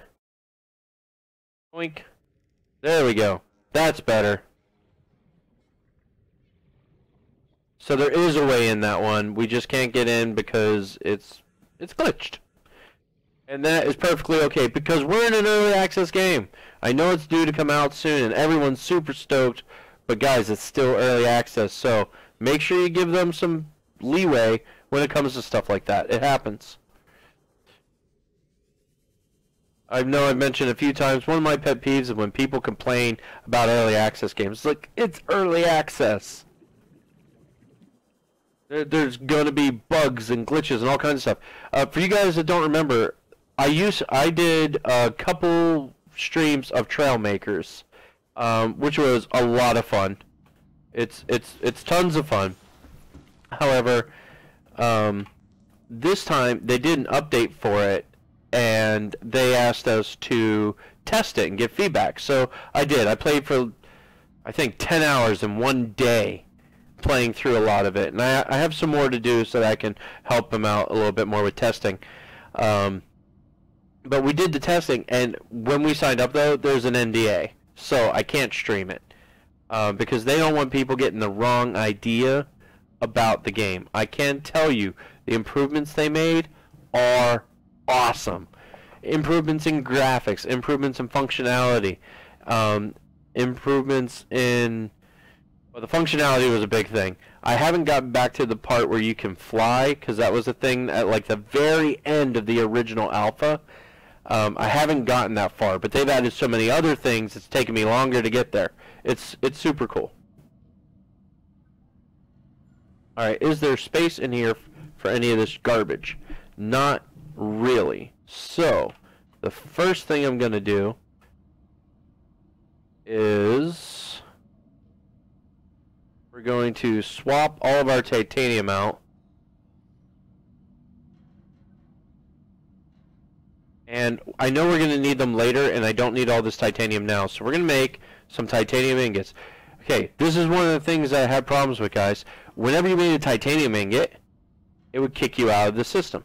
Oink. There we go. That's better. So there is a way in that one. We just can't get in because it's glitched. And that is perfectly okay because we're in an early access game. I know it's due to come out soon and everyone's super stoked, but guys, it's still early access, so make sure you give them some leeway when it comes to stuff like that. It happens. I know I've mentioned a few times, one of my pet peeves is when people complain about early access games. It's like, it's early access. There's going to be bugs and glitches and all kinds of stuff. For you guys that don't remember, I did a couple streams of Trail Makers, which was a lot of fun. It's tons of fun. However, this time they did an update for it, and they asked us to test it and give feedback. So I did. I played for, I think, 10 hours in one day, playing through a lot of it. And I have some more to do so that I can help them out a little bit more with testing. But we did the testing, and when we signed up, though, there's an NDA. So I can't stream it. Because they don't want people getting the wrong idea about the game. I can tell you, the improvements they made are awesome. Improvements in graphics, improvements in functionality, improvements in... Well, the functionality was a big thing. I haven't gotten back to the part where you can fly, because that was a thing at like the very end of the original alpha. I haven't gotten that far, but they've added so many other things, it's taken me longer to get there. It's super cool. Alright, is there space in here for any of this garbage? Not really. So, the first thing I'm going to do is we're going to swap all of our titanium out. And I know we're going to need them later, and I don't need all this titanium now. So we're going to make some titanium ingots. Okay, this is one of the things that I had problems with, guys. Whenever you made a titanium ingot, it would kick you out of the system.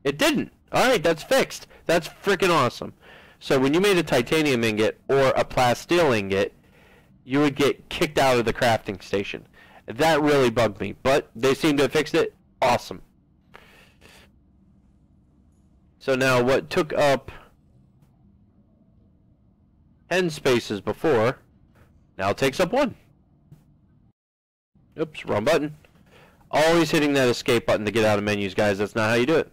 It didn't. Alright, that's fixed. That's freaking awesome. So when you made a titanium ingot or a plasteel ingot, you would get kicked out of the crafting station. That really bugged me, but they seem to have fixed it. Awesome. So now what took up 10 spaces before now takes up 1. Oops, wrong button. Always hitting that escape button to get out of menus, guys. That's not how you do it.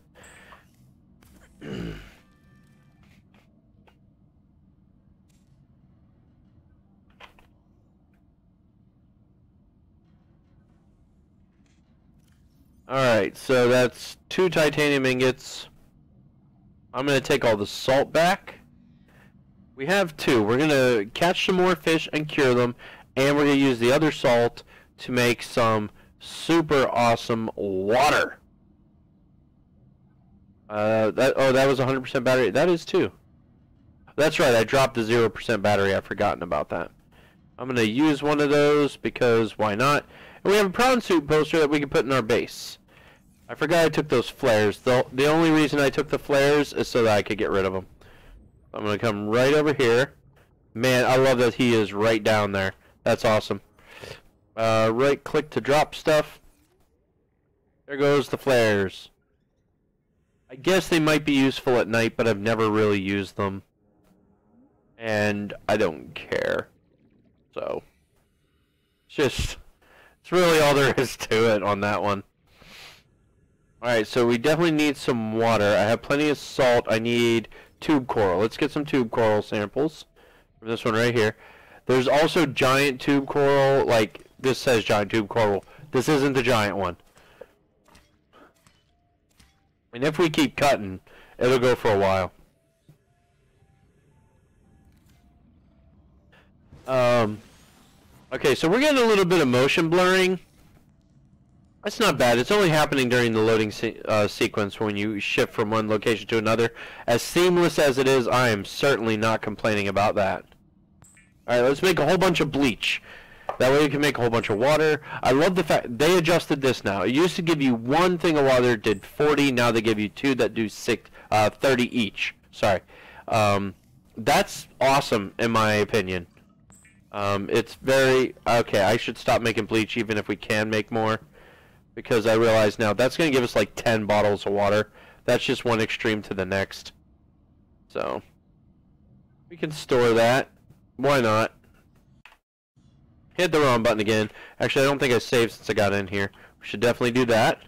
Alright, so that's 2 titanium ingots. I'm going to take all the salt back. We have 2. We're going to catch some more fish and cure them, and we're going to use the other salt to make some super awesome water. That was 100% battery. That is 2. That's right, I dropped the 0% battery. I've forgotten about that. I'm going to use one of those because why not? And we have a prawn suit poster that we can put in our base. I forgot I took those flares. The only reason I took the flares is so that I could get rid of them. I'm going to come right over here. Man, I love that he is right down there. That's awesome. Right click to drop stuff. There goes the flares. I guess they might be useful at night, but I've never really used them. And I don't care. So, it's really all there is to it on that one. Alright, so we definitely need some water. I have plenty of salt. I need tube coral. Let's get some tube coral samples from this one right here. There's also giant tube coral. Like, this says giant tube coral. This isn't the giant one. And if we keep cutting, it'll go for a while. Okay, so we're getting a little bit of motion blurring. That's not bad. It's only happening during the loading sequence when you shift from one location to another. As seamless as it is, I am certainly not complaining about that. Alright, let's make a whole bunch of bleach. That way you can make a whole bunch of water. I love the fact they adjusted this now. It used to give you 1 thing of water, did 40. Now they give you 2 that do 30 each. Sorry. That's awesome in my opinion. It's very... Okay, I should stop making bleach even if we can make more. Because I realize now that's going to give us like 10 bottles of water. That's just one extreme to the next. So we can store that. Why not? Hit the wrong button again. Actually, I don't think I saved since I got in here. We should definitely do that.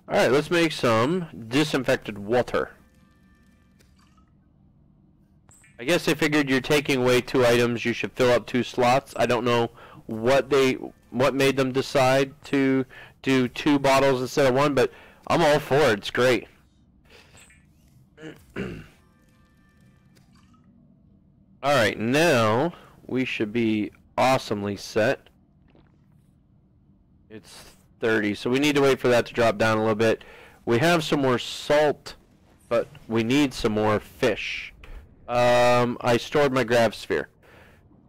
Alright, let's make some disinfected water. I guess I figured you're taking away 2 items, you should fill up 2 slots. I don't know what made them decide to do 2 bottles instead of 1, but I'm all for it. It's great. Alright, now we should be awesomely set. It's 30, so we need to wait for that to drop down a little bit. We have some more salt, but we need some more fish. I stored my grav sphere.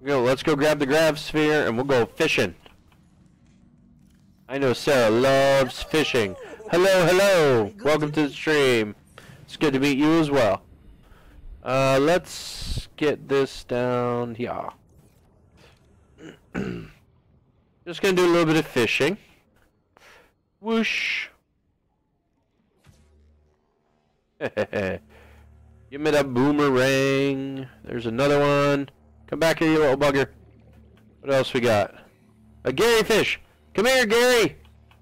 Let's go grab the grav sphere and we'll go fishing. I know Sarah loves fishing. Hello, hello. Welcome to the stream. It's good to meet you as well. Let's get this down here. Just gonna do a little bit of fishing. Whoosh. Give me that boomerang. There's another one. Come back here, you little bugger. What else we got? A Gary fish. Come here, Gary.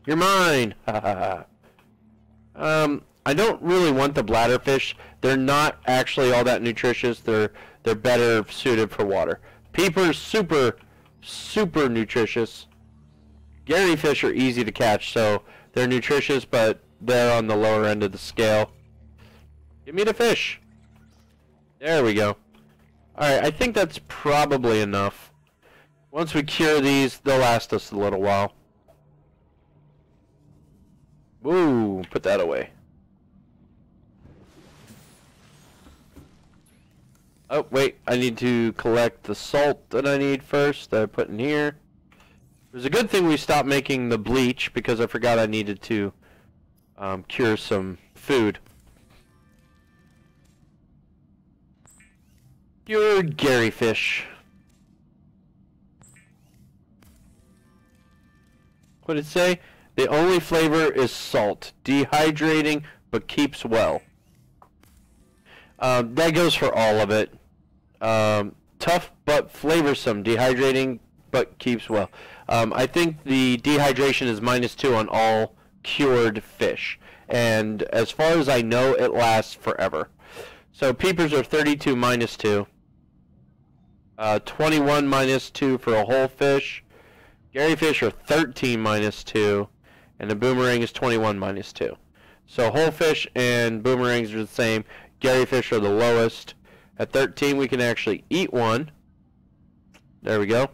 You're mine. I don't really want the bladderfish. They're not actually all that nutritious. They're better suited for water. Peepers, super nutritious. Gary fish are easy to catch, so they're nutritious, but they're on the lower end of the scale. Give me the fish. There we go. Alright, I think that's probably enough. Once we cure these, they'll last us a little while. Woo, put that away. Oh, wait, I need to collect the salt that I need first that I put in here. It was a good thing we stopped making the bleach because I forgot I needed to cure some food. You're Gary fish. What did it say? The only flavor is salt. Dehydrating, but keeps well. That goes for all of it. Tough but flavorsome. Dehydrating, but keeps well. I think the dehydration is -2 on all cured fish. And as far as I know, it lasts forever. So peepers are 32 -2. 21 -2 for a whole fish. Gary fish are 13 -2. And the boomerang is 21 -2. So whole fish and boomerangs are the same. Gary fish are the lowest. At 13 we can actually eat one. There we go.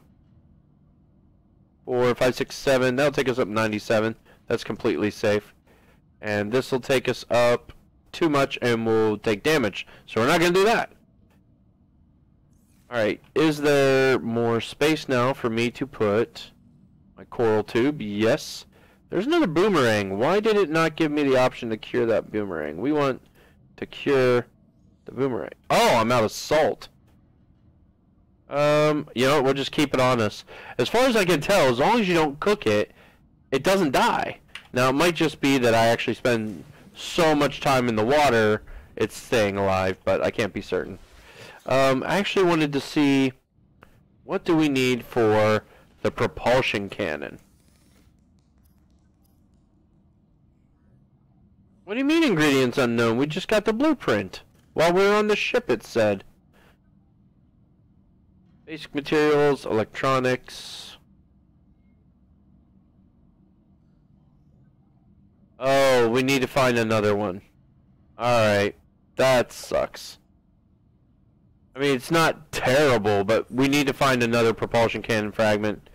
4, 5, 6, 7. That'll take us up 97. That's completely safe. And this will take us up too much and we'll take damage. So we're not going to do that. Alright, is there more space now for me to put my coral tube? Yes. There's another boomerang. Why did it not give me the option to cure that boomerang? We want to cure the boomerang. Oh, I'm out of salt. You know what, we'll just keep it on us. As far as I can tell, as long as you don't cook it, it doesn't die. Now, it might just be that I actually spend so much time in the water, it's staying alive, but I can't be certain. I actually wanted to see, what do we need for the propulsion cannon? What do you mean ingredients unknown? We just got the blueprint. While we were on the ship, it said. Basic materials, electronics. Oh, we need to find another one. Alright, that sucks. I mean, it's not terrible, but we need to find another propulsion cannon fragment.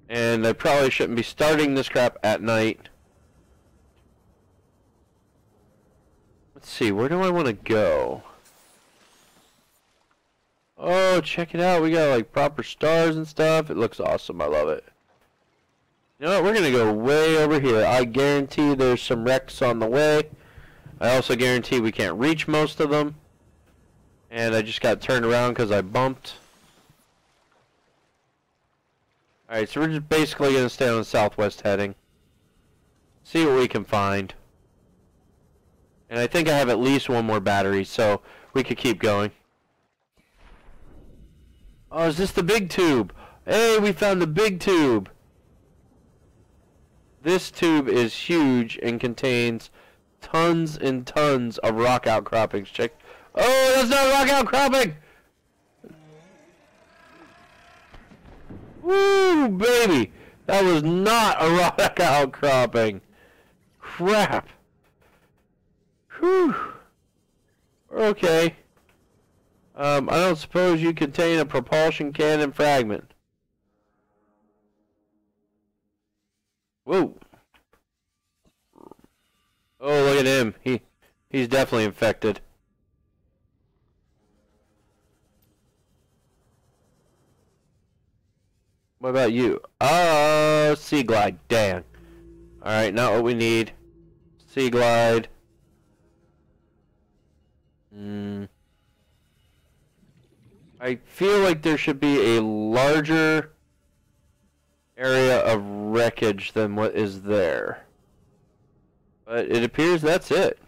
And I probably shouldn't be starting this crap at night. Let's see, where do I want to go? Oh, check it out. We got like proper stars and stuff. It looks awesome. I love it. You know what? We're going to go way over here. I guarantee there's some wrecks on the way. I also guarantee we can't reach most of them. And I just got turned around because I bumped. Alright, so we're just basically going to stay on the southwest heading. See what we can find. And I think I have at least one more battery, so we could keep going. Oh, is this the big tube? Hey, we found the big tube. This tube is huge and contains tons and tons of rock outcroppings. Check. Oh, that's not a rock outcropping! Woo, baby! That was not a rock outcropping. Crap. Whew. Okay. I don't suppose you contain a propulsion cannon fragment. Whoa. Oh, look at him. He's definitely infected. What about you? Sea glide. Dang. Alright, not what we need. Sea glide. I feel like there should be a larger area of wreckage than what is there. But it appears that's it.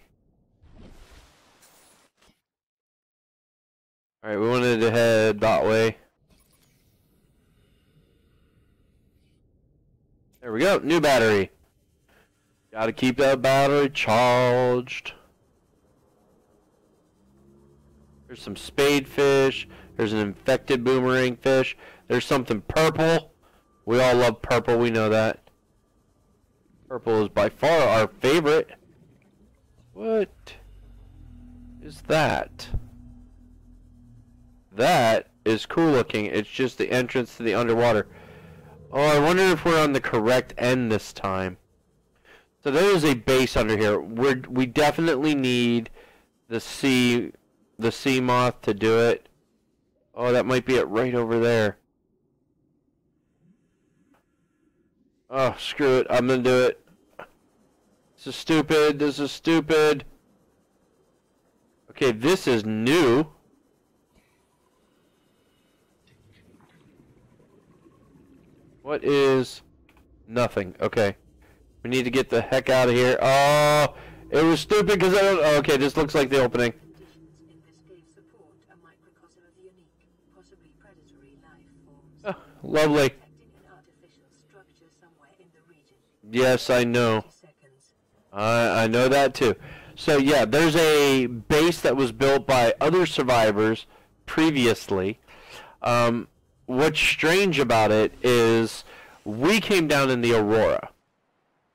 Alright, we wanted to head that way. There we go, new battery. Gotta keep that battery charged. There's some spade fish. There's an infected boomerang fish. There's something purple. We all love purple, we know that. Purple is by far our favorite. What is that? That is cool looking. It's just the entrance to the underwater. Oh, I wonder if we're on the correct end this time. So there is a base under here. We definitely need the sea moth to do it. Oh, that might be it right over there. Oh, screw it. I'm gonna do it. This is stupid. This is stupid. Okay, this is new. What is... Nothing. Okay. We need to get the heck out of here. Oh, it was stupid because I don't... Oh, okay, this looks like the opening. Oh, lovely. Yes, I know. I know that too. So yeah, there's a base that was built by other survivors previously. What's strange about it is we came down in the Aurora.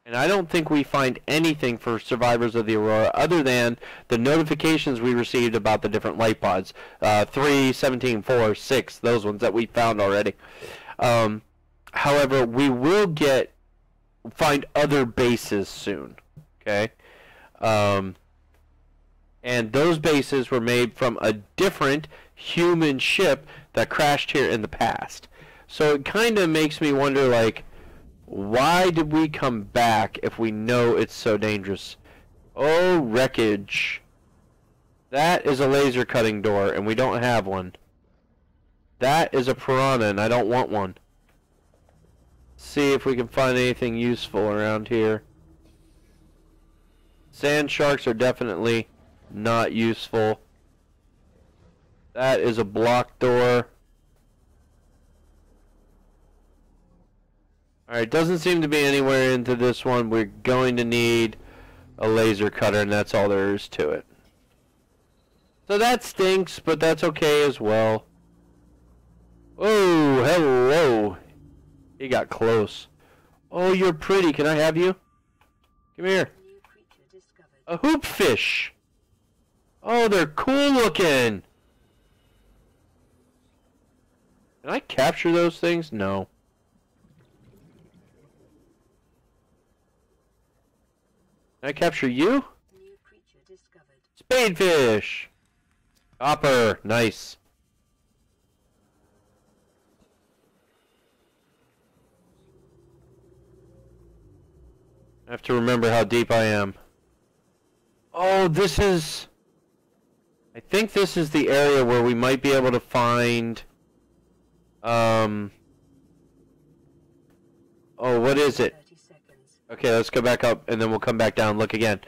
And I don't think we find anything for survivors of the Aurora other than the notifications we received about the different light pods. 3, 17, 4, 6, those ones that we found already. However, we will find other bases soon. Okay? And those bases were made from a different human ship that crashed here in the past. So it kind of makes me wonder, like, why did we come back if we know it's so dangerous? Oh, wreckage. That is a laser cutting door, and we don't have one. That is a piranha, and I don't want one. See if we can find anything useful around here. Sand sharks are definitely not useful. That is a blocked door. Alright, doesn't seem to be anywhere into this one. We're going to need a laser cutter, and that's all there is to it. So that stinks, but that's okay as well. Oh, hello. He got close. Oh, you're pretty. Can I have you? Come here. A hoopfish. Oh, they're cool looking. Can I capture those things? No. Can I capture you? Spadefish. Copper. Nice. I have to remember how deep I am. Oh, this is... I think this is the area where we might be able to find... Oh, what is it? Okay, let's go back up and then we'll come back down and look again.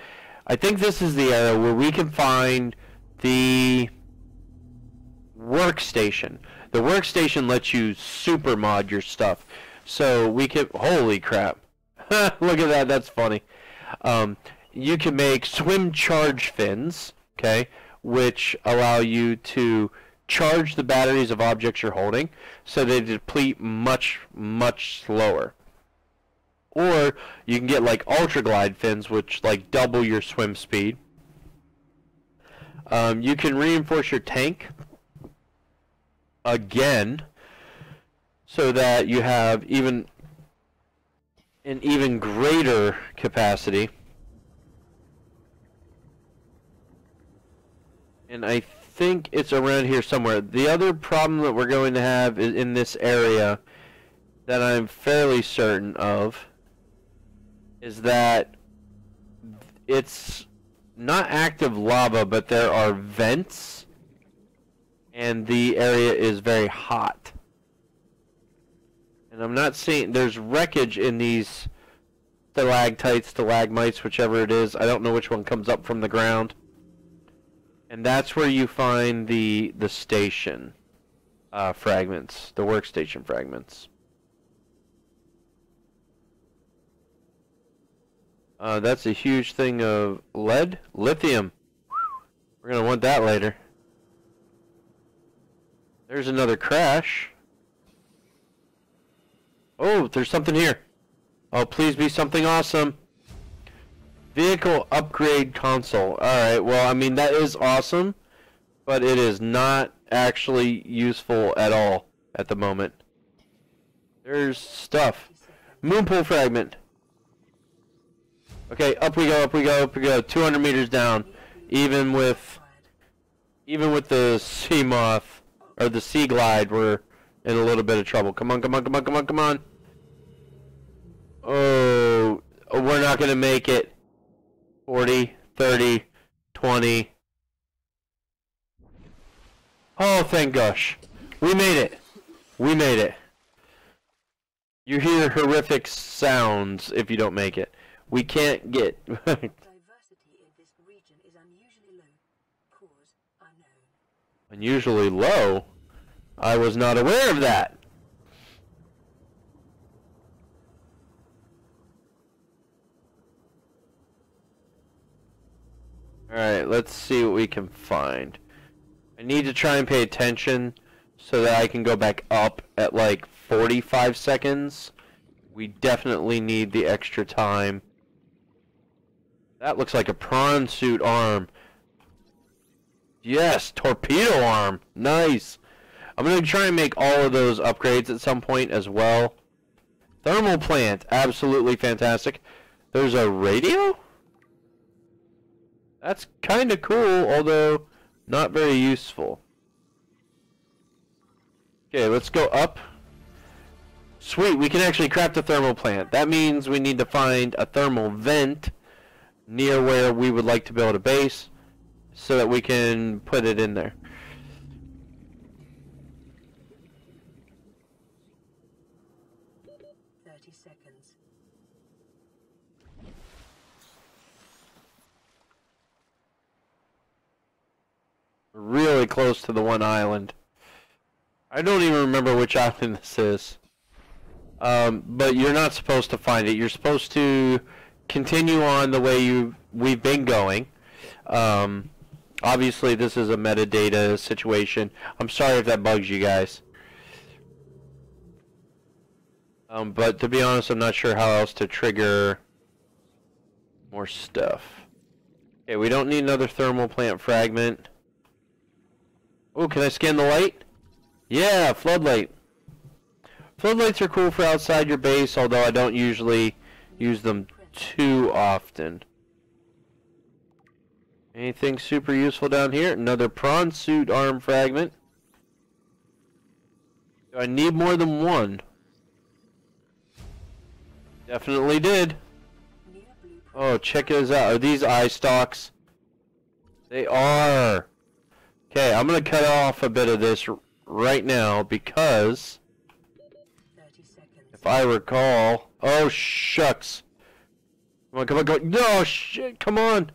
I think this is the area where we can find the workstation. The workstation lets you super mod your stuff. So we can, holy crap. Look at that, that's funny. You can make swim charge fins, okay, which allow you to charge the batteries of objects you're holding so they deplete much, much slower. Or you can get like ultra glide fins, which like double your swim speed. You can reinforce your tank again so that you have an even greater capacity. And I think it's around here somewhere. The other problem that we're going to have is in this area that I'm fairly certain of is that it's not active lava, but there are vents and the area is very hot. And I'm not seeing, there's wreckage in these stalactites, stalagmites, whichever it is. I don't know which one comes up from the ground. And that's where you find the station fragments, the workstation fragments. That's a huge thing of lead, lithium. We're gonna want that later. There's another crash. Oh, there's something here. Oh, please be something awesome. Vehicle upgrade console. Alright, well, I mean, that is awesome, but it is not actually useful at all at the moment. There's stuff. Moonpool fragment. Okay, up we go, up we go, up we go. 200 meters down. Even with the sea moth, or the sea glide, we're in a little bit of trouble. Come on, come on, come on, come on, come on. Oh, we're not going to make it. 40, 30, 20. Oh, thank gosh. We made it. We made it. You hear horrific sounds if you don't make it. We can't get... Diversity in this region is unusually low. Cause unknown. Unusually low? I was not aware of that. Alright, let's see what we can find. I need to try and pay attention so that I can go back up at like 45 seconds. We definitely need the extra time. That looks like a prawn suit arm. Yes, torpedo arm. Nice. I'm going to try and make all of those upgrades at some point as well. Thermal plant. Absolutely fantastic. There's a radio? That's kind of cool, although not very useful. Okay, let's go up. Sweet, we can actually craft a thermal plant. That means we need to find a thermal vent near where we would like to build a base so that we can put it in there. Really close to the one island. I don't even remember which island this is. But you're not supposed to find it. You're supposed to continue on the way we've been going. Obviously this is a metadata situation. I'm sorry if that bugs you guys. But to be honest, I'm not sure how else to trigger more stuff. Okay, we don't need another thermal plant fragment. Oh, can I scan the light? Yeah, floodlight. Floodlights are cool for outside your base, although I don't usually use them too often. Anything super useful down here? Another prawn suit arm fragment. Do I need more than one? Definitely did. Oh, check those out. Are these eye stalks? They are. Okay, I'm going to cut off a bit of this right now because if I recall... Oh, shucks. Come on, come on, come on. No, shit, come on.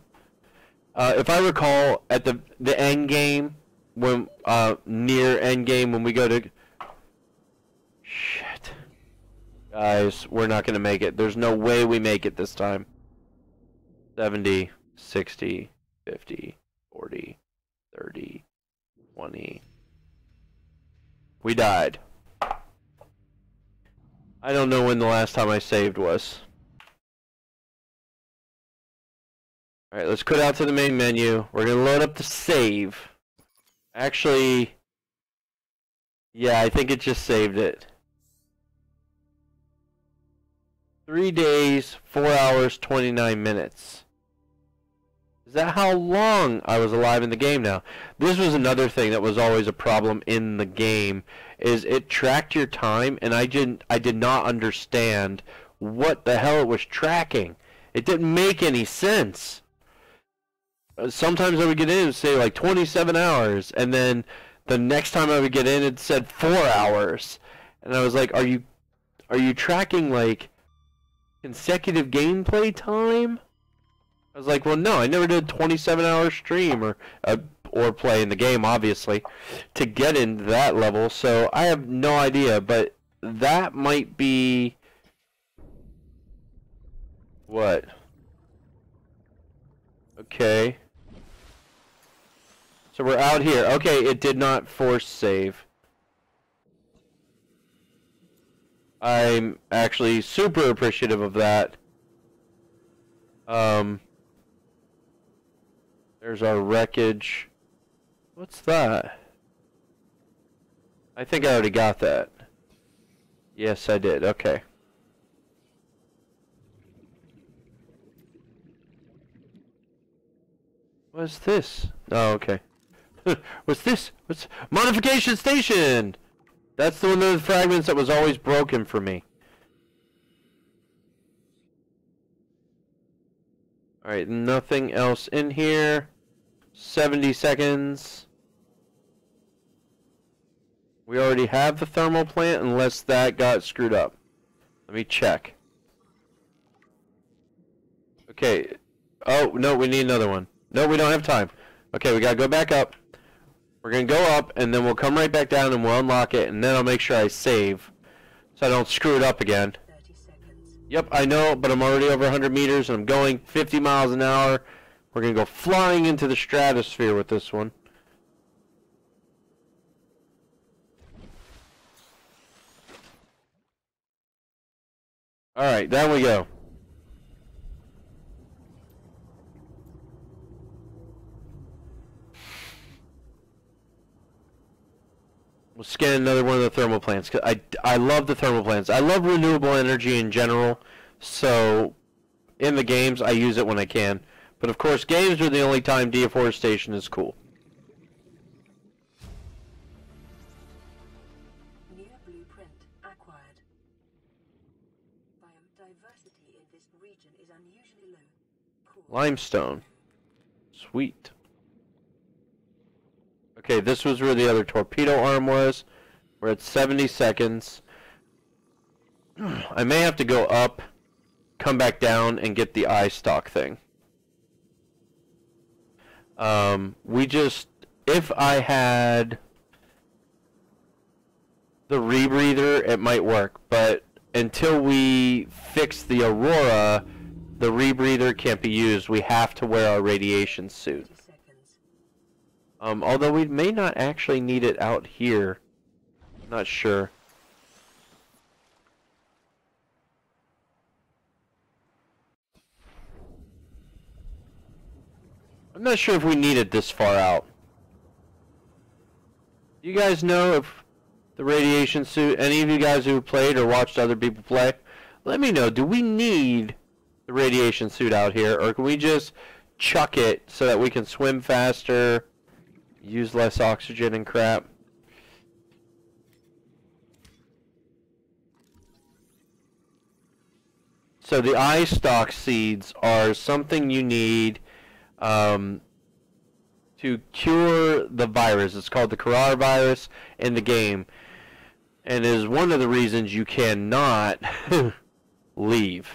If I recall, at the end game, when near end game, when we go to shit, guys, we're not gonna make it. There's no way we make it this time. 70, 60, 50, 40, 30, 20. We died. I don't know when the last time I saved was. Alright, let's go out to the main menu. We're going to load up the save. Actually, yeah, I think it just saved it. 3 days, 4 hours, 29 minutes. Is that how long I was alive in the game now? This was another thing that was always a problem in the game, is it tracked your time, and I did not understand what the hell it was tracking. It didn't make any sense. Sometimes I would get in and say like 27 hours, and then the next time I would get in it said 4 hours. And I was like, are you tracking like consecutive gameplay time? I was like, well, no, I never did a 27-hour stream or play in the game, obviously, to get into that level. So I have no idea, but that might be what? Okay. So we're out here. Okay, it did not force save. I'm actually super appreciative of that. There's our wreckage. What's that? I think I already got that. Yes, I did. Okay. What's this? Oh, okay. What's this? What's modification station? That's the one of the fragments that was always broken for me. Alright, nothing else in here. 70 seconds. We already have the thermal plant unless that got screwed up. Let me check. Okay. Oh, no, we need another one. No, we don't have time. Okay, we gotta go back up. We're gonna go up, and then we'll come right back down, and we'll unlock it, and then I'll make sure I save, so I don't screw it up again. 30 seconds. Yep, I know, but I'm already over 100 meters, and I'm going 50 miles an hour. We're gonna go flying into the stratosphere with this one. Alright, down we go. We'll scan another one of the thermal plants. I love the thermal plants. I love renewable energy in general, so in the games I use it when I can. But of course, games are the only time deforestation is cool. New blueprint acquired. Biodiversity in this region is unusually low. Cool. Limestone. Sweet. Okay, this was where the other torpedo arm was. We're at 70 seconds. I may have to go up, come back down, and get the eye stock thing. If I had the rebreather, it might work, but until we fix the Aurora, the rebreather can't be used. We have to wear our radiation suit. 30 seconds. Although we may not actually need it out here. Not sure. I'm not sure if we need it this far out. Do you guys know if the radiation suit, any of you guys who played or watched other people play, let me know, do we need the radiation suit out here, or can we just chuck it so that we can swim faster, use less oxygen and crap? So the eye stalk seeds are something you need to cure the virus. It's called the Kerbal virus in the game, and is one of the reasons you cannot leave.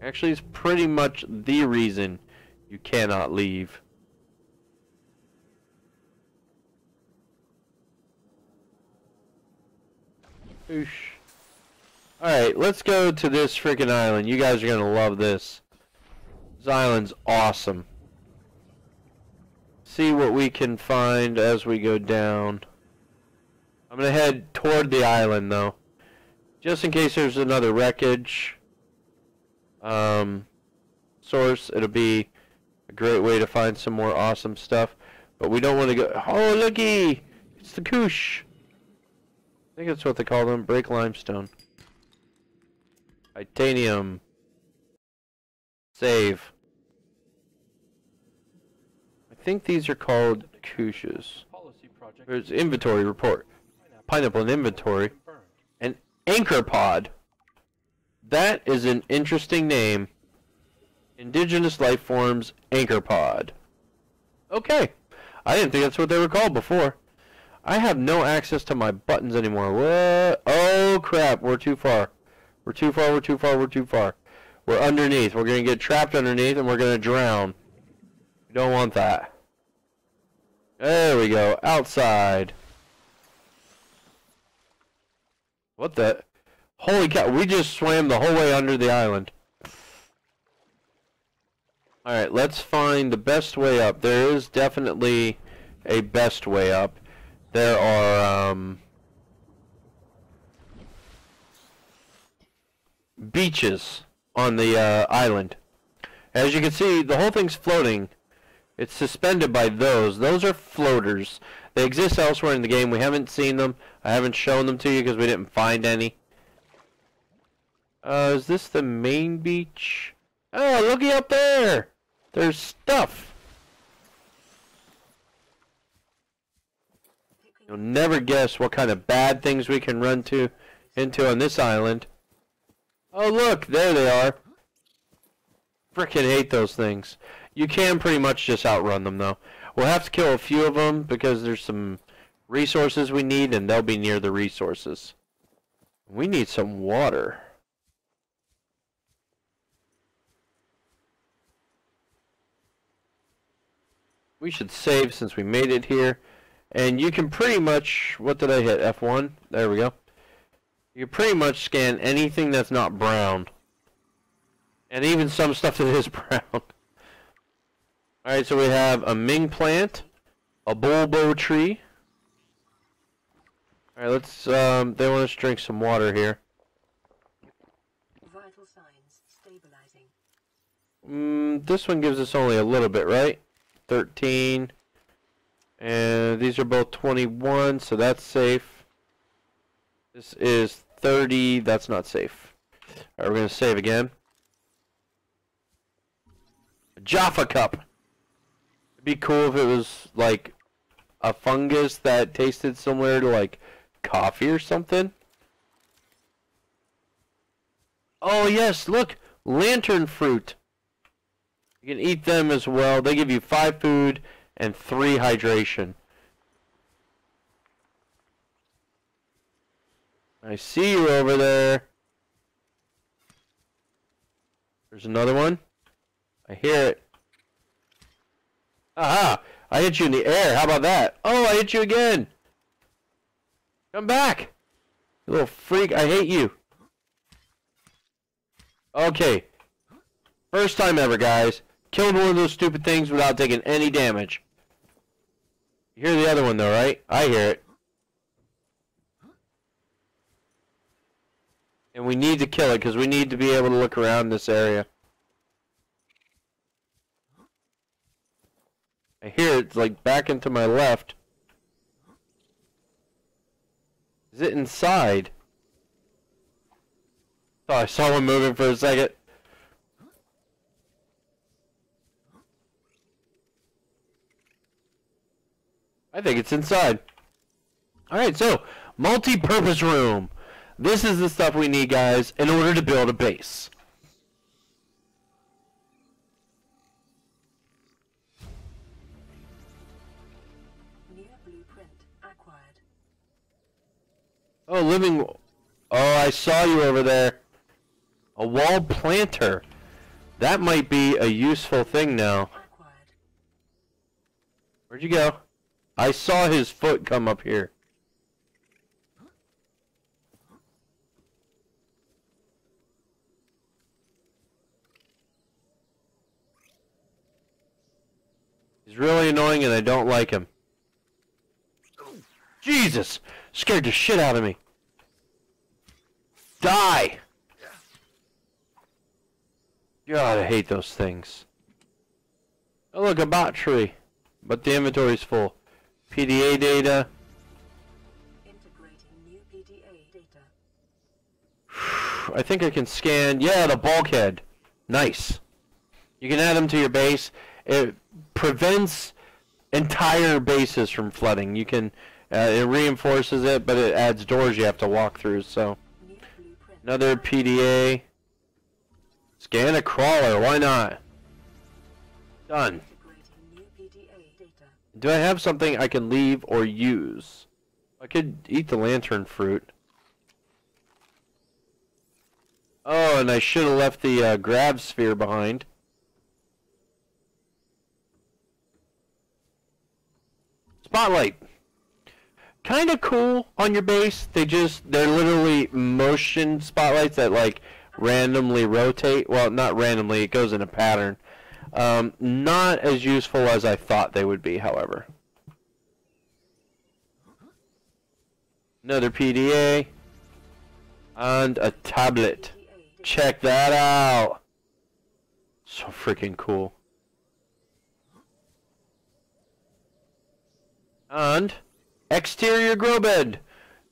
Actually, it's pretty much the reason You cannot leave. Oosh. Alright, let's go to this freaking island. You guys are gonna love this. This island's awesome. See what we can find as we go down. I'm gonna head toward the island though, just in case there's another wreckage source. It'll be a great way to find some more awesome stuff, but we don't want to go. Oh, looky, it's the Koosh. I think that's what they call them. Break limestone, titanium. Save. I think these are called Kooshes. There's inventory report. Pineapple in inventory. An anchor pod. That is an interesting name. Indigenous life forms anchor pod. Okay. I didn't think that's what they were called before. I have no access to my buttons anymore. What? Oh crap, we're too far. We're too far, we're too far, we're too far. We're underneath. We're going to get trapped underneath and we're going to drown. We don't want that. There we go. Outside. What the? Holy cow. We just swam the whole way under the island. Alright, let's find the best way up. There is definitely a best way up. There are, beaches on the island. As you can see, the whole thing's floating. It's suspended by those. Those are floaters. They exist elsewhere in the game. We haven't seen them. I haven't shown them to you because we didn't find any. Is this the main beach? Oh, looky up there! There's stuff! You'll never guess what kind of bad things we can run into on this island. Oh look, there they are. Frickin' hate those things. You can pretty much just outrun them though. We'll have to kill a few of them because there's some resources we need and they'll be near the resources. We need some water. We should save since we made it here. And you can pretty much, what did I hit? F1? There we go. You can pretty much scan anything that's not brown. And even some stuff that is brown. Alright, so we have a Ming plant, a bulbo tree. Alright, let's, they want us to drink some water here. Vital signs stabilizing. This one gives us only a little bit, right? 13. And these are both 21, so that's safe. This is 30, that's not safe. Alright, we're going to save again. A Jaffa cup. It'd be cool if it was like a fungus that tasted similar to like coffee or something. Oh yes, look, lantern fruit. You can eat them as well. They give you 5 food and 3 hydration. I see you over there. There's another one. I hear it. Aha! I hit you in the air. How about that? Oh, I hit you again. Come back. You little freak. I hate you. Okay. First time ever, guys. Killed one of those stupid things without taking any damage. You hear the other one though, right? I hear it. And we need to kill it because we need to be able to look around this area. I hear it's like back into my left. Is it inside? Oh, I saw one moving for a second. I think it's inside. Alright, so, multi-purpose room. This is the stuff we need, guys, in order to build a base. Near blueprint acquired. Oh, living... Oh, I saw you over there. A wall planter. That might be a useful thing now. Where'd you go? I saw his foot come up here. He's really annoying and I don't like him. Jesus! Scared the shit out of me. Die! God, I hate those things. Oh look, a bot tree. But the inventory's full. PDA data. Integrating new PDA data. I think I can scan. Yeah, the bulkhead. Nice. You can add them to your base. It prevents entire bases from flooding. You can. It reinforces it, but it adds doors you have to walk through. So another PDA. Scan a crawler. Why not? Done. Do I have something I can leave or use? I could eat the lantern fruit. Oh, and I should have left the grav sphere behind. Spotlight. Kind of cool on your base. They're literally motion spotlights that like randomly rotate. Well, not randomly, it goes in a pattern. Not as useful as I thought they would be, however. Another PDA. And a tablet. Check that out. So freaking cool. And exterior grow bed.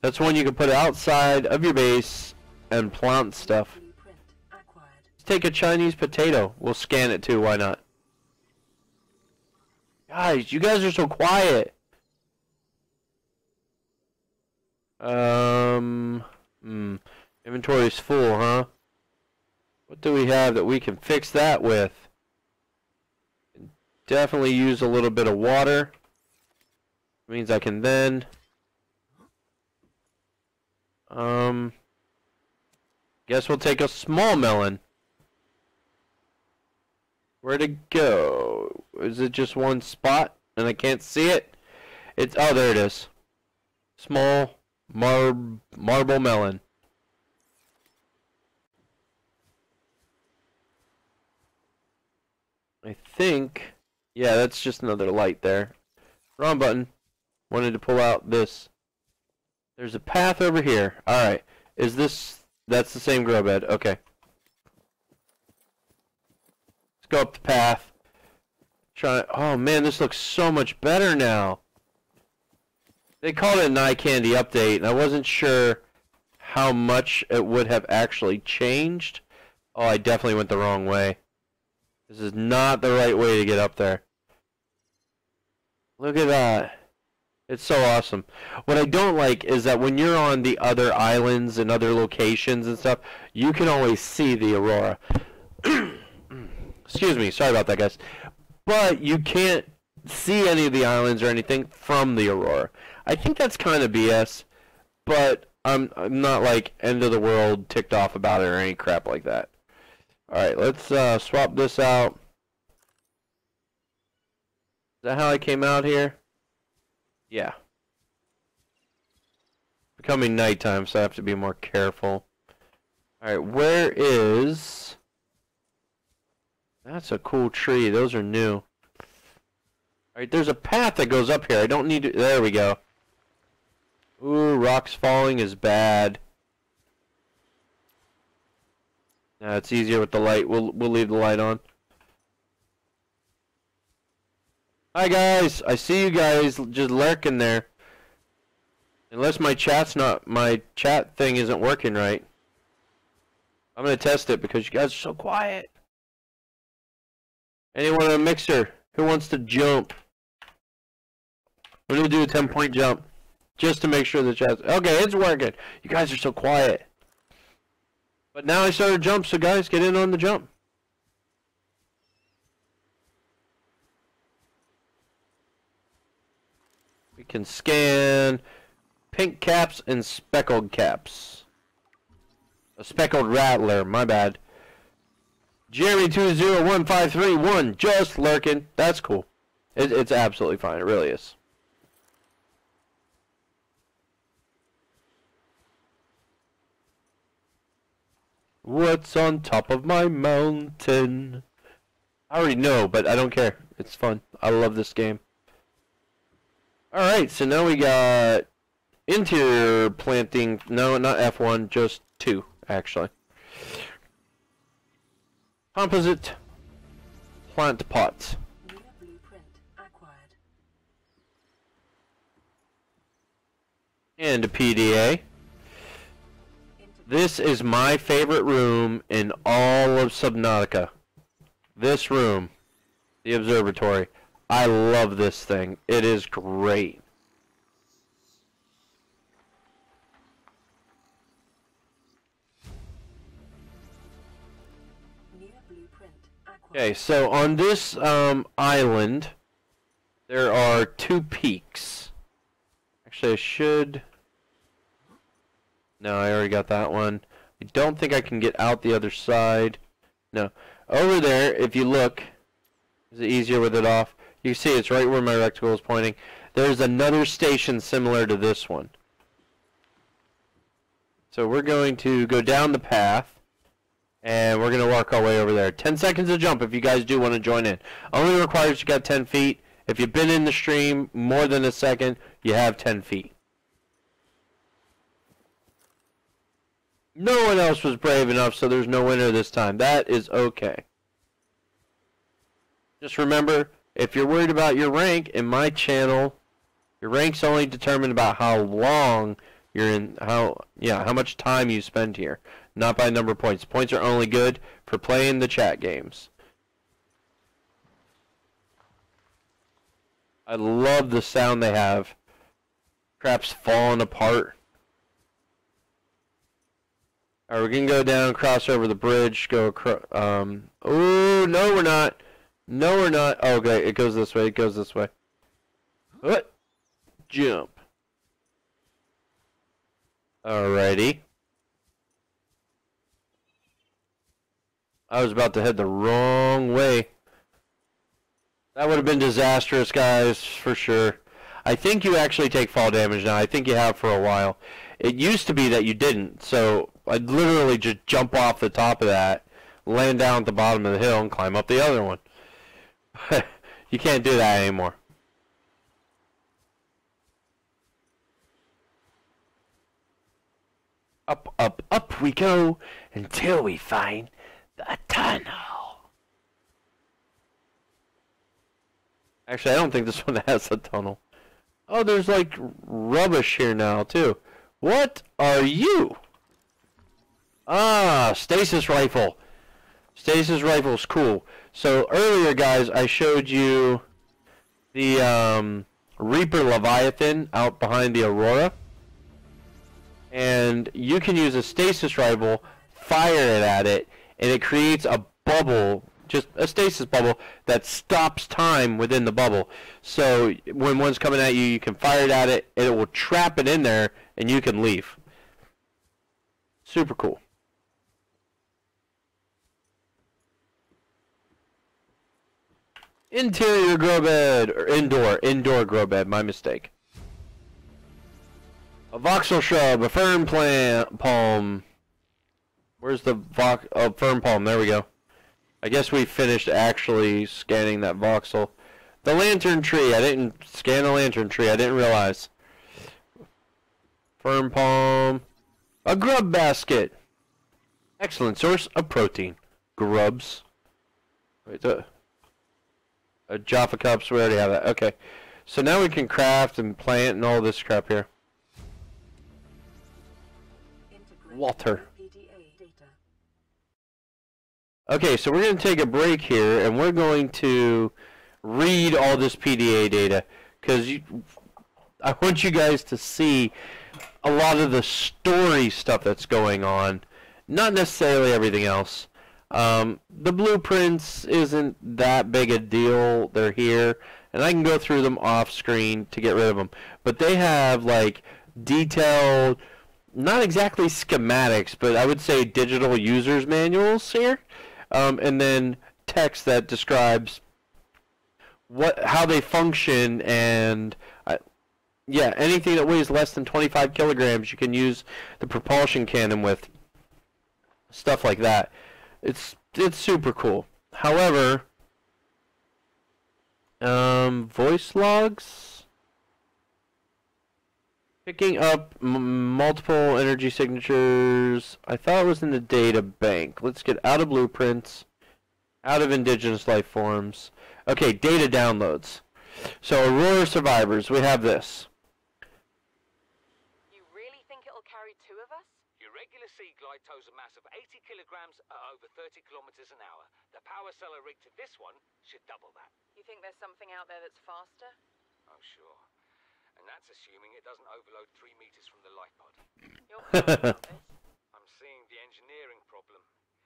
That's one you can put outside of your base and plant stuff. Let's take a Chinese potato. We'll scan it too, why not? Guys, you guys are so quiet. Inventory's full, huh? What do we have that we can fix that with? Definitely use a little bit of water. Means I can then guess we'll take a small melon. Where'd it go? Is it just one spot and I can't see it? It's, oh, there it is. Small marble melon. I think, yeah, that's just another light there. Wrong button. Wanted to pull out this. There's a path over here. Alright. Is this... That's the same grow bed. Okay. Let's go up the path. Try... Oh man, this looks so much better now. They called it an eye candy update, and I wasn't sure how much it would have actually changed. Oh, I definitely went the wrong way. This is not the right way to get up there. Look at that. It's so awesome. What I don't like is that when you're on the other islands and other locations and stuff, you can always see the aurora. Excuse me. Sorry about that, guys. But you can't see any of the islands or anything from the aurora. I think that's kind of BS, but I'm not like end of the world ticked off about it or any crap like that. Alright, let's swap this out. Is that how I came out here? Yeah. Becoming nighttime, so I have to be more careful. Alright, where is... That's a cool tree. Those are new. Alright, there's a path that goes up here. I don't need to... There we go. Ooh, rocks falling is bad. Nah, it's easier with the light. We'll leave the light on. Hi guys, I see you guys just lurking there. Unless my chat thing isn't working right. I'm gonna test it because you guys are so quiet. Anyone on a mixer who wants to jump? I'm gonna do a 10-point jump just to make sure the chat's okay. It's working. You guys are so quiet. But now I started to jump, so guys, get in on the jump. We can scan pink caps and speckled caps. A speckled rattler, my bad. Jeremy201531, just lurking. That's cool. It's absolutely fine. It really is. What's on top of my mountain? I already know, but I don't care. It's fun. I love this game. Alright, so now we got interior planting. No, not F1, just 2, actually. Composite plant pots. New blueprint acquired. And a PDA. This is my favorite room in all of Subnautica. This room. The observatory. I love this thing. It is great. New blueprint acquired. Okay, so on this island, there are 2 peaks. Actually, I should... No, I already got that one. I don't think I can get out the other side. No. Over there, if you look, is it easier with it off? You can see it's right where my reticle is pointing. There's another station similar to this one. So we're going to go down the path, and we're going to work our way over there. 10 seconds to jump if you guys do want to join in. Only requires you got 10 feet. If you've been in the stream more than a second, you have 10 feet. No one else was brave enough, so there's no winner this time. That is okay. Just remember, if you're worried about your rank, in my channel, your rank's only determined about how long you're in, how much time you spend here, not by number of points. Points are only good for playing the chat games. I love the sound they have. Crap's falling apart. Alright, we're gonna go down, cross over the bridge, go across, oh, no we're not. No we're not. Oh, okay, it goes this way, it goes this way. What? Jump. Alrighty. I was about to head the wrong way. That would have been disastrous, guys, for sure. I think you actually take fall damage now. I think you have for a while. It used to be that you didn't, so I'd literally just jump off the top of that, land down at the bottom of the hill, and climb up the other one. You can't do that anymore. Up, up, up we go until we find the tunnel. Actually, I don't think this one has a tunnel. Oh, there's like rubbish here now, too. What are you? Ah, stasis rifle. Stasis rifle's cool. So earlier, guys, I showed you the Reaper Leviathan out behind the Aurora. And you can use a stasis rifle, fire it at it, and it creates a bubble, just a stasis bubble, that stops time within the bubble. So when one's coming at you, you can fire it at it, and it will trap it in there, and you can leave. Super cool. Interior grow bed, or indoor grow bed, my mistake. A voxel shrub, a fern plant, palm. Where's the fern palm? There we go. I guess we finished actually scanning that voxel. The lantern tree, I didn't scan the lantern tree, I didn't realize. Fern palm. A grub basket. Excellent source of protein. Grubs. Wait, Jaffa cups, we already have that. Okay. So now we can craft and plant and all this crap here. Water. Okay, so we're going to take a break here, and we're going to read all this PDA data, because I want you guys to see a lot of the story stuff that's going on, not necessarily everything else. The blueprints isn't that big a deal. They're here, and I can go through them off screen to get rid of them. But they have like detailed, not exactly schematics, but I would say digital users manuals here, and then text that describes how they function, and yeah, anything that weighs less than 25 kilograms, you can use the propulsion cannon with. Stuff like that. It's super cool. However, voice logs, picking up multiple energy signatures. I thought it was in the data bank. Let's get out of blueprints, out of indigenous life forms. Okay, data downloads. So Aurora survivors, we have this. You really think it'll carry 2 of us? Your regular sea glide tows a mass of 80 kilograms at over 30 kilometers an hour. The power cell rigged to this one should double that. You think there's something out there that's faster? Oh, sure. And that's assuming it doesn't overload 3 meters from the life pod. You're clear about this. I'm seeing the engineering problem.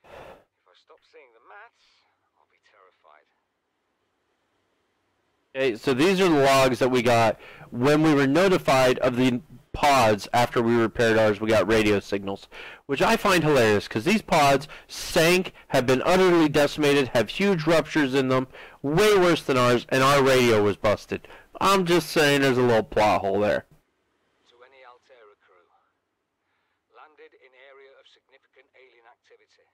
If I stop seeing the maths, I'll be terrified. Okay, so these are the logs that we got when we were notified of the pods after we repaired ours. We got radio signals, which I find hilarious because these pods sank, have been utterly decimated, have huge ruptures in them, way worse than ours, and our radio was busted. I'm just saying there's a little plot hole there. To any Altera crew, landed in area of significant alien activity.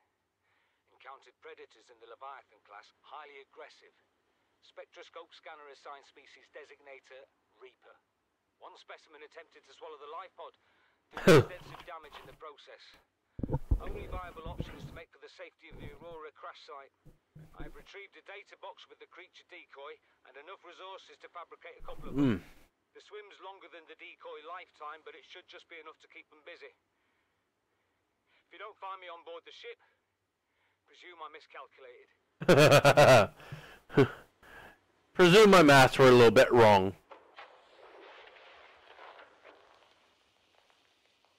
Encountered predators in the Leviathan class, highly aggressive. Spectroscope scanner assigned species designator Reaper. One specimen attempted to swallow the life pod, doing extensive damage in the process. Only viable option is to make for the safety of the Aurora crash site. I have retrieved a data box with the creature decoy and enough resources to fabricate a couple of them. The swim's longer than the decoy lifetime, but it should just be enough to keep them busy. If you don't find me on board the ship, presume I miscalculated. Presume my maths were a little bit wrong.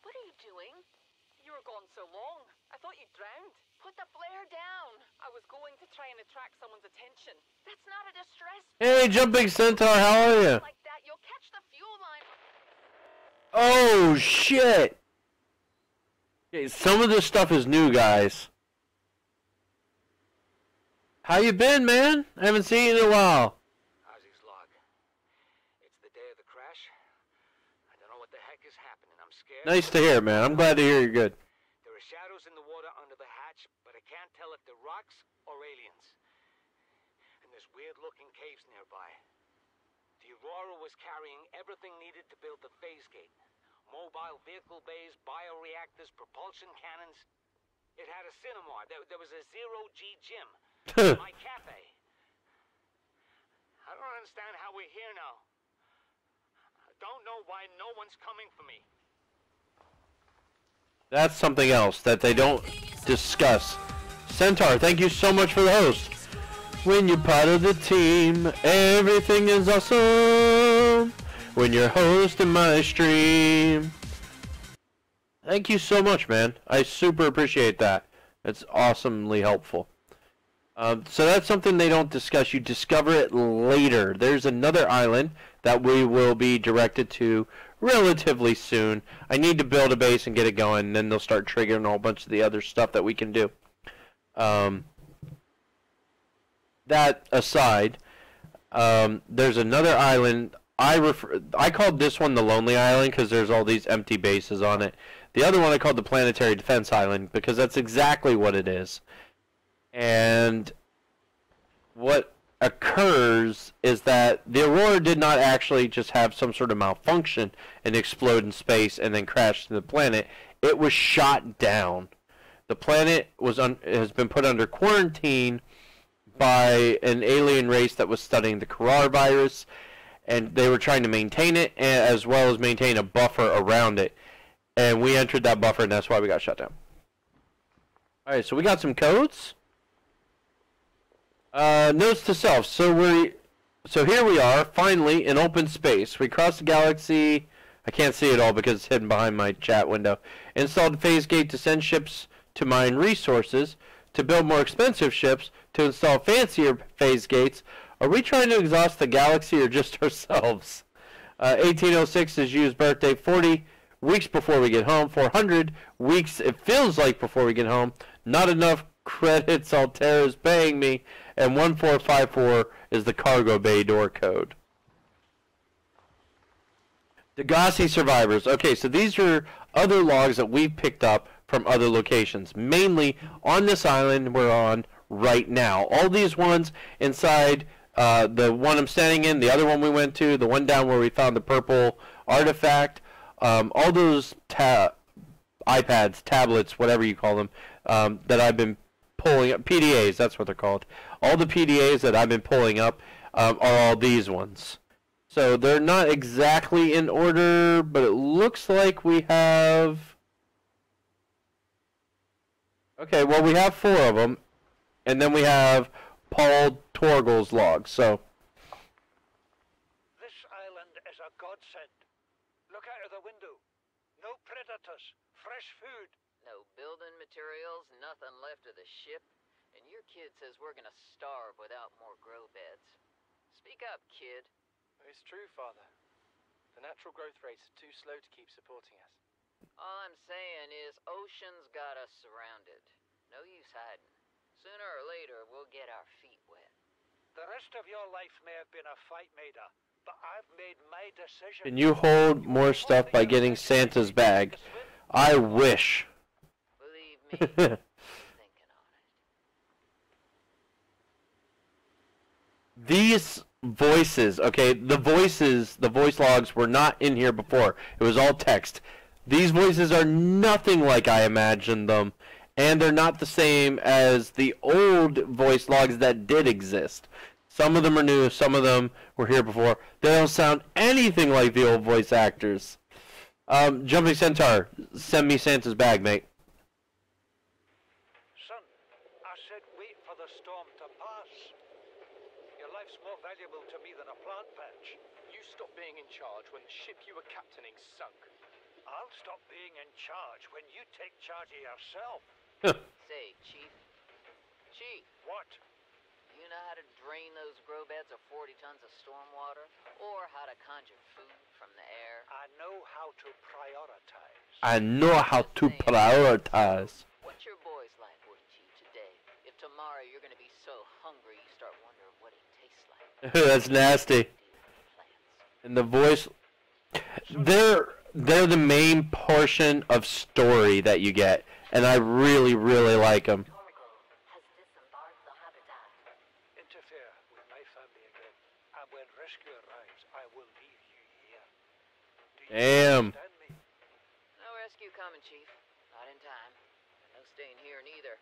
What are you doing? You were gone so long. I thought you drowned. Put the flare down. I was going to try and attract someone's attention. That's not a distress. Hey, Jumping Centaur, how are you? Like that, you'll catch the fuel line. Oh, shit. Okay, some of this stuff is new, guys. How you been, man? I haven't seen you in a while. How's his log? It's the day of the crash. I don't know what the heck is happening. I'm scared. Nice to hear, man. I'm glad to hear you're good. There are shadows in the water under the hatch, but I can't tell if they're rocks or aliens. And there's weird-looking caves nearby. The Aurora was carrying everything needed to build the phase gate. Mobile vehicle bays, bioreactors, propulsion cannons. It had a cinema. There was a zero-G gym. My cafe. I don't understand how we're here now. I don't know why no one's coming for me. That's something else that they don't discuss. Centaur, thank you so much for the host. When you're part of the team, everything is awesome. When you're hosting my stream. Thank you so much, man. I super appreciate that. It's awesomely helpful. So that's something they don't discuss. You discover it later. There's another island that we will be directed to relatively soon. I need to build a base and get it going, and then they'll start triggering a whole bunch of the other stuff that we can do. That aside, there's another island. I called this one the Lonely Island because there's all these empty bases on it. The other one I called the Planetary Defense Island because that's exactly what it is. And what occurs is that the Aurora did not actually just have some sort of malfunction and explode in space and then crash to the planet. It was shot down. The planet has been put under quarantine by an alien race that was studying the coronavirus, and they were trying to maintain it as well as maintain a buffer around it. And we entered that buffer, and that's why we got shut down. Alright, so we got some codes. Notes to self. So here we are, finally, in open space. We crossed the galaxy. I can't see it all because it's hidden behind my chat window. Installed phase gate to send ships to mine resources, to build more expensive ships, to install fancier phase gates. Are we trying to exhaust the galaxy or just ourselves? 1806 is Yu's birthday. 40 weeks before we get home. 400 weeks it feels like before we get home. Not enough credits Altera's paying me. and 1454 is the cargo bay door code. Degassi survivors. Okay, so these are other logs that we've picked up from other locations, mainly on this island we're on right now. All these ones inside the one I'm standing in, the other one we went to, the one down where we found the purple artifact, all those iPads, tablets, whatever you call them, that I've been pulling up, PDAs, that's what they're called. All the PDAs that I've been pulling up are all these ones. So they're not exactly in order, but it looks like we have... Okay, well, we have 4 of them, and then we have Paul Torgel's log, so... This island is a godsend. Look out of the window. No predators, fresh food. No building materials, nothing left of the ship, and your kid says we're gonna starve without more grow beds. Speak up, kid. It's true, Father. The natural growth rates are too slow to keep supporting us. All I'm saying is ocean's got us surrounded. No use hiding. Sooner or later, we'll get our feet wet. The rest of your life may have been a fight, Maida, but I've made my decision. Can you hold more stuff by getting Santa's bag? I wish. Believe me, thinking on it. These voices, okay, the voice logs were not in here before. It was all text. These voices are nothing like I imagined them, and they're not the same as the old voice logs that did exist. Some of them are new, some of them were here before. They don't sound anything like the old voice actors. Jumping Centaur, send me Santa's bag, mate. Son, I said wait for the storm to pass. Your life's more valuable to me than a plant patch. You stopped being in charge when the ship you were captaining sunk. I'll stop being in charge when you take charge of yourself. Say, Chief. Chief. What? You know how to drain those grow beds of 40 tons of storm water? Or how to conjure food from the air? I know how to prioritize. I know how to prioritize. What's your boy's life worth, Chief, today? If tomorrow you're gonna be so hungry you start wondering what he tastes like. That's nasty. And the voice... They're the main portion of story that you get, and I really, really like them. Interfere with my family again, and when rescue arrives, I will leave you here. Do you Damn. understand me? No rescue coming, Chief. Not in time. And no staying here neither.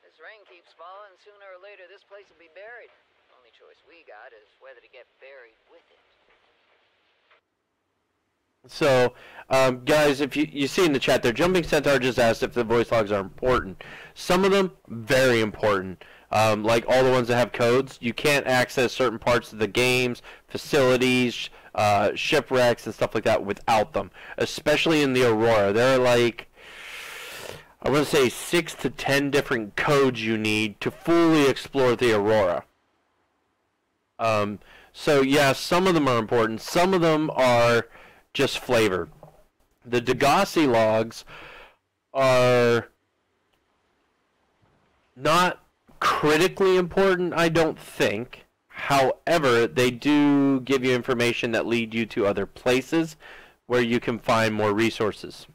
This rain keeps falling, sooner or later this place will be buried. Only choice we got is whether to get buried with it. So, guys, if you see in the chat there, Jumping Centaur just asked if the voice logs are important. Some of them, very important. Like all the ones that have codes, you can't access certain parts of the games, facilities, shipwrecks, and stuff like that without them. Especially in the Aurora. There are like, I want to say 6 to 10 different codes you need to fully explore the Aurora. So, yeah, some of them are important. Some of them are just flavor. The Degassi logs are not critically important, I don't think. However, they do give you information that lead you to other places where you can find more resources.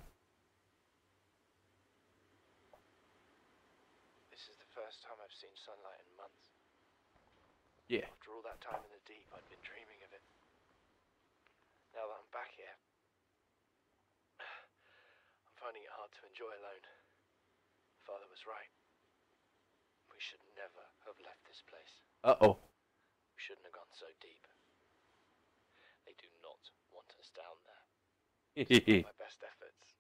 This is the first time I've seen sunlight in months. Yeah. After all that time in the deep, I'd been dreaming of it. Now that I'm back here, I'm finding it hard to enjoy alone. Father was right. We should never have left this place. Uh-oh. We shouldn't have gone so deep. They do not want us down there. Despite my best efforts,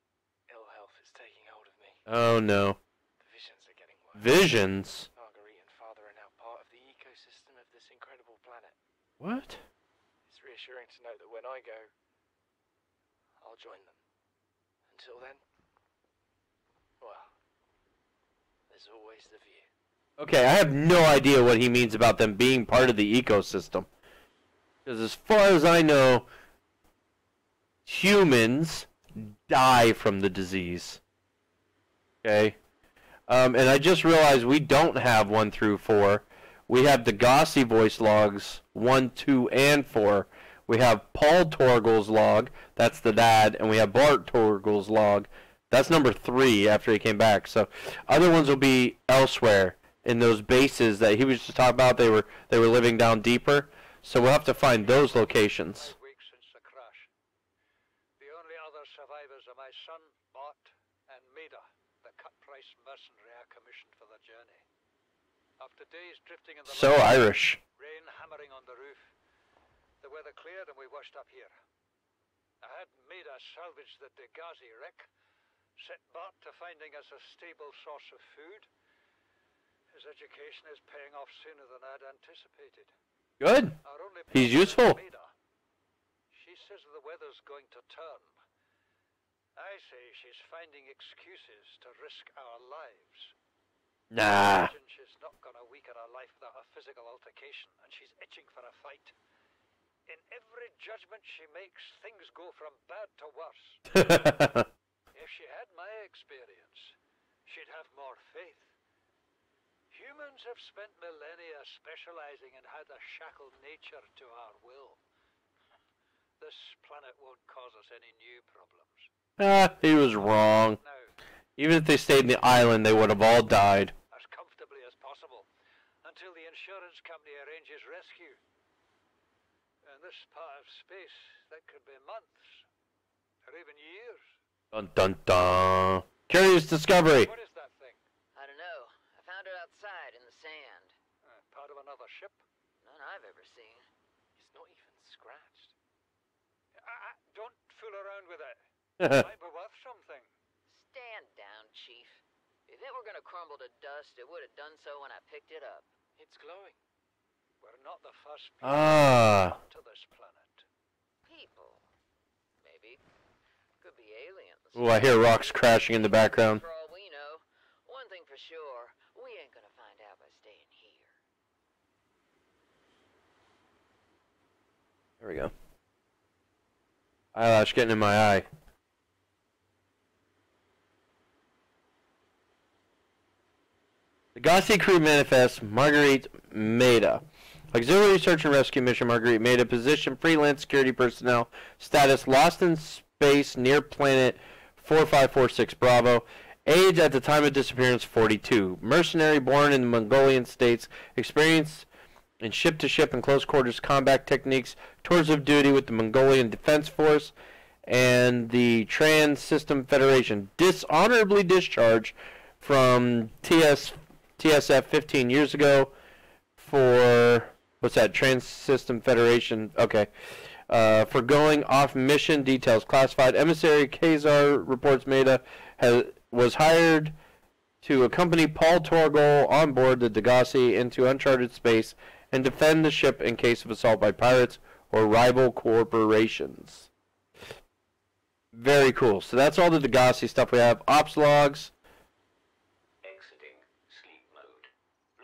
ill health is taking hold of me. Oh, no. The visions are getting worse. Visions? Marguerite and Father are now part of the ecosystem of this incredible planet. What? It's reassuring to know that when I go, I'll join them. Until then, well, there's always the view. Okay, I have no idea what he means about them being part of the ecosystem. Because as far as I know, humans die from the disease. Okay? And I just realized we don't have 1 through 4. We have Degassi voice logs 1, 2, and 4. We have Paul Torgel's log, that's the dad, and we have Bart Torgel's log. That's number 3 after he came back. So other ones will be elsewhere in those bases that he was just talking about. They were living down deeper. So we'll have to find those locations. 5 weeks since the crash. The only other survivors are my son, Bart, and Maida, the cut-price mercenary I commissioned for the journey. After days drifting in the So Irish. rain hammering on the roof, the weather cleared and we washed up here. I had Maida salvage the Degassi wreck, set Bart to finding us a stable source of food. His education is paying off sooner than I'd anticipated. Good. Our only He's problem is useful. Maida. She says the weather's going to turn. I say she's finding excuses to risk our lives. Nah. Imagine she's not gonna weaken her life without a physical altercation, and she's itching for a fight. In every judgment she makes, things go from bad to worse. If she had my experience, she'd have more faith. Humans have spent millennia specializing in how to shackle nature to our will. This planet won't cause us any new problems. He was wrong. Now, Even if they stayed in the island, they would have all died. as comfortably as possible, until the insurance company arranges rescue. In this part of space, that could be months, or even years. Dun dun dun. Curious discovery. What is that thing? I don't know. I found it outside in the sand. Part of another ship? None I've ever seen. It's not even scratched. Don't fool around with it. Well, Might be worth something. Stand down, Chief. If it were gonna crumble to dust, it would have done so when I picked it up. It's glowing. We're not the first people Ah. to come to this planet. People. Maybe. Could be aliens. Ooh, I hear rocks crashing in the background. For all we know, one thing for sure, we ain't gonna find out by staying here. There we go. Eyelash getting in my eye. The Gossi crew manifest Marguerite Maida. Auxiliary search and rescue mission Marguerite Maida. Position freelance security personnel. Status lost in space near planet 4546 Bravo. Age at the time of disappearance 42. Mercenary born in the Mongolian states. Experience in ship-to-ship and close-quarters combat techniques. Tours of duty with the Mongolian Defense Force and the Trans-System Federation. Dishonorably discharged from TSF 15 years ago for, what's that, Trans-System Federation, okay, for going off mission. Details classified. Emissary Khazar reports Maida was hired to accompany Paul Torgel on board the Degassi into uncharted space and defend the ship in case of assault by pirates or rival corporations. Very cool. So that's all the Degassi stuff we have. Ops logs. Exiting sleep mode.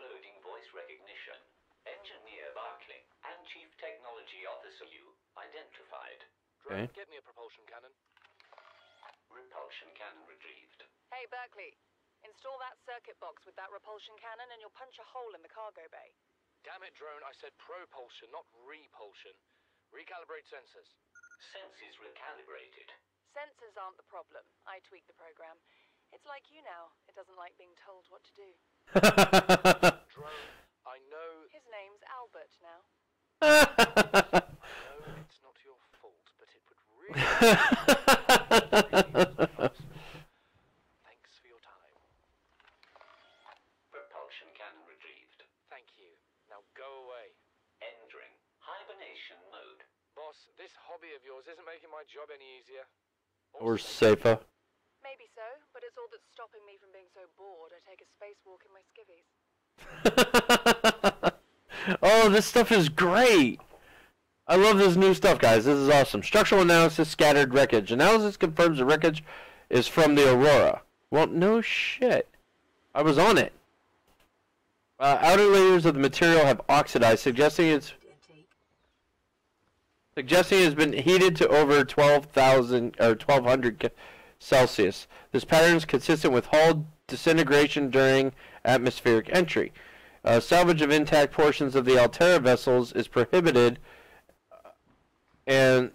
Loading voice recognition. Engineer Barclay and Chief Technology Officer you identified. Okay. Get me a propulsion cannon. Repulsion cannon retrieved. Hey, Berkeley. Install that circuit box with that repulsion cannon and you'll punch a hole in the cargo bay. Damn it, drone, I said propulsion, not repulsion. Recalibrate sensors. Senses recalibrated. Sensors aren't the problem. I tweak the program. It's like you now. It doesn't like being told what to do. Drone, I know... His name's Albert now. I know it's not your fault, but it would really... Thanks for your time. Propulsion cannon retrieved. Thank you. Now go away. Entering hibernation mode. Boss, this hobby of yours isn't making my job any easier. Or safer. Maybe so, but it's all that's stopping me from being so bored I take a spacewalk in my skivvies. Oh, this stuff is great. I love this new stuff, guys. This is awesome. Structural analysis, scattered wreckage. Analysis confirms the wreckage is from the Aurora. Well, no shit. I was on it. Outer layers of the material have oxidized, suggesting it has been heated to over 12,000 or 1,200 Celsius. This pattern is consistent with hull disintegration during atmospheric entry. Salvage of intact portions of the Altera vessels is prohibited, and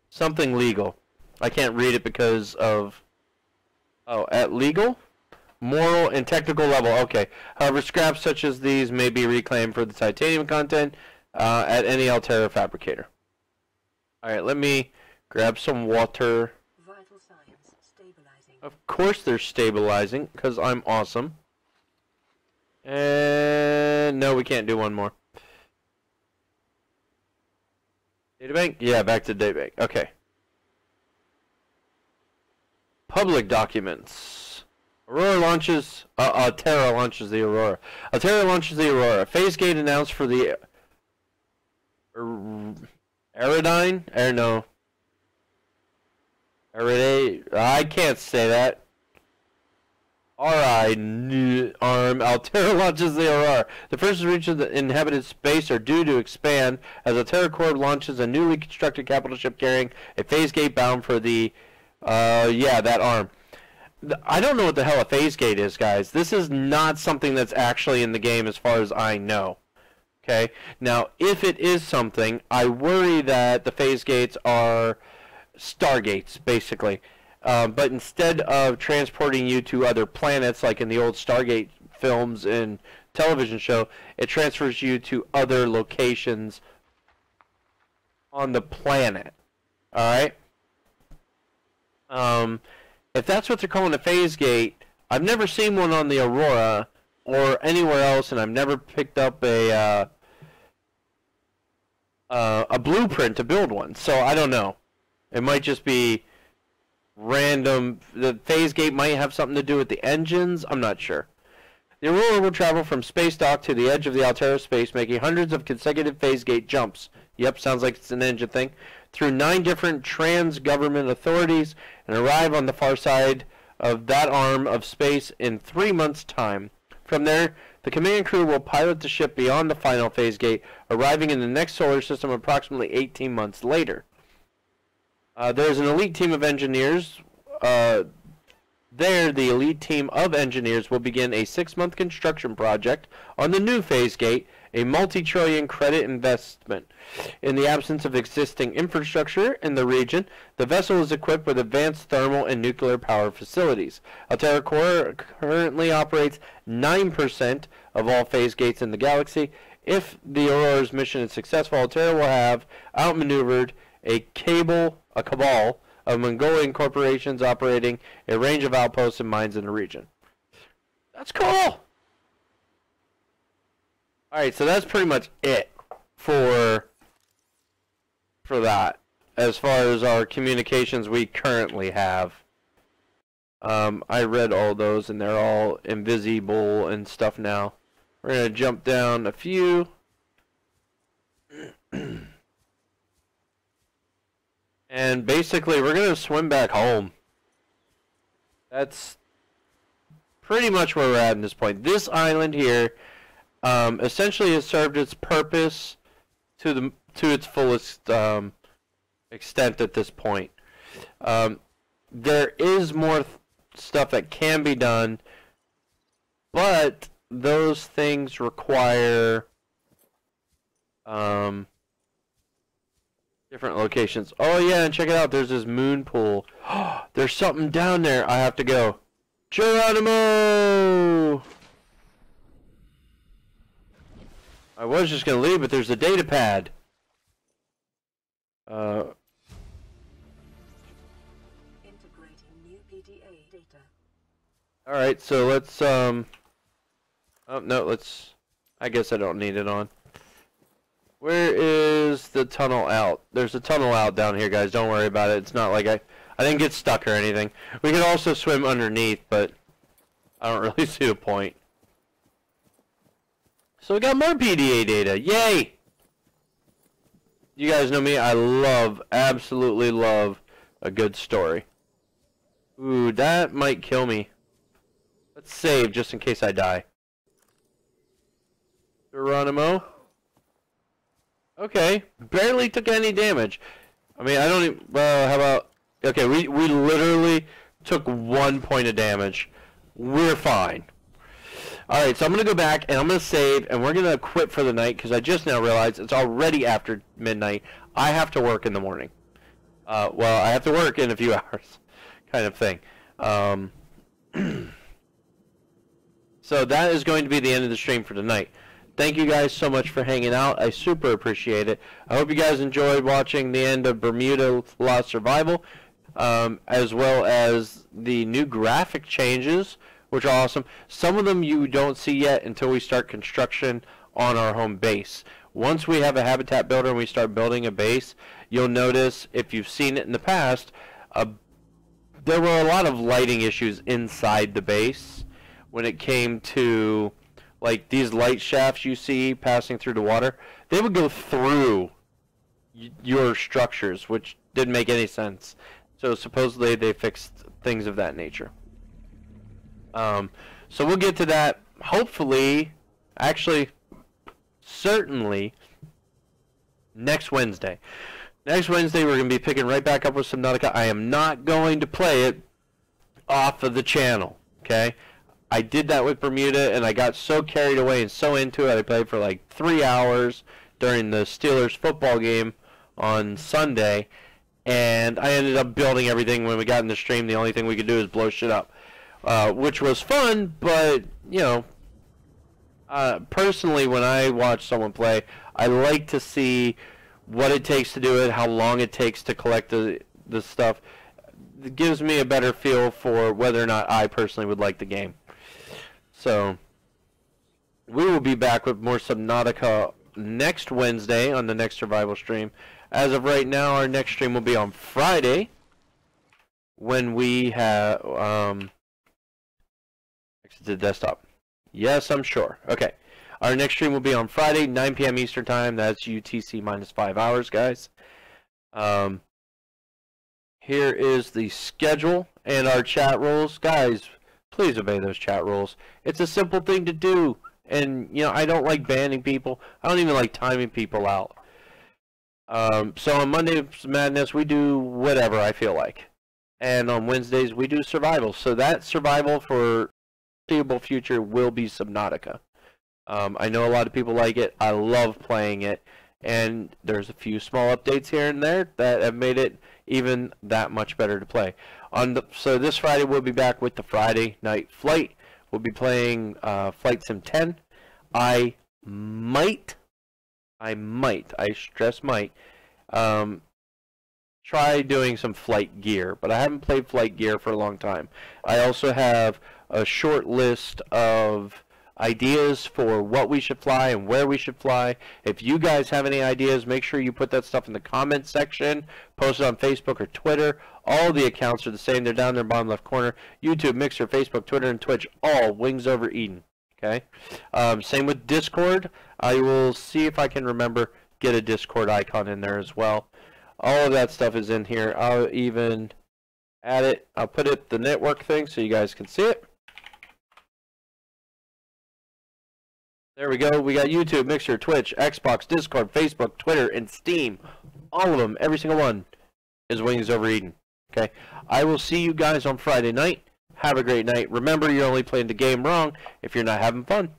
something legal. I can't read it because of... Oh, at legal? Moral and technical level. Okay. However, scraps such as these may be reclaimed for the titanium content at any Altera fabricator. Alright, let me grab some water. Vital signs stabilizing. Of course they're stabilizing, because I'm awesome. And no, we can't do one more. Databank? Yeah, back to databank. Okay. Public documents. Aurora launches... Altera launches the Aurora. Altera launches the Aurora. Phase gate announced for the... Aridine? No. Aridine? I can't say that. Arm. Altera launches the Aurora. The first reach of the inhabited space are due to expand as Altera Corp launches a newly constructed capital ship carrying a phase gate bound for the... yeah, that arm. I don't know what the hell a phase gate is, guys. This is not something that's actually in the game as far as I know. Okay? Now, if it is something, I worry that the phase gates are stargates, basically. But instead of transporting you to other planets, like in the old Stargate films and television show, it transfers you to other locations on the planet. Alright? If that's what they're calling a phase gate, I've never seen one on the Aurora or anywhere else, and I've never picked up a blueprint to build one. So I don't know. It might just be random. The phase gate might have something to do with the engines. I'm not sure. The Aurora will travel from space dock to the edge of the Altera space, making hundreds of consecutive phase gate jumps. Yep, sounds like it's an engine thing. Through 9 different trans-government authorities and arrive on the far side of that arm of space in 3 months' time. From there, the command crew will pilot the ship beyond the final phase gate, arriving in the next solar system approximately 18 months later. There's an elite team of engineers. There, the elite team of engineers will begin a 6-month construction project on the new phase gate, a multi-trillion credit investment. In the absence of existing infrastructure in the region, the vessel is equipped with advanced thermal and nuclear power facilities. Altera Corp currently operates 9% of all phase gates in the galaxy. If the Aurora's mission is successful, Altera will have outmaneuvered a cabal of Mongolian corporations operating a range of outposts and mines in the region. That's cool! Alright, so that's pretty much it for that, as far as our communications we currently have. I read all those, and they're all invisible and stuff now. We're going to jump down a few. And basically, we're going to swim back home. That's pretty much where we're at this point. This island here essentially has served its purpose to its fullest extent at this point. There is more stuff that can be done, but those things require different locations. Oh yeah, and check it out. There's this moon pool. There's something down there. I have to go. Geronimo! I was just going to leave, but there's a data pad. Integrating new PDA data. Alright, so let's, oh, no, let's, I guess I don't need it on. Where is the tunnel out? There's a tunnel out down here, guys. Don't worry about it. It's not like I didn't get stuck or anything. We can also swim underneath, but I don't really see a point. So we got more PDA data. Yay! You guys know me. I love, absolutely love a good story. Ooh, that might kill me. Let's save just in case I die. Geronimo. Okay, barely took any damage. I mean, I don't even, well, how about, okay, we literally took 1 point of damage. We're fine. Alright, so I'm going to go back and I'm going to save and we're going to quit for the night because I just now realized it's already after midnight. I have to work in the morning. Well, I have to work in a few hours kind of thing. So that is going to be the end of the stream for tonight. Thank you guys so much for hanging out. I super appreciate it. I hope you guys enjoyed watching the end of Bermuda Lost Survival, as well as the new graphic changes, which are awesome. Some of them you don't see yet until we start construction on our home base. Once we have a habitat builder and we start building a base, you'll notice, if you've seen it in the past, there were a lot of lighting issues inside the base when it came to, like, these light shafts you see passing through the water. They would go through your structures, which didn't make any sense. So supposedly they fixed things of that nature. So we'll get to that, hopefully, actually, certainly, next Wednesday. Next Wednesday we're going to be picking right back up with Subnautica. I am not going to play it off of the channel, okay? I did that with Bermuda, and I got so carried away and so into it, I played for like 3 hours during the Steelers football game on Sunday, and I ended up building everything. When we got in the stream, the only thing we could do is blow shit up, which was fun, but, you know, personally, when I watch someone play, I like to see what it takes to do it, how long it takes to collect the stuff. It gives me a better feel for whether or not I personally would like the game. So, we will be back with more Subnautica next Wednesday on the next survival stream. As of right now, our next stream will be on Friday, when we have, exit the desktop. Yes, I'm sure. Okay. Our next stream will be on Friday, 9 p.m. Eastern Time. That's UTC minus 5 hours, guys. Here is the schedule and our chat rules. Guys, please obey those chat rules. It's a simple thing to do. And, you know, I don't like banning people. I don't even like timing people out. So on Monday's Madness, we do whatever I feel like. And on Wednesdays, we do survival. So that survival for foreseeable future will be Subnautica. I know a lot of people like it. I love playing it. And there's a few small updates here and there that have made it even that much better to play. So this Friday we'll be back with the Friday Night Flight. We'll be playing Flight Sim 10. I might, I stress might, try doing some flight gear. But I haven't played flight gear for a long time. I also have a short list of ideas for what we should fly and where we should fly. If you guys have any ideas, make sure you put that stuff in the comments section. Post it on Facebook or Twitter. All the accounts are the same. They're down there in the bottom left corner. YouTube, Mixer, Facebook, Twitter, and Twitch. All WingsOverEden. Okay. Same with Discord. I will see if I can remember get a Discord icon in there as well. All of that stuff is in here. I'll even add it. I'll put it the network thing so you guys can see it. There we go. We got YouTube, Mixer, Twitch, Xbox, Discord, Facebook, Twitter, and Steam. All of them, every single one, is WingsOverEden. Okay? I will see you guys on Friday night. Have a great night. Remember, you're only playing the game wrong if you're not having fun.